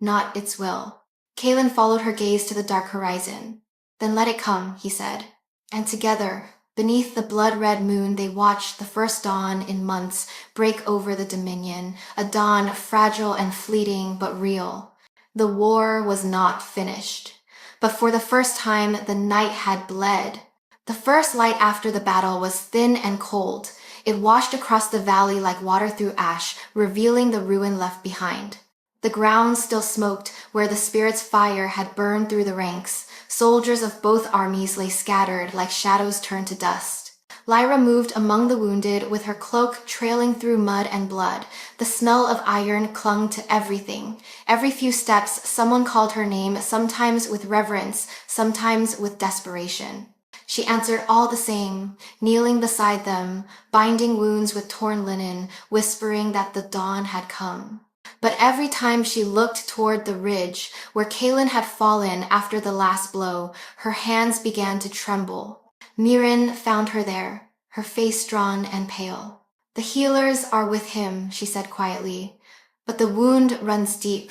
not its will. Kaelin followed her gaze to the dark horizon. "Then let it come," he said. And together, beneath the blood-red moon, they watched the first dawn in months break over the Dominion, a dawn fragile and fleeting but real. The war was not finished. But for the first time, the night had bled. The first light after the battle was thin and cold. It washed across the valley like water through ash, revealing the ruin left behind. The ground still smoked where the spirit's fire had burned through the ranks. Soldiers of both armies lay scattered like shadows turned to dust. Lyra moved among the wounded with her cloak trailing through mud and blood. The smell of iron clung to everything. Every few steps, someone called her name, sometimes with reverence, sometimes with desperation. She answered all the same, kneeling beside them, binding wounds with torn linen, whispering that the dawn had come. But every time she looked toward the ridge where Kaelin had fallen after the last blow, her hands began to tremble. Mirren found her there, her face drawn and pale. "The healers are with him," she said quietly, "but the wound runs deep,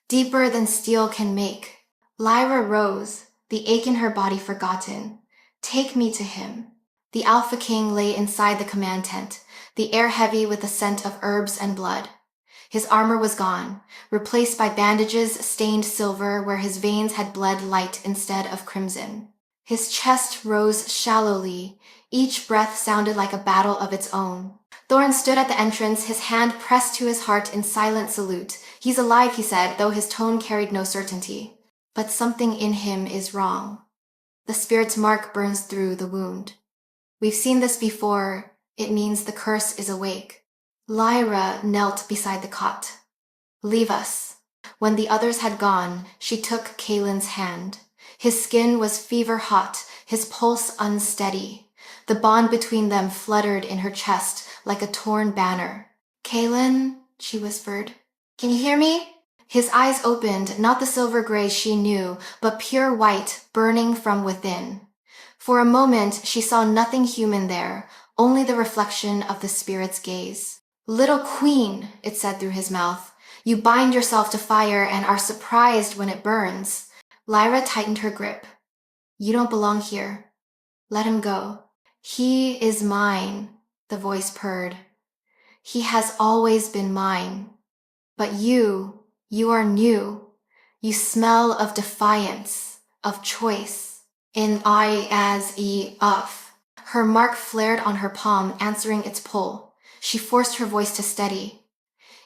deeper than steel can make." Lyra rose, the ache in her body forgotten. "Take me to him." The Alpha King lay inside the command tent, the air heavy with the scent of herbs and blood. His armor was gone, replaced by bandages stained silver where his veins had bled light instead of crimson. His chest rose shallowly. Each breath sounded like a battle of its own. Thorn stood at the entrance, his hand pressed to his heart in silent salute. "He's alive," he said, though his tone carried no certainty. "But something in him is wrong." The spirit's mark burns through the wound. "We've seen this before. It means the curse is awake." Lyra knelt beside the cot. Leave us. When the others had gone, she took Kalen's hand. His skin was fever hot, his pulse unsteady. The bond between them fluttered in her chest like a torn banner. Kalen, she whispered. Can you hear me? His eyes opened, not the silver gray she knew, but pure white, burning from within. For a moment, she saw nothing human there, only the reflection of the spirit's gaze. Little queen, it said through his mouth, you bind yourself to fire and are surprised when it burns. Lyra tightened her grip. You don't belong here. Let him go. He is mine, the voice purred. He has always been mine. But you are new. You smell of defiance, of choice. In I as e of. Her mark flared on her palm, answering its pull. She forced her voice to steady.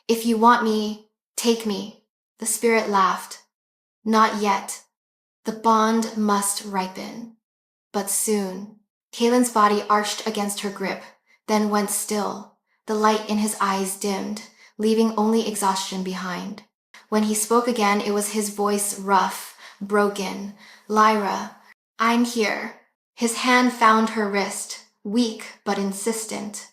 If you want me, take me. The spirit laughed. Not yet. The bond must ripen. But soon. Kalen's body arched against her grip, then went still. The light in his eyes dimmed, leaving only exhaustion behind. When he spoke again, it was his voice rough, broken. Lyra, I'm here. His hand found her wrist, weak but insistent.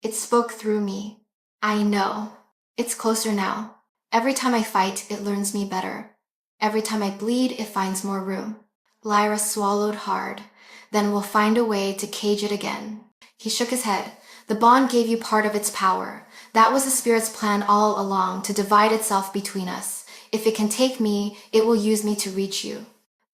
It spoke through me. I know. It's closer now. Every time I fight, it learns me better. Every time I bleed, it finds more room. Lyra swallowed hard. Then we'll find a way to cage it again. He shook his head. The bond gave you part of its power. That was the spirit's plan all along, to divide itself between us. If it can take me, it will use me to reach you.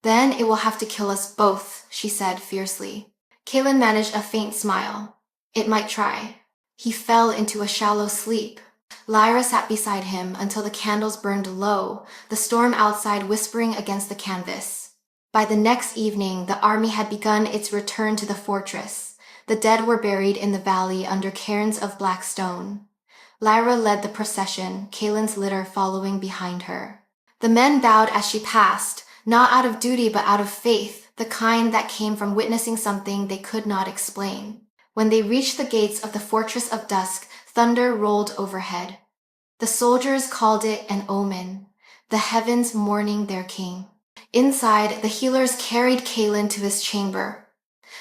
Then it will have to kill us both, she said fiercely. Kalen managed a faint smile. It might try. He fell into a shallow sleep. Lyra sat beside him until the candles burned low, the storm outside whispering against the canvas. By the next evening, the army had begun its return to the fortress. The dead were buried in the valley under cairns of black stone. Lyra led the procession, Kalen's litter following behind her. The men bowed as she passed, not out of duty but out of faith, the kind that came from witnessing something they could not explain. When they reached the gates of the Fortress of Dusk, thunder rolled overhead. The soldiers called it an omen, the heavens mourning their king. Inside, the healers carried Kalen to his chamber.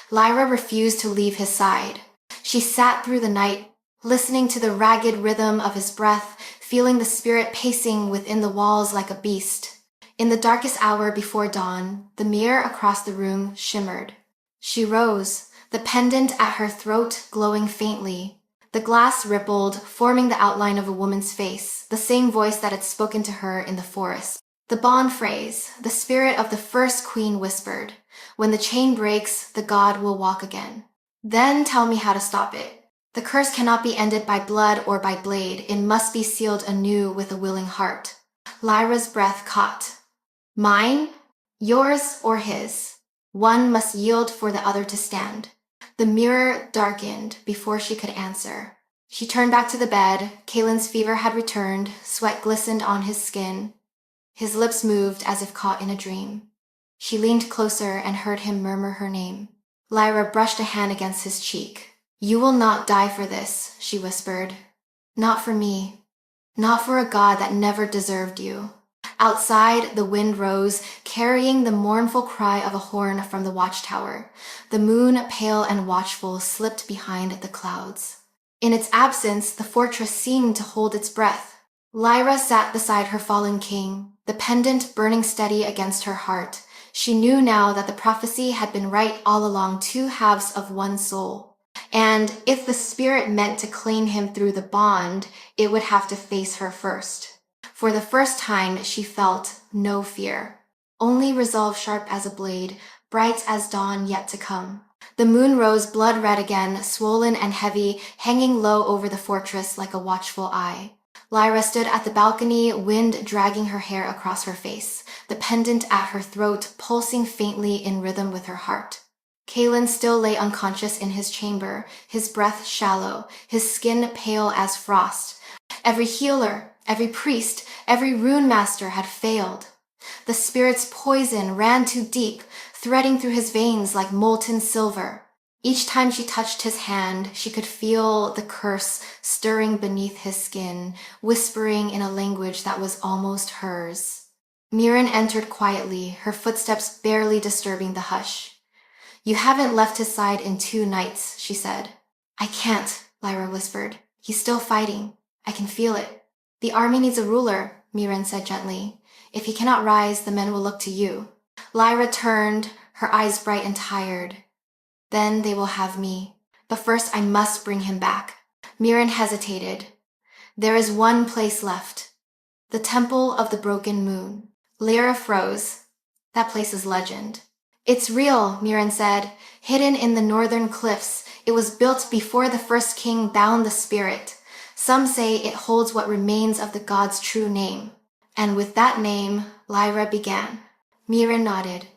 Lyra refused to leave his side. She sat through the night, listening to the ragged rhythm of his breath, feeling the spirit pacing within the walls like a beast. In the darkest hour before dawn, the mirror across the room shimmered. She rose, the pendant at her throat glowing faintly. The glass rippled, forming the outline of a woman's face, the same voice that had spoken to her in the forest. The bond phrase, the spirit of the first queen whispered, when the chain breaks, the god will walk again. Then tell me how to stop it. The curse cannot be ended by blood or by blade. It must be sealed anew with a willing heart. Lyra's breath caught. Mine? Yours or his? One must yield for the other to stand. The mirror darkened before she could answer. She turned back to the bed. Kalen's fever had returned. Sweat glistened on his skin. His lips moved as if caught in a dream. She leaned closer and heard him murmur her name. Lyra brushed a hand against his cheek. You will not die for this, she whispered. Not for me. Not for a god that never deserved you. Outside, the wind rose, carrying the mournful cry of a horn from the watchtower. The moon, pale and watchful, slipped behind the clouds. In its absence, the fortress seemed to hold its breath. Lyra sat beside her fallen king, the pendant burning steady against her heart. She knew now that the prophecy had been right all along, two halves of one soul. And if the spirit meant to claim him through the bond, it would have to face her first. For the first time, she felt no fear, only resolve sharp as a blade, bright as dawn yet to come. The moon rose blood red again, swollen and heavy, hanging low over the fortress like a watchful eye. Lyra stood at the balcony, wind dragging her hair across her face, the pendant at her throat pulsing faintly in rhythm with her heart. Kalen still lay unconscious in his chamber, his breath shallow, his skin pale as frost. Every healer, every priest, every rune master had failed. The spirit's poison ran too deep, threading through his veins like molten silver. Each time she touched his hand, she could feel the curse stirring beneath his skin, whispering in a language that was almost hers. Mirren entered quietly, her footsteps barely disturbing the hush. "You haven't left his side in 2 nights, she said. "I can't," Lyra whispered. "He's still fighting. I can feel it." "The army needs a ruler," Mirren said gently. "If he cannot rise, the men will look to you." Lyra turned, her eyes bright and tired. "Then they will have me. But first I must bring him back." Mirren hesitated. "There is one place left. The Temple of the Broken Moon." Lyra froze. "That place is legend." "It's real," Mirren said. "Hidden in the northern cliffs. It was built before the first king bound the spirit. Some say it holds what remains of the god's true name." "And with that name," Lyra began. Mirren nodded.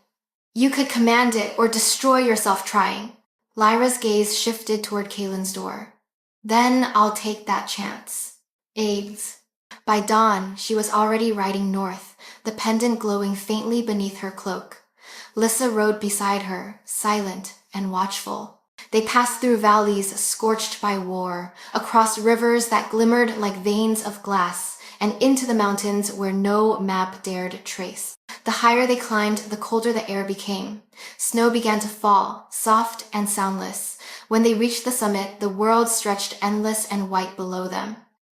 "You could command it or destroy yourself trying." Lyra's gaze shifted toward Kaylin's door. "Then I'll take that chance." Eggs. By dawn, she was already riding north, the pendant glowing faintly beneath her cloak. Lissa rode beside her, silent and watchful. They passed through valleys scorched by war, across rivers that glimmered like veins of glass, and into the mountains where no map dared trace. The higher they climbed, the colder the air became. Snow began to fall, soft and soundless. When they reached the summit, the world stretched endless and white below them.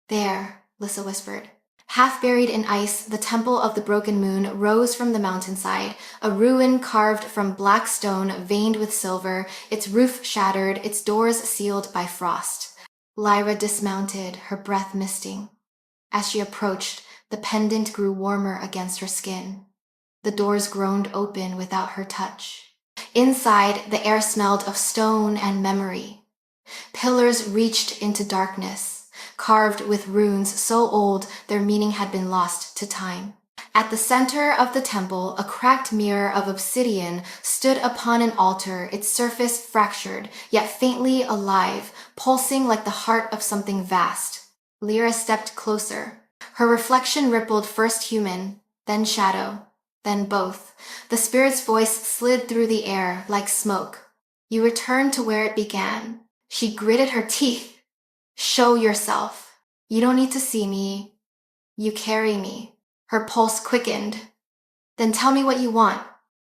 "There," Lissa whispered. Half buried in ice, the Temple of the Broken Moon rose from the mountainside, a ruin carved from black stone veined with silver, its roof shattered, its doors sealed by frost. Lyra dismounted, her breath misting. As she approached, the pendant grew warmer against her skin. The doors groaned open without her touch. Inside, the air smelled of stone and memory. Pillars reached into darkness, carved with runes so old their meaning had been lost to time. At the center of the temple, a cracked mirror of obsidian stood upon an altar, its surface fractured, yet faintly alive, pulsing like the heart of something vast. Lyra stepped closer. Her reflection rippled first human, then shadow, then both. The spirit's voice slid through the air like smoke. "You return to where it began." She gritted her teeth. "Show yourself. You don't need to see me. You carry me." Her pulse quickened. "Then tell me what you want."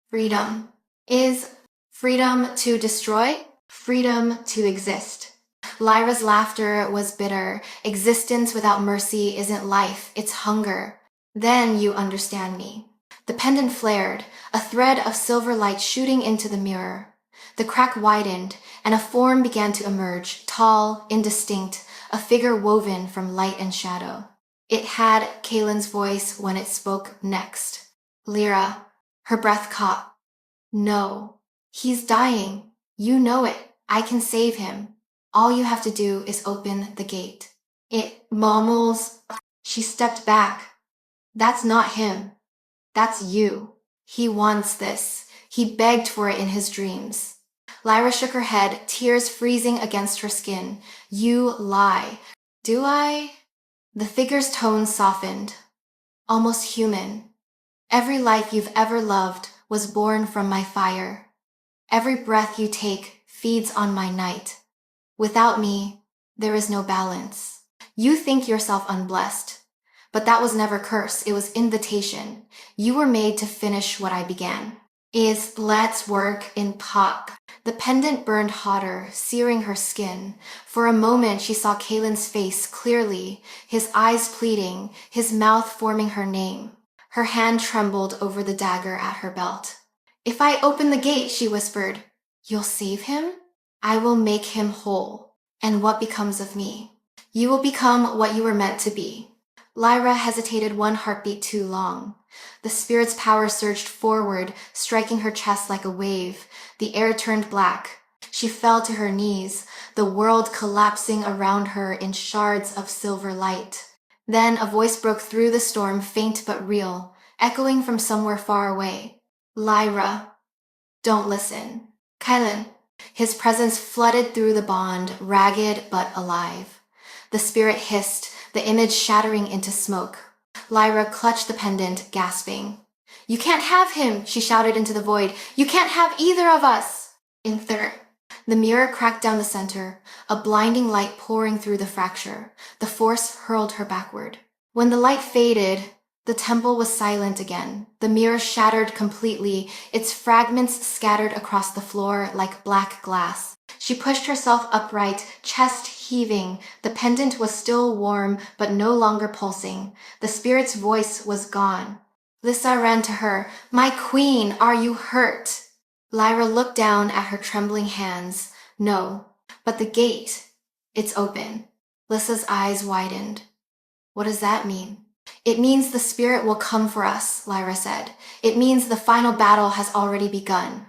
"Freedom." "Is freedom to destroy?" "Freedom to exist." Lyra's laughter was bitter. "Existence without mercy isn't life, it's hunger. Then you understand me." The pendant flared, a thread of silver light shooting into the mirror. The crack widened, and a form began to emerge, tall, indistinct, a figure woven from light and shadow. It had Kaylin's voice when it spoke next. "Lyra." Her breath caught. "No. He's dying. You know it. I can save him. All you have to do is open the gate." It mumbles. She stepped back. "That's not him. That's you. He wants this. He begged for it in his dreams." Lyra shook her head, tears freezing against her skin. "You lie." "Do I?" The figure's tone softened. "Almost human. Every life you've ever loved was born from my fire. Every breath you take feeds on my night. Without me, there is no balance. You think yourself unblessed. But that was never curse, it was invitation. You were made to finish what I began. Let's work in pop." The pendant burned hotter, searing her skin. For a moment she saw Kaylin's face clearly, his eyes pleading, his mouth forming her name. Her hand trembled over the dagger at her belt. "If I open the gate," she whispered, "you'll save him? I will make him whole. And what becomes of me? You will become what you were meant to be." Lyra hesitated one heartbeat too long. The spirit's power surged forward, striking her chest like a wave. The air turned black. She fell to her knees, the world collapsing around her in shards of silver light. Then a voice broke through the storm, faint but real, echoing from somewhere far away. "Lyra, don't listen." "Kaylin." His presence flooded through the bond, ragged but alive. The spirit hissed, the image shattering into smoke. Lyra clutched the pendant, gasping. "You can't have him," she shouted into the void. "You can't have either of us." "Inther." The mirror cracked down the center, a blinding light pouring through the fracture. The force hurled her backward. When the light faded, the temple was silent again. The mirror shattered completely, its fragments scattered across the floor like black glass. She pushed herself upright, chest heaving. The pendant was still warm, but no longer pulsing. The spirit's voice was gone. Lissa ran to her. "My queen, are you hurt?" Lyra looked down at her trembling hands. "No, but the gate, it's open." Lissa's eyes widened. "What does that mean?" "It means the spirit will come for us," Lyra said. "It means the final battle has already begun."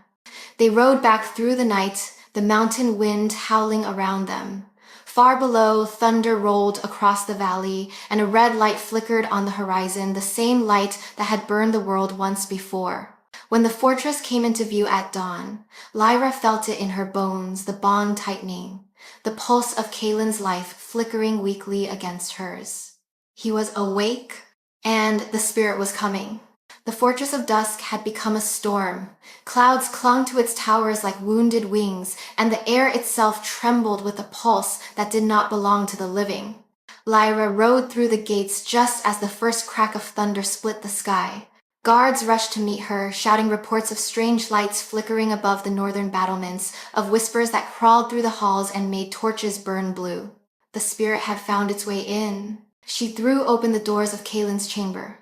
They rode back through the night, the mountain wind howling around them. Far below, thunder rolled across the valley, and a red light flickered on the horizon, the same light that had burned the world once before. When the fortress came into view at dawn, Lyra felt it in her bones, the bond tightening, the pulse of Kaelin's life flickering weakly against hers. He was awake, and the spirit was coming. The Fortress of Dusk had become a storm. Clouds clung to its towers like wounded wings, and the air itself trembled with a pulse that did not belong to the living. Lyra rode through the gates just as the first crack of thunder split the sky. Guards rushed to meet her, shouting reports of strange lights flickering above the northern battlements, of whispers that crawled through the halls and made torches burn blue. The spirit had found its way in. She threw open the doors of Kaelin's chamber.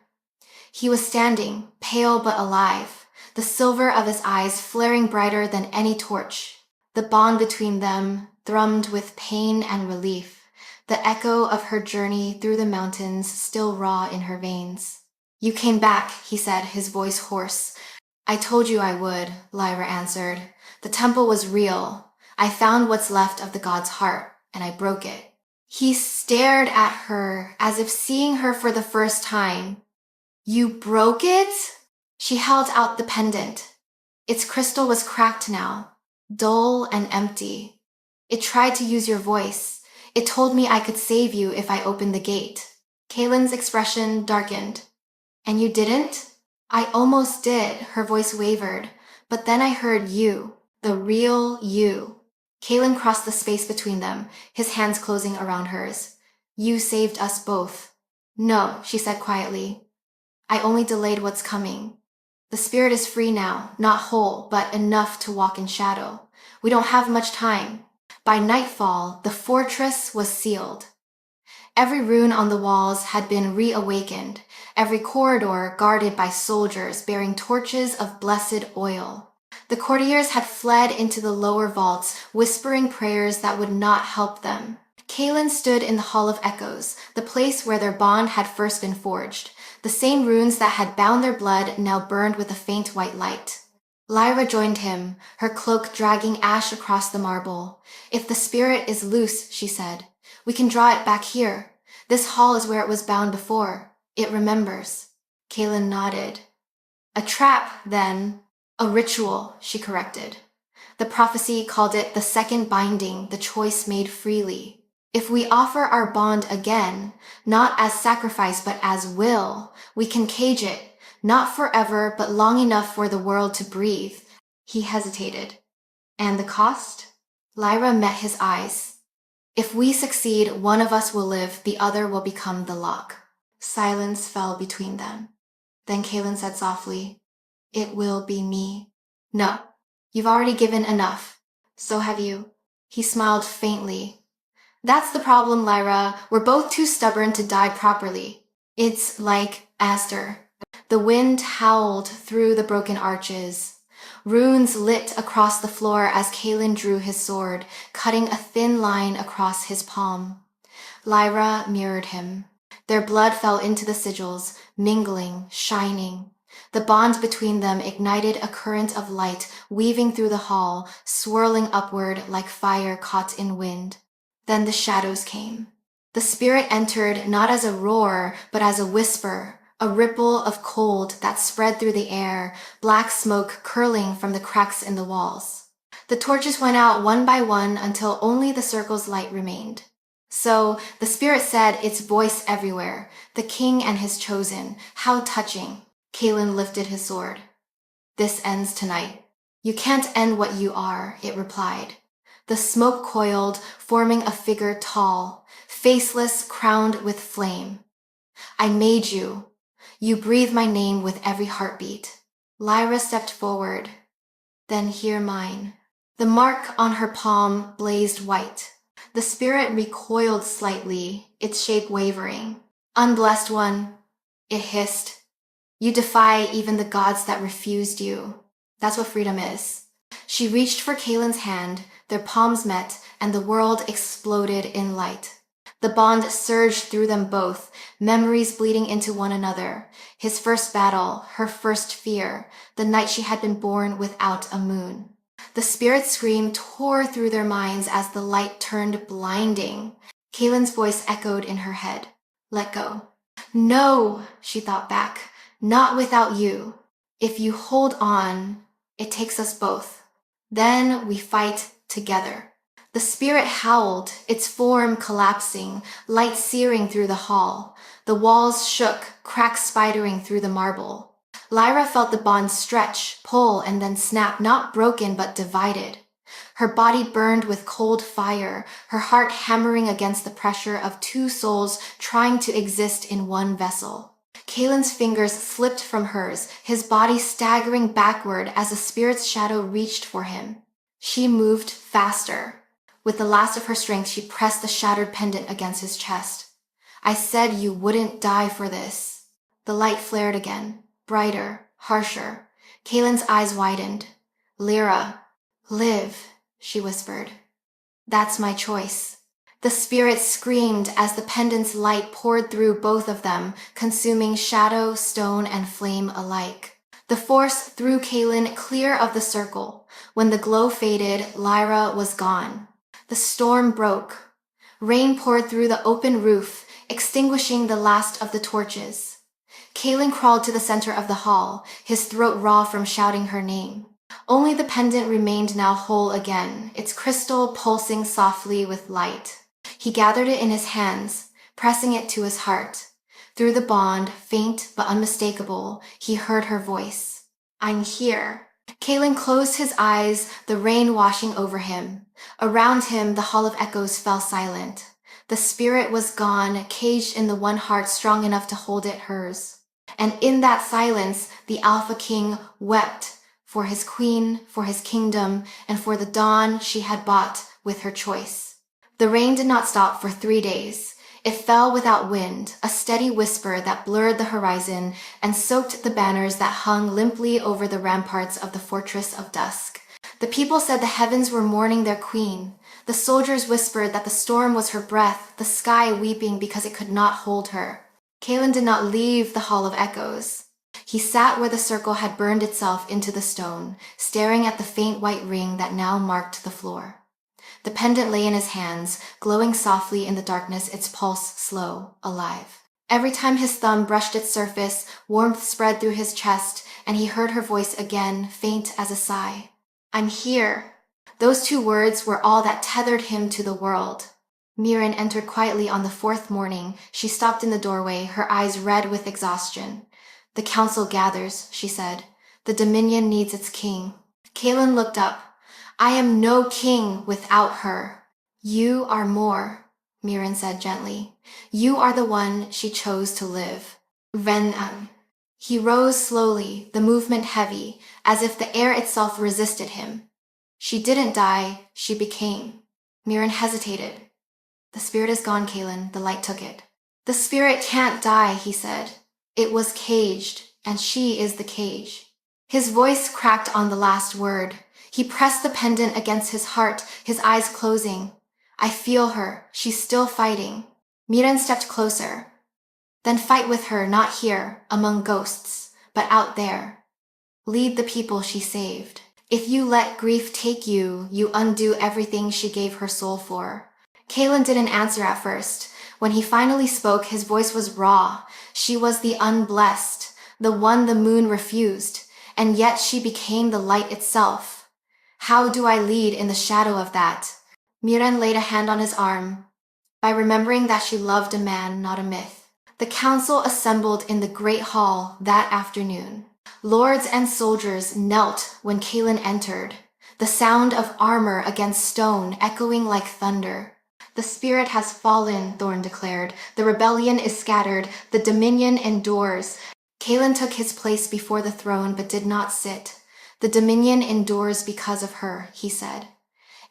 He was standing, pale but alive, the silver of his eyes flaring brighter than any torch. The bond between them thrummed with pain and relief, the echo of her journey through the mountains still raw in her veins. "You came back," he said, his voice hoarse. "I told you I would," Lyra answered. "The temple was real. I found what's left of the god's heart, and I broke it." He stared at her as if seeing her for the first time. "You broke it?" She held out the pendant. Its crystal was cracked now, dull and empty. "It tried to use your voice. It told me I could save you if I opened the gate." Kaelin's expression darkened. "And you didn't?" "I almost did," her voice wavered. "But then I heard you, the real you." Kaelin crossed the space between them, his hands closing around hers. "You saved us both." "No," she said quietly. "I only delayed what's coming. The spirit is free now, not whole, but enough to walk in shadow. We don't have much time." By nightfall, the fortress was sealed. Every rune on the walls had been reawakened, every corridor guarded by soldiers bearing torches of blessed oil. The courtiers had fled into the lower vaults, whispering prayers that would not help them. Kaelin stood in the Hall of Echoes, the place where their bond had first been forged. The same runes that had bound their blood now burned with a faint white light. Lyra joined him, her cloak dragging ash across the marble. "If the spirit is loose," she said, "we can draw it back here. This hall is where it was bound before. It remembers." Kaelin nodded. "A trap, then." "A ritual," she corrected. The prophecy called it the second binding, the choice made freely. If we offer our bond again, not as sacrifice but as will, we can cage it, not forever but long enough for the world to breathe. He hesitated. "And the cost?" Lyra met his eyes. "If we succeed, one of us will live, the other will become the lock." Silence fell between them. Then Kaelin said softly, "It will be me." "No, you've already given enough. So have you." He smiled faintly. "That's the problem, Lyra. We're both too stubborn to die properly." "It's like Aster." The wind howled through the broken arches. Runes lit across the floor as Kaelin drew his sword, cutting a thin line across his palm. Lyra mirrored him. Their blood fell into the sigils, mingling, shining. The bond between them ignited a current of light weaving through the hall, swirling upward like fire caught in wind. Then the shadows came. The spirit entered not as a roar, but as a whisper, a ripple of cold that spread through the air, black smoke curling from the cracks in the walls. The torches went out one by one until only the circle's light remained. So the spirit said, its voice everywhere, "The king and his chosen, how touching." Kaelin lifted his sword. "This ends tonight." "You can't end what you are," it replied. The smoke coiled, forming a figure tall, faceless, crowned with flame. I made you. You breathe my name with every heartbeat. Lyra stepped forward. Then hear mine. The mark on her palm blazed white. The spirit recoiled slightly, its shape wavering. Unblessed one, it hissed. You defy even the gods that refused you. That's what freedom is. She reached for Kaelin's hand, their palms met, and the world exploded in light. The bond surged through them both, memories bleeding into one another. His first battle, her first fear, the night she had been born without a moon. The spirit scream tore through their minds as the light turned blinding. Kaelin's voice echoed in her head. Let go. No, she thought back. Not without you. If you hold on, it takes us both. Then we fight together. The spirit howled, its form collapsing, light searing through the hall. The walls shook, cracks spidering through the marble. Lyra felt the bond stretch, pull, and then snap, not broken but divided. Her body burned with cold fire, her heart hammering against the pressure of two souls trying to exist in one vessel. Kaelin's fingers slipped from hers, his body staggering backward as the spirit's shadow reached for him. She moved faster. With the last of her strength, she pressed the shattered pendant against his chest. I said you wouldn't die for this. The light flared again, brighter, harsher. Kaelin's eyes widened. Lyra, live, she whispered. That's my choice. The spirit screamed as the pendant's light poured through both of them, consuming shadow, stone, and flame alike. The force threw Kaelin clear of the circle. When the glow faded, Lyra was gone. The storm broke. Rain poured through the open roof, extinguishing the last of the torches. Kaelin crawled to the center of the hall, his throat raw from shouting her name. Only the pendant remained now whole again, its crystal pulsing softly with light. He gathered it in his hands, pressing it to his heart. Through the bond, faint but unmistakable, he heard her voice. I'm here. Kaelin closed his eyes, the rain washing over him. Around him, the hall of echoes fell silent. The spirit was gone, caged in the one heart strong enough to hold it hers. And in that silence, the Alpha King wept for his queen, for his kingdom, and for the dawn she had bought with her choice. The rain did not stop for 3 days. It fell without wind, a steady whisper that blurred the horizon and soaked the banners that hung limply over the ramparts of the Fortress of Dusk. The people said the heavens were mourning their queen. The soldiers whispered that the storm was her breath, the sky weeping because it could not hold her. Kaelin did not leave the Hall of Echoes. He sat where the circle had burned itself into the stone, staring at the faint white ring that now marked the floor. The pendant lay in his hands, glowing softly in the darkness, its pulse slow, alive. Every time his thumb brushed its surface, warmth spread through his chest, and he heard her voice again, faint as a sigh. I'm here. Those 2 words were all that tethered him to the world. Mirren entered quietly on the 4th morning. She stopped in the doorway, her eyes red with exhaustion. The council gathers, she said. The Dominion needs its king. Kaelin looked up. I am no king without her. You are more, Mirren said gently. You are the one she chose to live. He rose slowly, the movement heavy, as if the air itself resisted him. She didn't die, she became. Mirren hesitated. The spirit is gone, Kaelin. The light took it. The spirit can't die, he said. It was caged, and she is the cage. His voice cracked on the last word. He pressed the pendant against his heart, his eyes closing. I feel her. She's still fighting. Mirren stepped closer. Then fight with her, not here, among ghosts, but out there. Lead the people she saved. If you let grief take you, you undo everything she gave her soul for. Kaelin didn't answer at first. When he finally spoke, his voice was raw. She was the unblessed, the one the moon refused, and yet she became the light itself. How do I lead in the shadow of that? Mirren laid a hand on his arm. By remembering that she loved a man, not a myth. The council assembled in the great hall that afternoon. Lords and soldiers knelt when Kaelin entered. the sound of armor against stone echoing like thunder. The spirit has fallen, Thorn declared. The rebellion is scattered. The dominion endures. Kaelin took his place before the throne but did not sit. The dominion endures because of her, he said,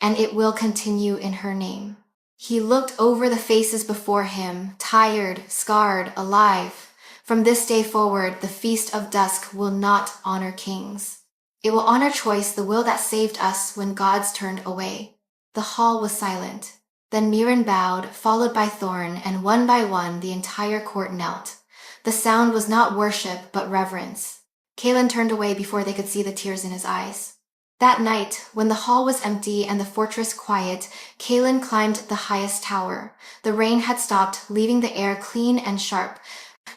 and it will continue in her name. He looked over the faces before him, tired, scarred, alive. From this day forward, the Feast of Dusk will not honor kings. It will honor choice, the will that saved us when gods turned away. The hall was silent. Then Mirren bowed, followed by Thorn, and one by one the entire court knelt. The sound was not worship, but reverence. Kaelin turned away before they could see the tears in his eyes. That night, when the hall was empty and the fortress quiet, Kaelin climbed the highest tower. The rain had stopped, leaving the air clean and sharp.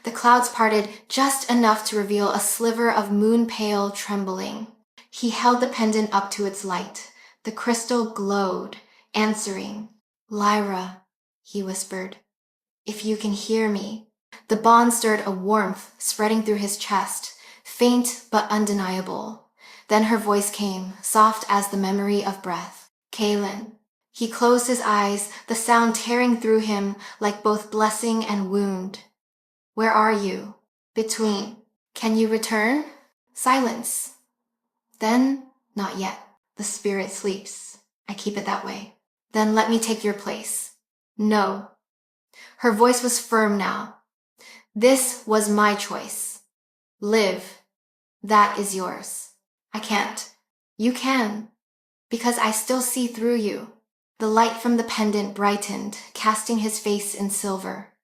The clouds parted just enough to reveal a sliver of moon-pale trembling. He held the pendant up to its light. The crystal glowed, answering. "Lyra," he whispered, "if you can hear me." The bond stirred a warmth spreading through his chest, faint but undeniable. Then her voice came, soft as the memory of breath. "Kaelin." He closed his eyes, the sound tearing through him like both blessing and wound. "Where are you?" "Between." "Can you return?" Silence. Then, "Not yet. The spirit sleeps. I keep it that way." "Then let me take your place." "No." Her voice was firm now. "This was my choice. Live. That is yours. I can't." "You can. Because I still see through you." The light from the pendant brightened, casting his face in silver.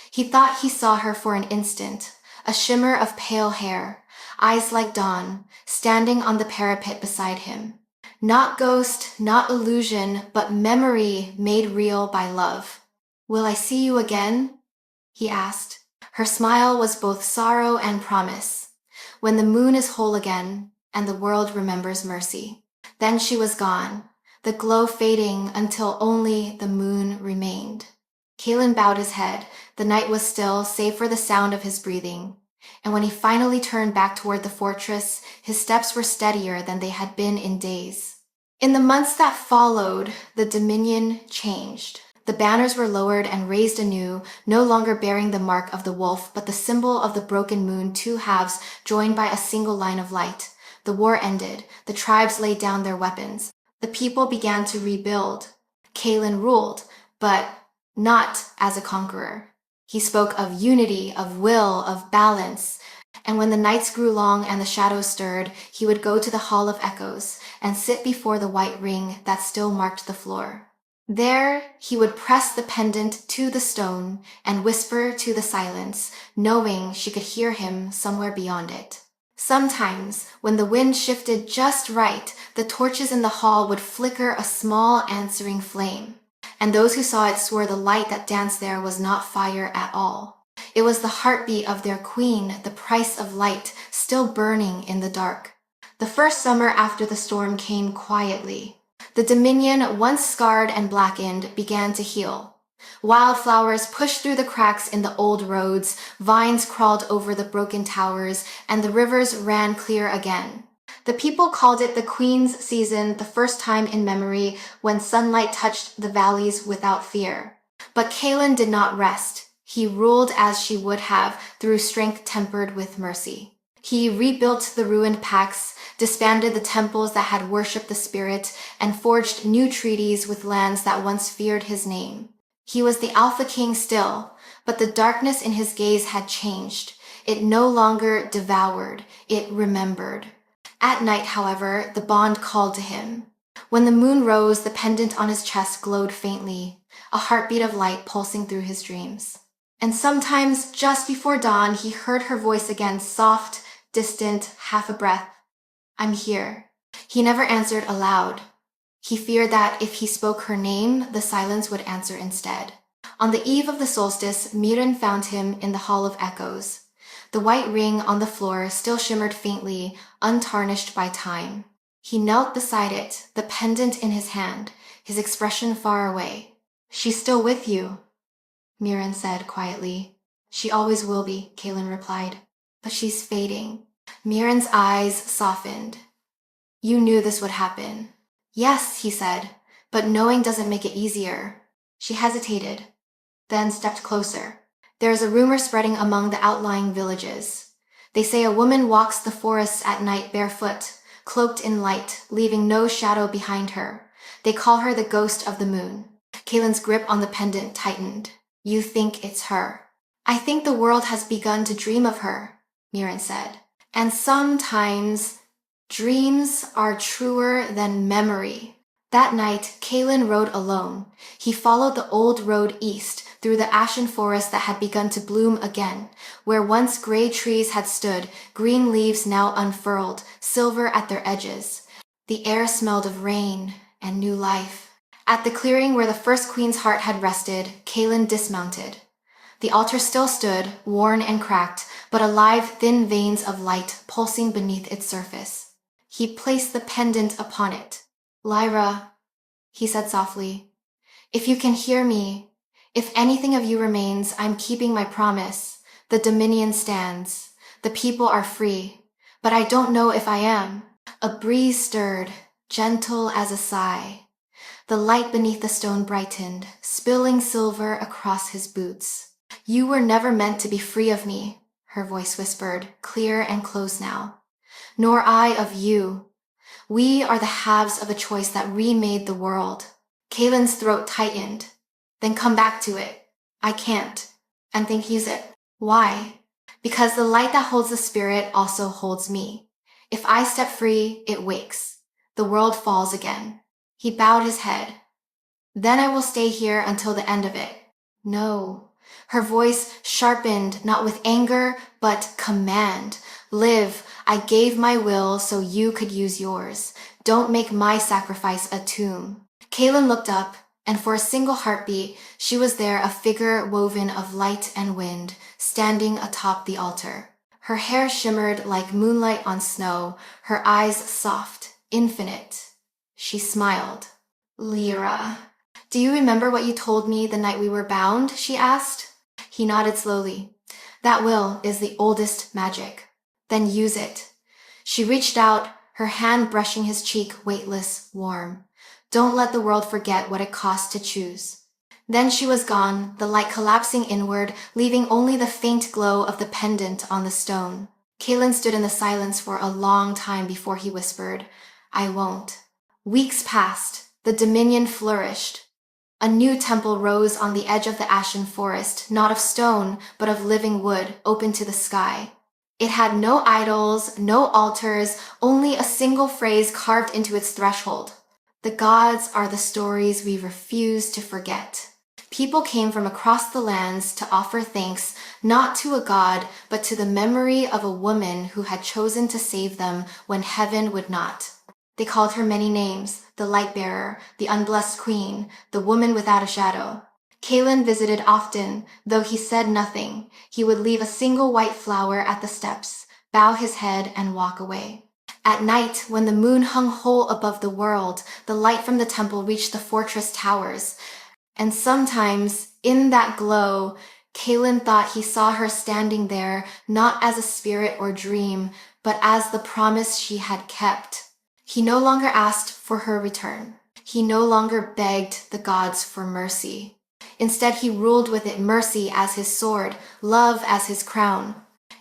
He thought he saw her for an instant, a shimmer of pale hair, eyes like dawn, standing on the parapet beside him. Not ghost, not illusion, but memory made real by love. "Will I see you again?" he asked. Her smile was both sorrow and promise. "When the moon is whole again, and the world remembers mercy." Then she was gone, the glow fading until only the moon remained. Kaelin bowed his head. The night was still, save for the sound of his breathing. And when he finally turned back toward the fortress, his steps were steadier than they had been in days. In the months that followed, the Dominion changed. The banners were lowered and raised anew, no longer bearing the mark of the wolf, but the symbol of the broken moon, two halves joined by a single line of light. The war ended. The tribes laid down their weapons. The people began to rebuild. Kaelin ruled, but not as a conqueror. He spoke of unity, of will, of balance. And when the nights grew long and the shadows stirred, he would go to the Hall of Echoes and sit before the white ring that still marked the floor. There, he would press the pendant to the stone and whisper to the silence, knowing she could hear him somewhere beyond it. Sometimes, when the wind shifted just right, the torches in the hall would flicker a small answering flame. And those who saw it swore the light that danced there was not fire at all. It was the heartbeat of their queen, the price of light, still burning in the dark. The first summer after the storm came quietly. The Dominion, once scarred and blackened, began to heal. Wildflowers pushed through the cracks in the old roads, vines crawled over the broken towers, and the rivers ran clear again. The people called it the Queen's season, the first time in memory when sunlight touched the valleys without fear. But Kaelin did not rest. He ruled as she would have, through strength tempered with mercy. He rebuilt the ruined pacts, disbanded the temples that had worshipped the spirit, and forged new treaties with lands that once feared his name. He was the Alpha King still, but the darkness in his gaze had changed. It no longer devoured, it remembered. At night, however, the bond called to him. When the moon rose, the pendant on his chest glowed faintly, a heartbeat of light pulsing through his dreams. And sometimes, just before dawn, he heard her voice again, soft, distant, half a breath. "I'm here." He never answered aloud. He feared that if he spoke her name, the silence would answer instead. On the eve of the solstice, Mirren found him in the Hall of Echoes. The white ring on the floor still shimmered faintly, untarnished by time. He knelt beside it, the pendant in his hand, his expression far away. "She's still with you," Mirren said quietly. "She always will be," Kaelin replied. "But she's fading." Mirren's eyes softened. You knew this would happen. Yes, he said, but knowing doesn't make it easier. She hesitated, then stepped closer. There is a rumor spreading among the outlying villages. They say a woman walks the forests at night barefoot, cloaked in light, leaving no shadow behind her. They call her the ghost of the moon. Kaylin's grip on the pendant tightened. You think it's her. I think the world has begun to dream of her, Mirren said. And sometimes dreams are truer than memory. That night, Kaylin rode alone. He followed the old road east through the ashen forest that had begun to bloom again. Where once gray trees had stood, green leaves now unfurled, silver at their edges. The air smelled of rain and new life. At the clearing where the first queen's heart had rested, Kaylin dismounted. The altar still stood, worn and cracked, but alive, thin veins of light pulsing beneath its surface. He placed the pendant upon it. Lyra, he said softly, if you can hear me, if anything of you remains, I'm keeping my promise. The Dominion stands. The people are free. But I don't know if I am. A breeze stirred, gentle as a sigh. The light beneath the stone brightened, spilling silver across his boots. You were never meant to be free of me, her voice whispered, clear and close now. Nor I of you. We are the halves of a choice that remade the world. Kaylin's throat tightened. Then come back to it. I can't. And think he's it. Why? Because the light that holds the spirit also holds me. If I step free, it wakes. The world falls again. He bowed his head. Then I will stay here until the end of it. No. Her voice sharpened, not with anger, but command. Live. I gave my will so you could use yours. Don't make my sacrifice a tomb. Kaylin looked up, and for a single heartbeat, she was there, a figure woven of light and wind, standing atop the altar. Her hair shimmered like moonlight on snow, her eyes soft, infinite. She smiled. Lyra. Do you remember what you told me the night we were bound? She asked. He nodded slowly. That will is the oldest magic. Then use it. She reached out, her hand brushing his cheek, weightless, warm. Don't let the world forget what it cost to choose. Then she was gone, the light collapsing inward, leaving only the faint glow of the pendant on the stone. Kaylin stood in the silence for a long time before he whispered, I won't. Weeks passed. The Dominion flourished. A new temple rose on the edge of the ashen forest, not of stone, but of living wood, open to the sky. It had no idols, no altars, only a single phrase carved into its threshold. The gods are the stories we refuse to forget. People came from across the lands to offer thanks, not to a god, but to the memory of a woman who had chosen to save them when heaven would not. They called her many names, the light bearer, the unblessed queen, the woman without a shadow. Kaylin visited often, though he said nothing. He would leave a single white flower at the steps, bow his head, and walk away. At night, when the moon hung whole above the world, the light from the temple reached the fortress towers. And sometimes, in that glow, Kaylin thought he saw her standing there, not as a spirit or dream, but as the promise she had kept. He no longer asked for her return. He no longer begged the gods for mercy. Instead, he ruled with it mercy as his sword, love as his crown.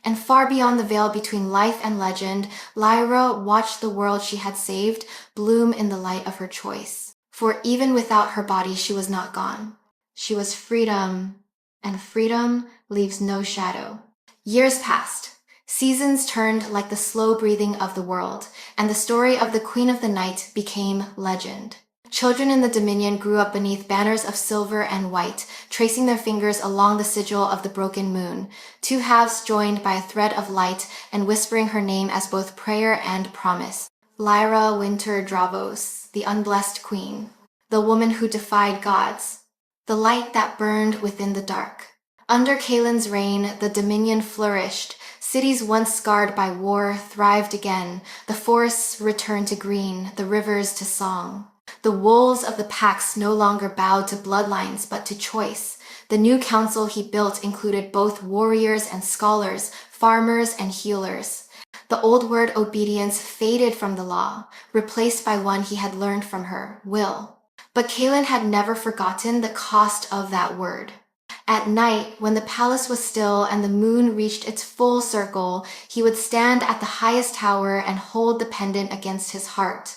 And far beyond the veil between life and legend, Lyra watched the world she had saved bloom in the light of her choice. For even without her body, she was not gone. She was freedom, and freedom leaves no shadow. Years passed. Seasons turned like the slow breathing of the world, and the story of the Queen of the Night became legend. Children in the Dominion grew up beneath banners of silver and white, tracing their fingers along the sigil of the broken moon, two halves joined by a thread of light and whispering her name as both prayer and promise. Lyra Winter Dravos, the unblessed queen, the woman who defied gods, the light that burned within the dark. Under Kaylin's reign, the Dominion flourished. Cities once scarred by war thrived again. The forests returned to green, the rivers to song. The wolves of the packs no longer bowed to bloodlines but to choice. The new council he built included both warriors and scholars, farmers and healers. The The old word obedience faded from the law, replaced by one he had learned from her, will. But Kaelin had never forgotten the cost of that word. At night, when the palace was still and the moon reached its full circle, he would stand at the highest tower and hold the pendant against his heart.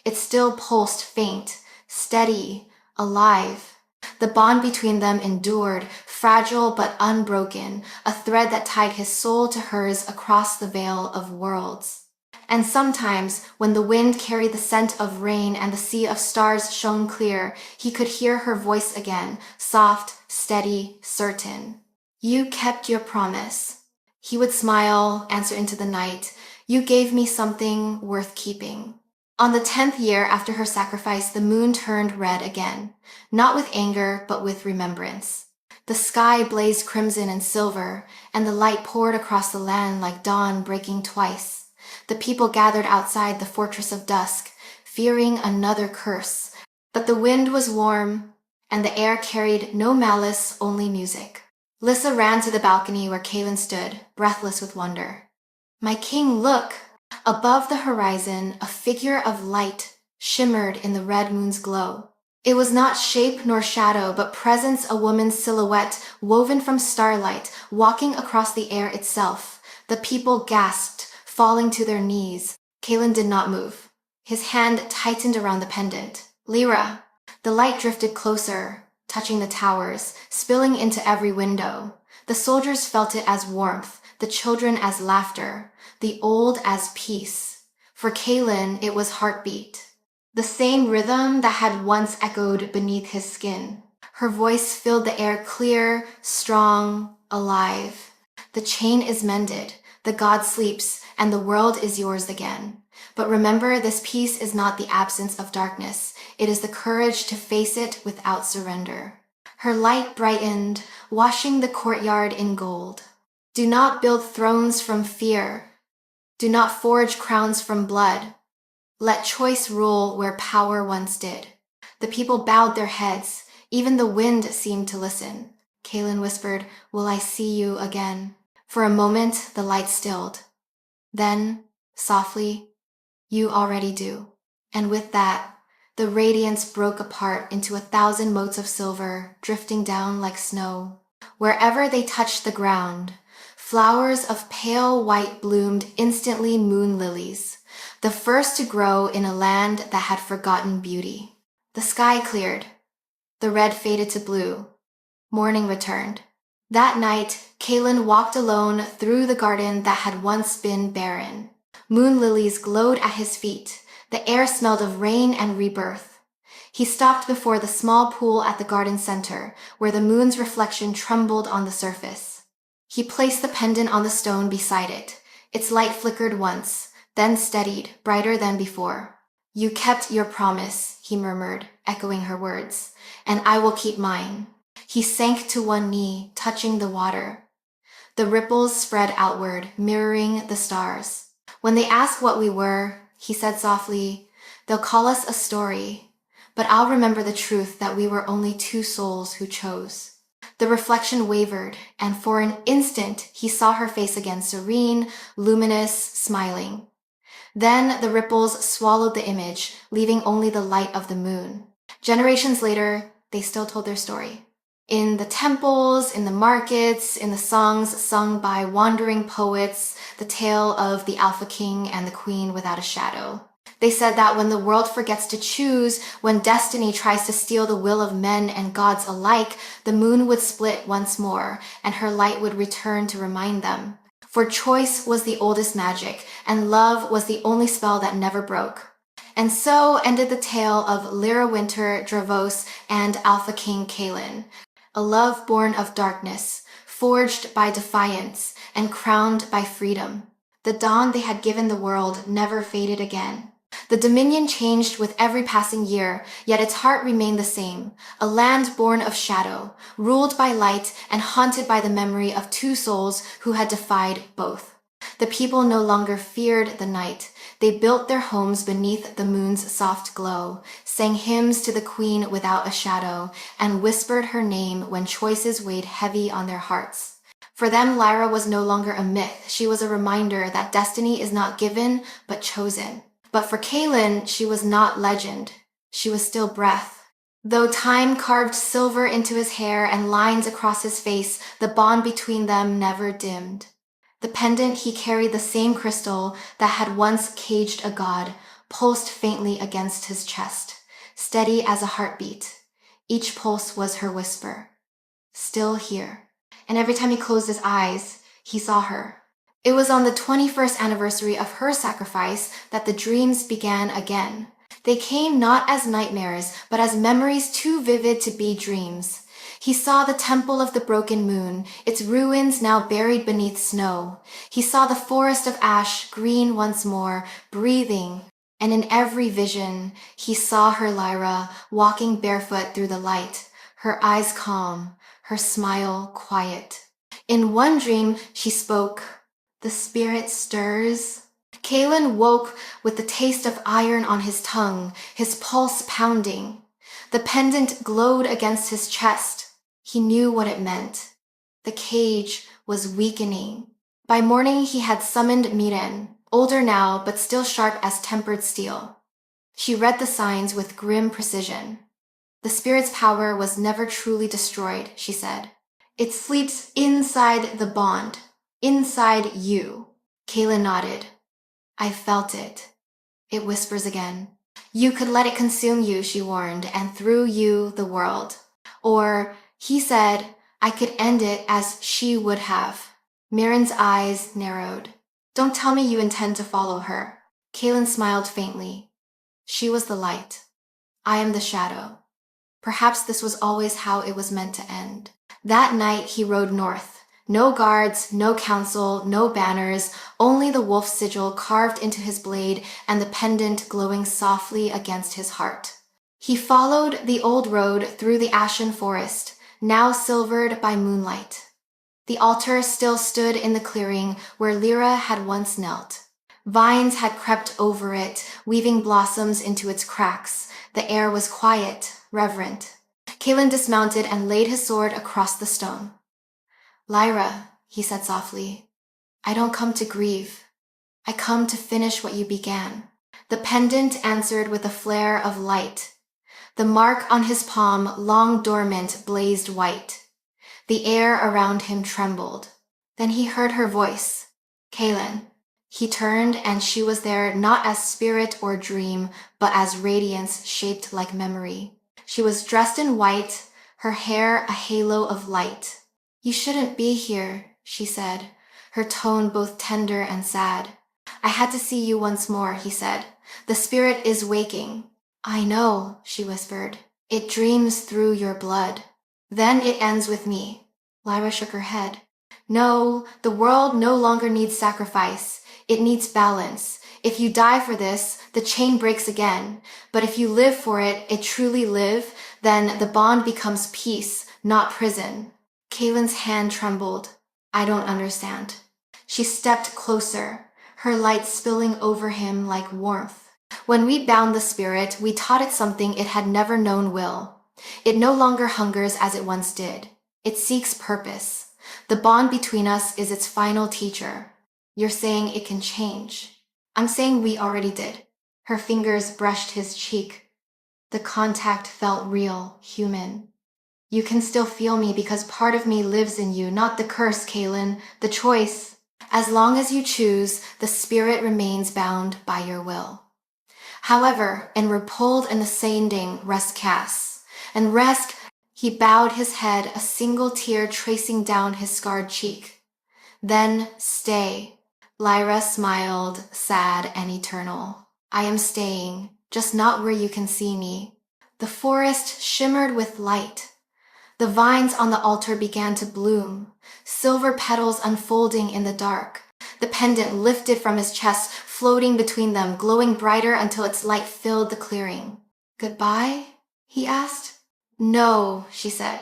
It still pulsed faint, steady, alive. The bond between them endured, fragile but unbroken, a thread that tied his soul to hers across the veil of worlds. And sometimes, when the wind carried the scent of rain and the sea of stars shone clear, he could hear her voice again, soft, steady, certain. You kept your promise. He would smile, answer into the night. You gave me something worth keeping. On the 10th year after her sacrifice, the moon turned red again, not with anger, but with remembrance. The sky blazed crimson and silver, and the light poured across the land like dawn breaking twice. The people gathered outside the fortress of dusk, fearing another curse. But the wind was warm, and the air carried no malice, only music. Lissa ran to the balcony where Kaelin stood, breathless with wonder. My king, look! Above the horizon, a figure of light shimmered in the red moon's glow. It was not shape nor shadow, but presence, a woman's silhouette woven from starlight, walking across the air itself. The people gasped, falling to their knees. Kaelin did not move. His hand tightened around the pendant. Lyra! The light drifted closer, touching the towers, spilling into every window. The soldiers felt it as warmth, the children as laughter, the old as peace. For Kaelin, it was heartbeat. The same rhythm that had once echoed beneath his skin. Her voice filled the air clear, strong, alive. The chain is mended, the god sleeps, and the world is yours again. But remember, this peace is not the absence of darkness. It is the courage to face it without surrender. Her light brightened, washing the courtyard in gold. Do not build thrones from fear. Do not forge crowns from blood. Let choice rule where power once did. The people bowed their heads. Even the wind seemed to listen. Kaelin whispered, Will I see you again? For a moment, the light stilled. Then, softly, You already do. And with that, the radiance broke apart into 1,000 motes of silver, drifting down like snow. Wherever they touched the ground, flowers of pale white bloomed, instantly moon lilies, the first to grow in a land that had forgotten beauty. The sky cleared. The red faded to blue. Morning returned. That night, Kaelin walked alone through the garden that had once been barren. Moon lilies glowed at his feet. The air smelled of rain and rebirth. He stopped before the small pool at the garden center, where the moon's reflection trembled on the surface. He placed the pendant on the stone beside it. Its light flickered once, then steadied, brighter than before. You kept your promise, he murmured, echoing her words, and I will keep mine. He sank to one knee, touching the water. The ripples spread outward, mirroring the stars. When they ask what we were, he said softly, they'll call us a story, but I'll remember the truth that we were only two souls who chose. The reflection wavered, and for an instant he saw her face again, serene, luminous, smiling. Then the ripples swallowed the image, leaving only the light of the moon. Generations later, they still told their story. In the temples, in the markets, in the songs sung by wandering poets, the tale of the Alpha King and the Queen without a shadow. They said that when the world forgets to choose, when destiny tries to steal the will of men and gods alike, the moon would split once more, and her light would return to remind them. For choice was the oldest magic, and love was the only spell that never broke. And so ended the tale of Lyra Winter, Dravos, and Alpha King Kaelin. A love born of darkness, forged by defiance, and crowned by freedom. The dawn they had given the world never faded again. The dominion changed with every passing year, yet its heart remained the same, a land born of shadow, ruled by light and haunted by the memory of two souls who had defied both. The people no longer feared the night. They built their homes beneath the moon's soft glow, sang hymns to the queen without a shadow, and whispered her name when choices weighed heavy on their hearts. For them, Lyra was no longer a myth. She was a reminder that destiny is not given, but chosen. But for Kaelin, she was not legend. She was still breath. Though time carved silver into his hair and lines across his face, the bond between them never dimmed. The pendant he carried, the same crystal that had once caged a god, pulsed faintly against his chest, steady as a heartbeat. Each pulse was her whisper. Still here. And every time he closed his eyes, he saw her. It was on the 21st anniversary of her sacrifice that the dreams began again. They came not as nightmares, but as memories too vivid to be dreams. He saw the temple of the broken moon, its ruins now buried beneath snow. He saw the forest of ash, green once more, breathing. And in every vision, he saw her, Lyra, walking barefoot through the light, her eyes calm, her smile quiet. In one dream, she spoke, "The spirit stirs." Kaelin woke with the taste of iron on his tongue, his pulse pounding. The pendant glowed against his chest. He knew what it meant. The cage was weakening. By morning, he had summoned Miren, older now, but still sharp as tempered steel. She read the signs with grim precision. The spirit's power was never truly destroyed, she said. It sleeps inside the bond, inside you. Kaelin nodded. I felt it. It whispers again. You could let it consume you, she warned, and through you, the world. Or, he said, I could end it as she would have. Miren's eyes narrowed. Don't tell me you intend to follow her. Kaelin smiled faintly. She was the light. I am the shadow. Perhaps this was always how it was meant to end. That night he rode north. No guards, no council, no banners, only the wolf sigil carved into his blade and the pendant glowing softly against his heart. He followed the old road through the ashen forest, now silvered by moonlight. The altar still stood in the clearing where Lyra had once knelt. Vines had crept over it, weaving blossoms into its cracks. The air was quiet, reverent. Kaelin dismounted and laid his sword across the stone. Lyra, he said softly, I don't come to grieve. I come to finish what you began. The pendant answered with a flare of light. The mark on his palm, long dormant, blazed white. The air around him trembled. Then he heard her voice. Kaelin. He turned, and she was there not as spirit or dream, but as radiance shaped like memory. She was dressed in white, her hair a halo of light. You shouldn't be here, she said, her tone both tender and sad. I had to see you once more, he said. The spirit is waking. I know, she whispered. It dreams through your blood. Then it ends with me. Lyra shook her head. No, the world no longer needs sacrifice. It needs balance. If you die for this, the chain breaks again. But if you live for it, truly live, then the bond becomes peace, not prison. Kaelin's hand trembled. I don't understand. She stepped closer, her light spilling over him like warmth. When we bound the spirit, we taught it something it had never known will. It no longer hungers as it once did. It seeks purpose. The bond between us is its final teacher. You're saying it can change. I'm saying we already did. Her fingers brushed his cheek. The contact felt real, human. You can still feel me because part of me lives in you, not the curse, Kaelin, the choice. As long as you choose, the spirit remains bound by your will. However, in Repuled and the Sending, Resk casts. And Resk, he bowed his head, a single tear tracing down his scarred cheek. Then stay. Lyra smiled, sad and eternal. I am staying, just not where you can see me. The forest shimmered with light. The vines on the altar began to bloom, silver petals unfolding in the dark. The pendant lifted from his chest, floating between them, glowing brighter until its light filled the clearing. Goodbye? He asked. No, she said.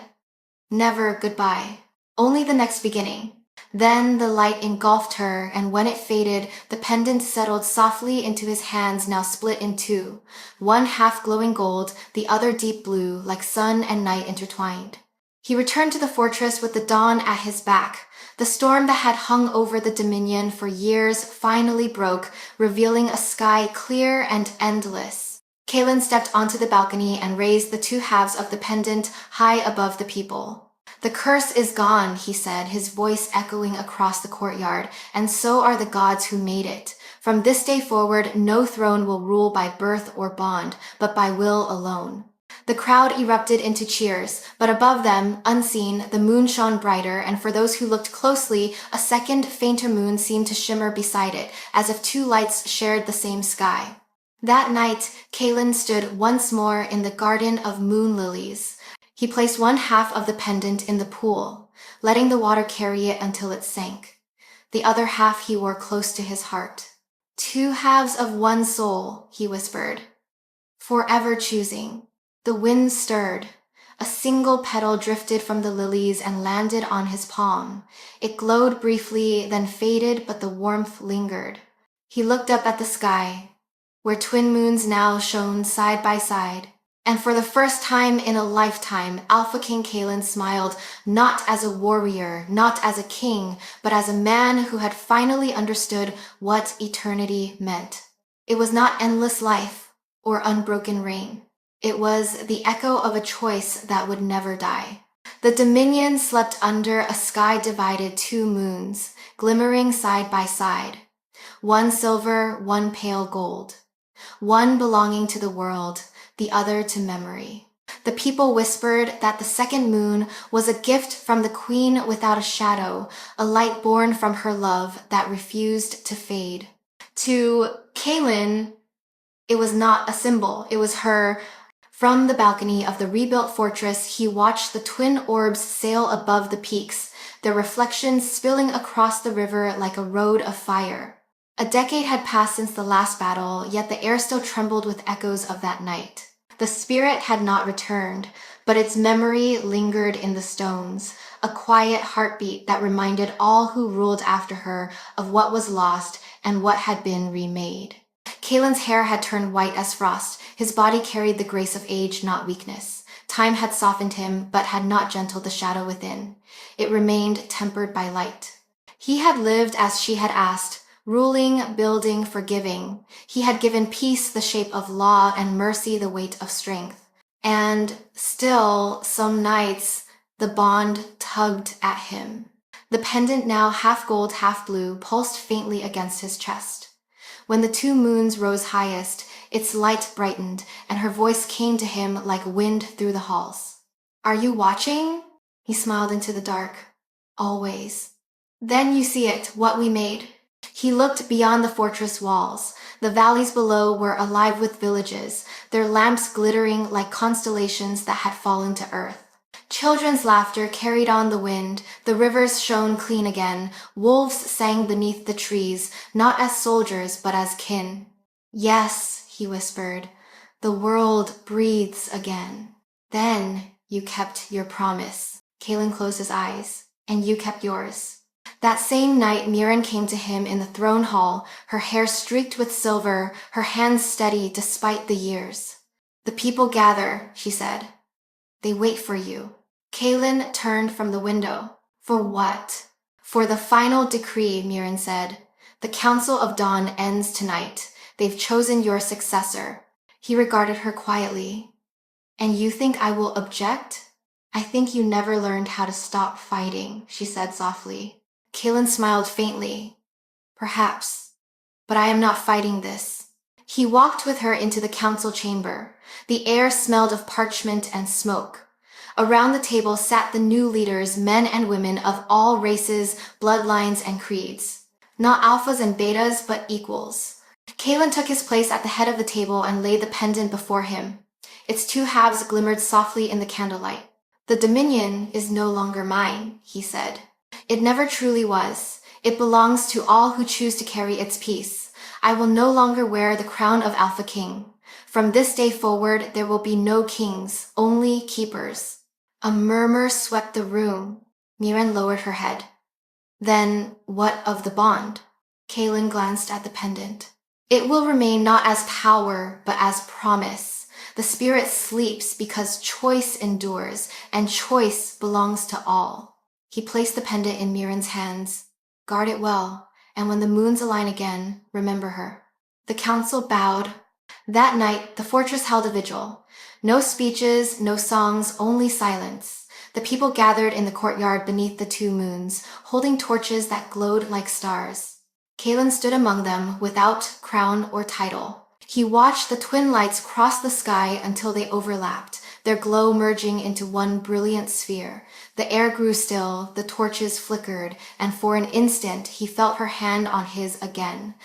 Never goodbye. Only the next beginning. Then the light engulfed her, and when it faded, the pendant settled softly into his hands, now split in two, one half glowing gold, the other deep blue, like sun and night intertwined. He returned to the fortress with the dawn at his back. The storm that had hung over the Dominion for years finally broke, revealing a sky clear and endless. Kaelin stepped onto the balcony and raised the two halves of the pendant high above the people. "The curse is gone," he said, his voice echoing across the courtyard, "and so are the gods who made it. From this day forward, no throne will rule by birth or bond, but by will alone." The crowd erupted into cheers, but above them, unseen, the moon shone brighter, and for those who looked closely, a second, fainter moon seemed to shimmer beside it, as if two lights shared the same sky. That night, Kaelin stood once more in the garden of moon lilies. He placed one half of the pendant in the pool, letting the water carry it until it sank. The other half he wore close to his heart. "Two halves of one soul," he whispered, "forever choosing." The wind stirred. A single petal drifted from the lilies and landed on his palm. It glowed briefly, then faded, but the warmth lingered. He looked up at the sky, where twin moons now shone side by side. And for the first time in a lifetime, Alpha King Kaelin smiled, not as a warrior, not as a king, but as a man who had finally understood what eternity meant. It was not endless life or unbroken reign. It was the echo of a choice that would never die. The Dominion slept under a sky-divided two moons, glimmering side by side. One silver, one pale gold. One belonging to the world, the other to memory. The people whispered that the second moon was a gift from the queen without a shadow, a light born from her love that refused to fade. To Kaelin, it was not a symbol, it was her. From the balcony of the rebuilt fortress, he watched the twin orbs sail above the peaks, their reflections spilling across the river like a road of fire. A decade had passed since the last battle, yet the air still trembled with echoes of that night. The spirit had not returned, but its memory lingered in the stones, a quiet heartbeat that reminded all who ruled after her of what was lost and what had been remade. Kaelin's hair had turned white as frost. His body carried the grace of age, not weakness. Time had softened him, but had not gentled the shadow within. It remained tempered by light. He had lived as she had asked, ruling, building, forgiving. He had given peace the shape of law and mercy the weight of strength. And still, some nights, the bond tugged at him. The pendant, now half gold, half blue, pulsed faintly against his chest. When the two moons rose highest, its light brightened, and her voice came to him like wind through the halls. "Are you watching?" He smiled into the dark. "Always." "Then you see it, what we made." He looked beyond the fortress walls. The valleys below were alive with villages, their lamps glittering like constellations that had fallen to earth. Children's laughter carried on the wind, the rivers shone clean again, wolves sang beneath the trees, not as soldiers but as kin. "Yes," he whispered, "the world breathes again." "Then you kept your promise." Kaelin closed his eyes. "And you kept yours." That same night, Mirren came to him in the throne hall, her hair streaked with silver, her hands steady despite the years. "The people gather," she said. "They wait for you." Kaelin turned from the window. "For what?" "For the final decree," Mirren said. "The Council of Dawn ends tonight. They've chosen your successor." He regarded her quietly. "And you think I will object?" "I think you never learned how to stop fighting," she said softly. Kaelin smiled faintly. "Perhaps. But I am not fighting this." He walked with her into the council chamber. The air smelled of parchment and smoke. Around the table sat the new leaders, men and women of all races, bloodlines, and creeds. Not alphas and betas, but equals. Kaelin took his place at the head of the table and laid the pendant before him. Its two halves glimmered softly in the candlelight. "The Dominion is no longer mine," he said. "It never truly was. It belongs to all who choose to carry its peace. I will no longer wear the crown of Alpha King. From this day forward, there will be no kings, only keepers." A murmur swept the room. Mirren lowered her head. "Then what of the bond?" Kaelin glanced at the pendant. "It will remain not as power, but as promise. The spirit sleeps because choice endures, and choice belongs to all." He placed the pendant in Mirren's hands. Guard it well, and when the moons align again, remember her. The council bowed. That night, the fortress held a vigil. No speeches, no songs, only silence. The people gathered in the courtyard beneath the two moons, holding torches that glowed like stars. Kaelin stood among them without crown or title. He watched the twin lights cross the sky until they overlapped, their glow merging into one brilliant sphere. The air grew still, the torches flickered, and for an instant he felt her hand on his again.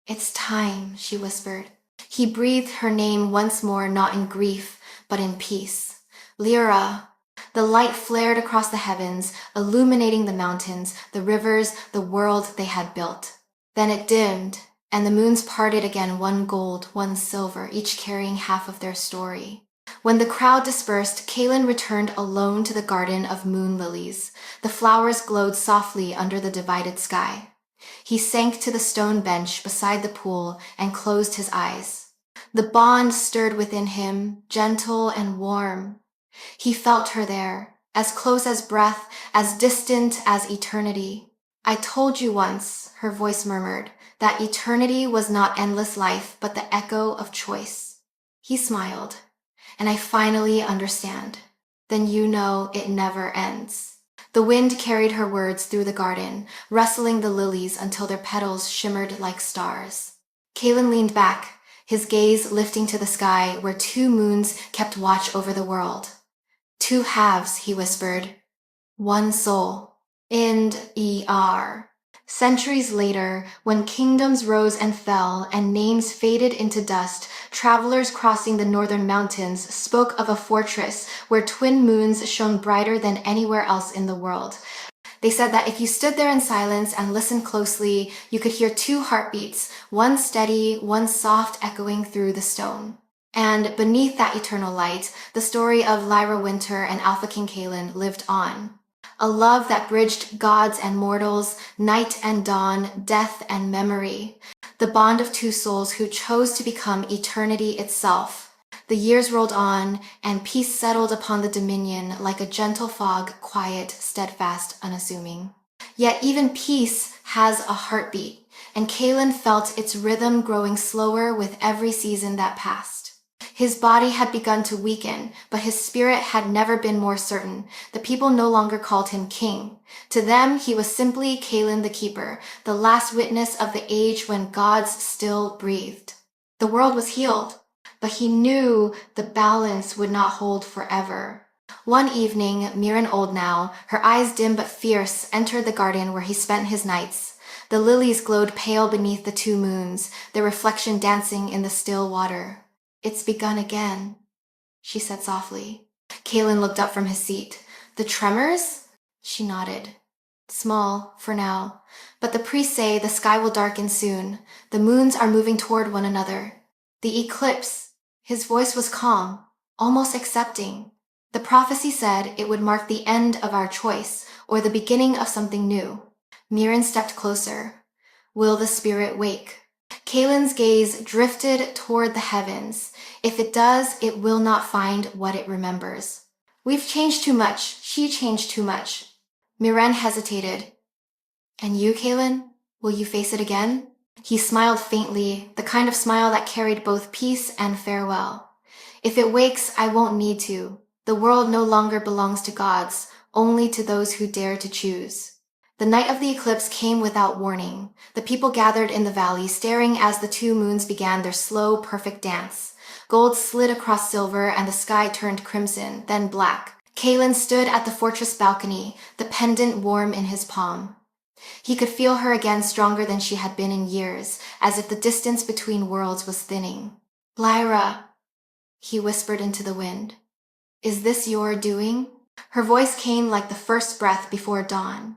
"It's time," she whispered. He breathed her name once more, not in grief, but in peace. Lyra. The light flared across the heavens, illuminating the mountains, the rivers, the world they had built. Then it dimmed, and the moons parted again, one gold, one silver, each carrying half of their story. When the crowd dispersed, Kaelin returned alone to the garden of moon lilies. The flowers glowed softly under the divided sky. He sank to the stone bench beside the pool and closed his eyes. The bond stirred within him, gentle and warm. He felt her there, as close as breath, as distant as eternity. "I told you once," her voice murmured, "that eternity was not endless life, but the echo of choice." He smiled. "And I finally understand. Then you know it never ends." The wind carried her words through the garden, rustling the lilies until their petals shimmered like stars. Kaelin leaned back, his gaze lifting to the sky where two moons kept watch over the world. "Two halves," he whispered. "One soul." End. Centuries later, when kingdoms rose and fell and names faded into dust, travelers crossing the northern mountains spoke of a fortress where twin moons shone brighter than anywhere else in the world. They said that if you stood there in silence and listened closely, you could hear two heartbeats, one steady, one soft, echoing through the stone. And beneath that eternal light, the story of Lyra Winter and Alpha King Kaelin lived on. A love that bridged gods and mortals, night and dawn, death and memory. The bond of two souls who chose to become eternity itself. The years rolled on, and peace settled upon the dominion like a gentle fog, quiet, steadfast, unassuming. Yet even peace has a heartbeat, and Kaelin felt its rhythm growing slower with every season that passed. His body had begun to weaken, but his spirit had never been more certain. The people no longer called him king. To them, he was simply Kaelin the Keeper, the last witness of the age when gods still breathed. The world was healed, but he knew the balance would not hold forever. One evening, Mirren old now, her eyes dim but fierce, entered the garden where he spent his nights. The lilies glowed pale beneath the two moons, their reflection dancing in the still water. "It's begun again," she said softly. Kaelin looked up from his seat. "The tremors?" She nodded. "Small, for now. But the priests say the sky will darken soon. The moons are moving toward one another. The eclipse." His voice was calm, almost accepting. "The prophecy said it would mark the end of our choice, or the beginning of something new." Mirren stepped closer. "Will the spirit wake?" Kaelin's gaze drifted toward the heavens. "If it does, it will not find what it remembers." "We've changed too much. She changed too much." Mirren hesitated. "And you, Kaelin? Will you face it again?" He smiled faintly, the kind of smile that carried both peace and farewell. "If it wakes, I won't need to. The world no longer belongs to gods, only to those who dare to choose." The night of the eclipse came without warning. The people gathered in the valley, staring as the two moons began their slow, perfect dance. Gold slid across silver, and the sky turned crimson, then black. Kaelin stood at the fortress balcony, the pendant warm in his palm. He could feel her again, stronger than she had been in years, as if the distance between worlds was thinning. "Lyra," he whispered into the wind. "Is this your doing?" Her voice came like the first breath before dawn.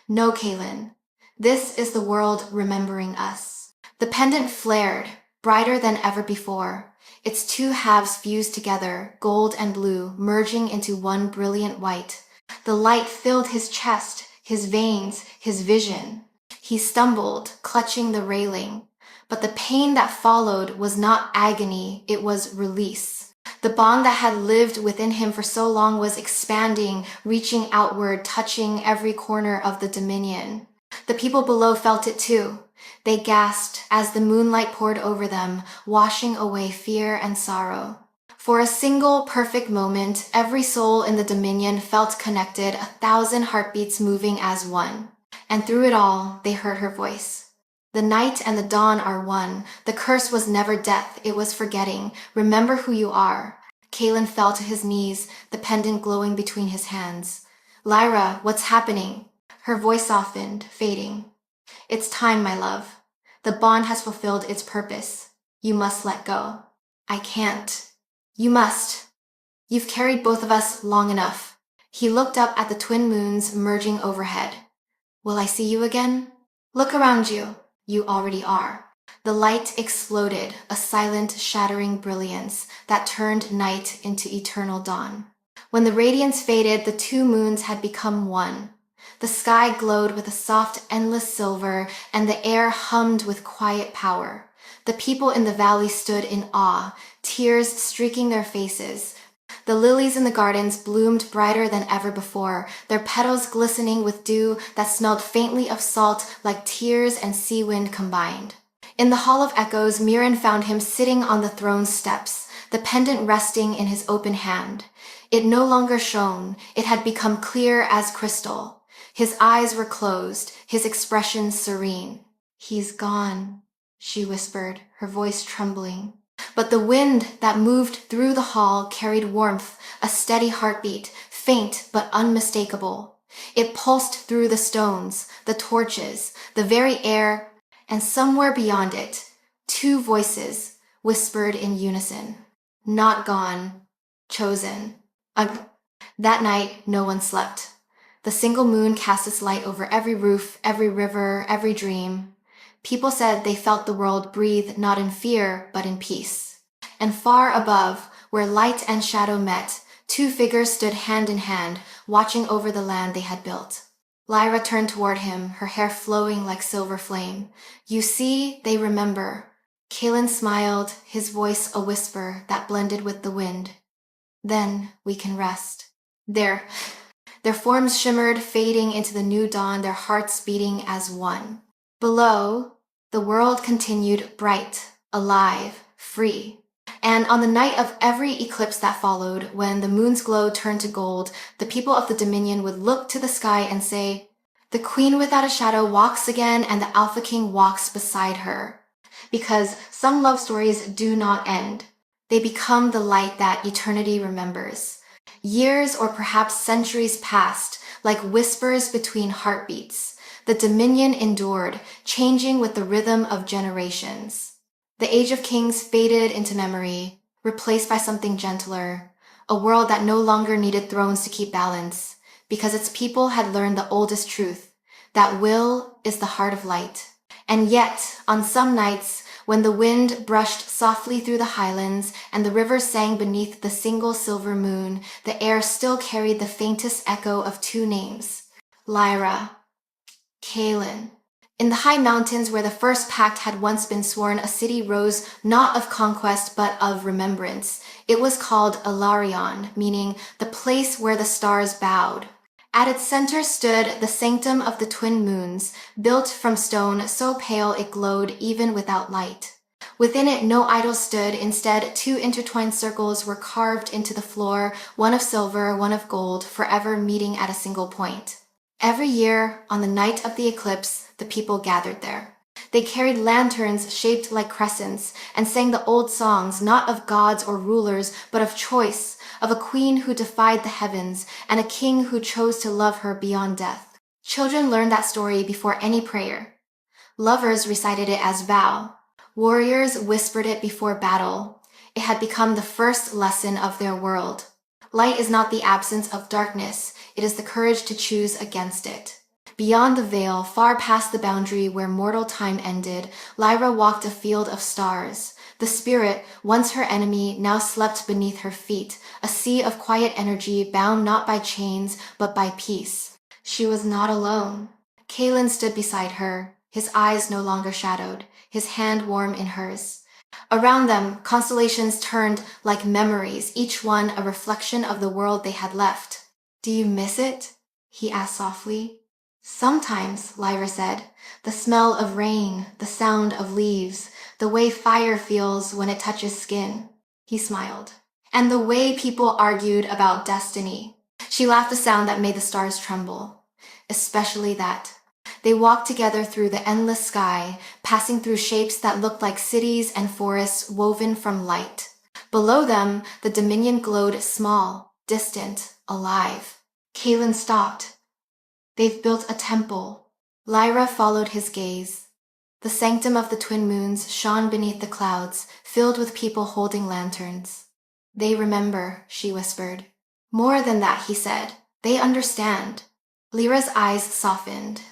"No, Kaelin. This is the world remembering us." The pendant flared, brighter than ever before. Its two halves fused together, gold and blue, merging into one brilliant white. The light filled his chest, his veins, his vision. He stumbled, clutching the railing. But the pain that followed was not agony, it was release. The bond that had lived within him for so long was expanding, reaching outward, touching every corner of the dominion. The people below felt it too. They gasped as the moonlight poured over them, washing away fear and sorrow. For a single perfect moment, every soul in the dominion felt connected, 1,000 heartbeats moving as one. And through it all, they heard her voice. The night and the dawn are one. The curse was never death, it was forgetting. Remember who you are. Kalen fell to his knees, the pendant glowing between his hands. Lyra, what's happening? Her voice softened, fading. It's time, my love. The bond has fulfilled its purpose. You must let go. I can't. You must. You've carried both of us long enough. He looked up at the twin moons merging overhead. Will I see you again? Look around you. You already are. The light exploded, a silent, shattering brilliance that turned night into eternal dawn. When the radiance faded, the two moons had become one. The sky glowed with a soft, endless silver, and the air hummed with quiet power. The people in the valley stood in awe, tears streaking their faces. The lilies in the gardens bloomed brighter than ever before, their petals glistening with dew that smelled faintly of salt like tears and sea wind combined. In the Hall of Echoes, Mirren found him sitting on the throne's steps, the pendant resting in his open hand. It no longer shone, it had become clear as crystal. His eyes were closed, his expression serene. He's gone, she whispered, her voice trembling. But the wind that moved through the hall carried warmth, a steady heartbeat, faint but unmistakable. It pulsed through the stones, the torches, the very air, and somewhere beyond it, two voices whispered in unison. Not gone, chosen. That night, no one slept. The single moon cast its light over every roof, every river, every dream. People said they felt the world breathe not in fear, but in peace. And far above, where light and shadow met, two figures stood hand in hand, watching over the land they had built. Lyra turned toward him, her hair flowing like silver flame. You see, they remember. Kalen smiled, his voice a whisper that blended with the wind. Then we can rest. Their forms shimmered, fading into the new dawn, their hearts beating as one. Below, the world continued bright, alive, free. And on the night of every eclipse that followed, when the moon's glow turned to gold, the people of the Dominion would look to the sky and say, "The Queen without a shadow walks again, and the Alpha King walks beside her." Because some love stories do not end. They become the light that eternity remembers. Years or perhaps centuries passed, like whispers between heartbeats. The Dominion endured, changing with the rhythm of generations. The Age of Kings faded into memory, replaced by something gentler, a world that no longer needed thrones to keep balance, because its people had learned the oldest truth, that will is the heart of light. And yet, on some nights, when the wind brushed softly through the highlands and the river sang beneath the single silver moon, the air still carried the faintest echo of two names, Lyra, Kalen. In the high mountains where the first pact had once been sworn, a city rose not of conquest but of remembrance. It was called Ilarion, meaning the place where the stars bowed. At its center stood the sanctum of the twin moons, built from stone so pale it glowed even without light. Within it no idol stood, instead two intertwined circles were carved into the floor, one of silver, one of gold, forever meeting at a single point. Every year, on the night of the eclipse, the people gathered there. They carried lanterns shaped like crescents and sang the old songs, not of gods or rulers, but of choice, of a queen who defied the heavens and a king who chose to love her beyond death. Children learned that story before any prayer. Lovers recited it as vow. Warriors whispered it before battle. It had become the first lesson of their world. Light is not the absence of darkness, it is the courage to choose against it. Beyond the veil, far past the boundary where mortal time ended, Lyra walked a field of stars. The spirit, once her enemy, now slept beneath her feet, a sea of quiet energy bound not by chains, but by peace. She was not alone. Kalen stood beside her, his eyes no longer shadowed, his hand warm in hers. Around them, constellations turned like memories, each one a reflection of the world they had left. Do you miss it? He asked softly. Sometimes, Lyra said. The smell of rain, the sound of leaves, the way fire feels when it touches skin. He smiled. And the way people argued about destiny. She laughed a sound that made the stars tremble. Especially that. They walked together through the endless sky, passing through shapes that looked like cities and forests woven from light. Below them, the Dominion glowed small, distant, alive. Kaelin stopped. They've built a temple. Lyra followed his gaze. The sanctum of the twin moons shone beneath the clouds, filled with people holding lanterns. They remember, she whispered. More than that, he said. They understand. Lyra's eyes softened.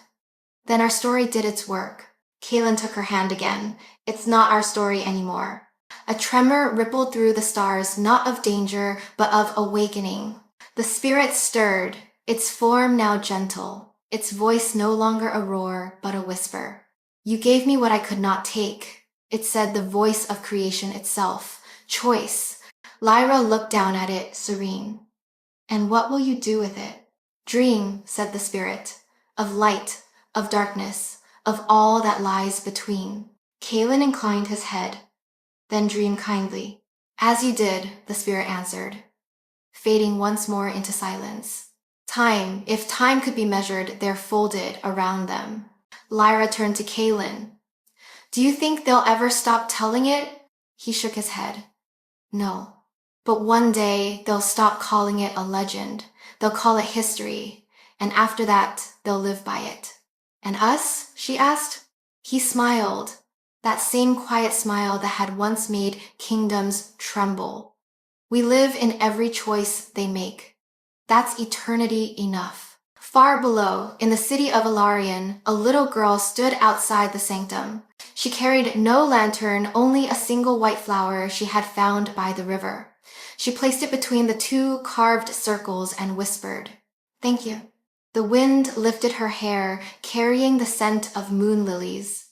Then our story did its work. Kaelin took her hand again. It's not our story anymore. A tremor rippled through the stars, not of danger, but of awakening. The spirit stirred, its form now gentle, its voice no longer a roar, but a whisper. You gave me what I could not take. It said, the voice of creation itself. Choice. Lyra looked down at it, serene. And what will you do with it? Dream, said the spirit, of light, of darkness, of all that lies between. Kaelin inclined his head. Then dream kindly. As you did, the spirit answered, fading once more into silence. Time, if time could be measured, there folded around them. Lyra turned to Kaelin. Do you think they'll ever stop telling it? He shook his head. No. But one day, they'll stop calling it a legend. They'll call it history. And after that, they'll live by it. And us? She asked. He smiled. That same quiet smile that had once made kingdoms tremble. We live in every choice they make. That's eternity enough. Far below, in the city of Ilarion, a little girl stood outside the sanctum. She carried no lantern, only a single white flower she had found by the river. She placed it between the two carved circles and whispered, Thank you. The wind lifted her hair, carrying the scent of moon lilies.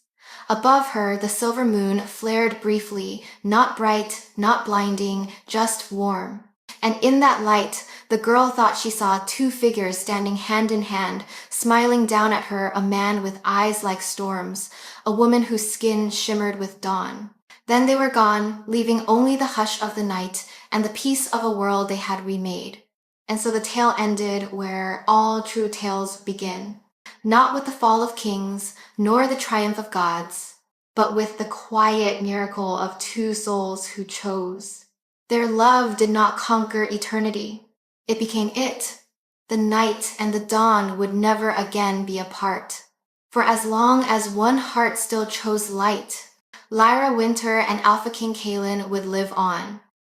Above her, the silver moon flared briefly, not bright, not blinding, just warm. And in that light, the girl thought she saw two figures standing hand in hand, smiling down at her, a man with eyes like storms, a woman whose skin shimmered with dawn. Then they were gone, leaving only the hush of the night and the peace of a world they had remade. And so the tale ended where all true tales begin. Not with the fall of kings, nor the triumph of gods, but with the quiet miracle of two souls who chose. Their love did not conquer eternity. It became it. The night and the dawn would never again be apart. For as long as one heart still chose light, Lyra Winter and Alpha King Kaelin would live on.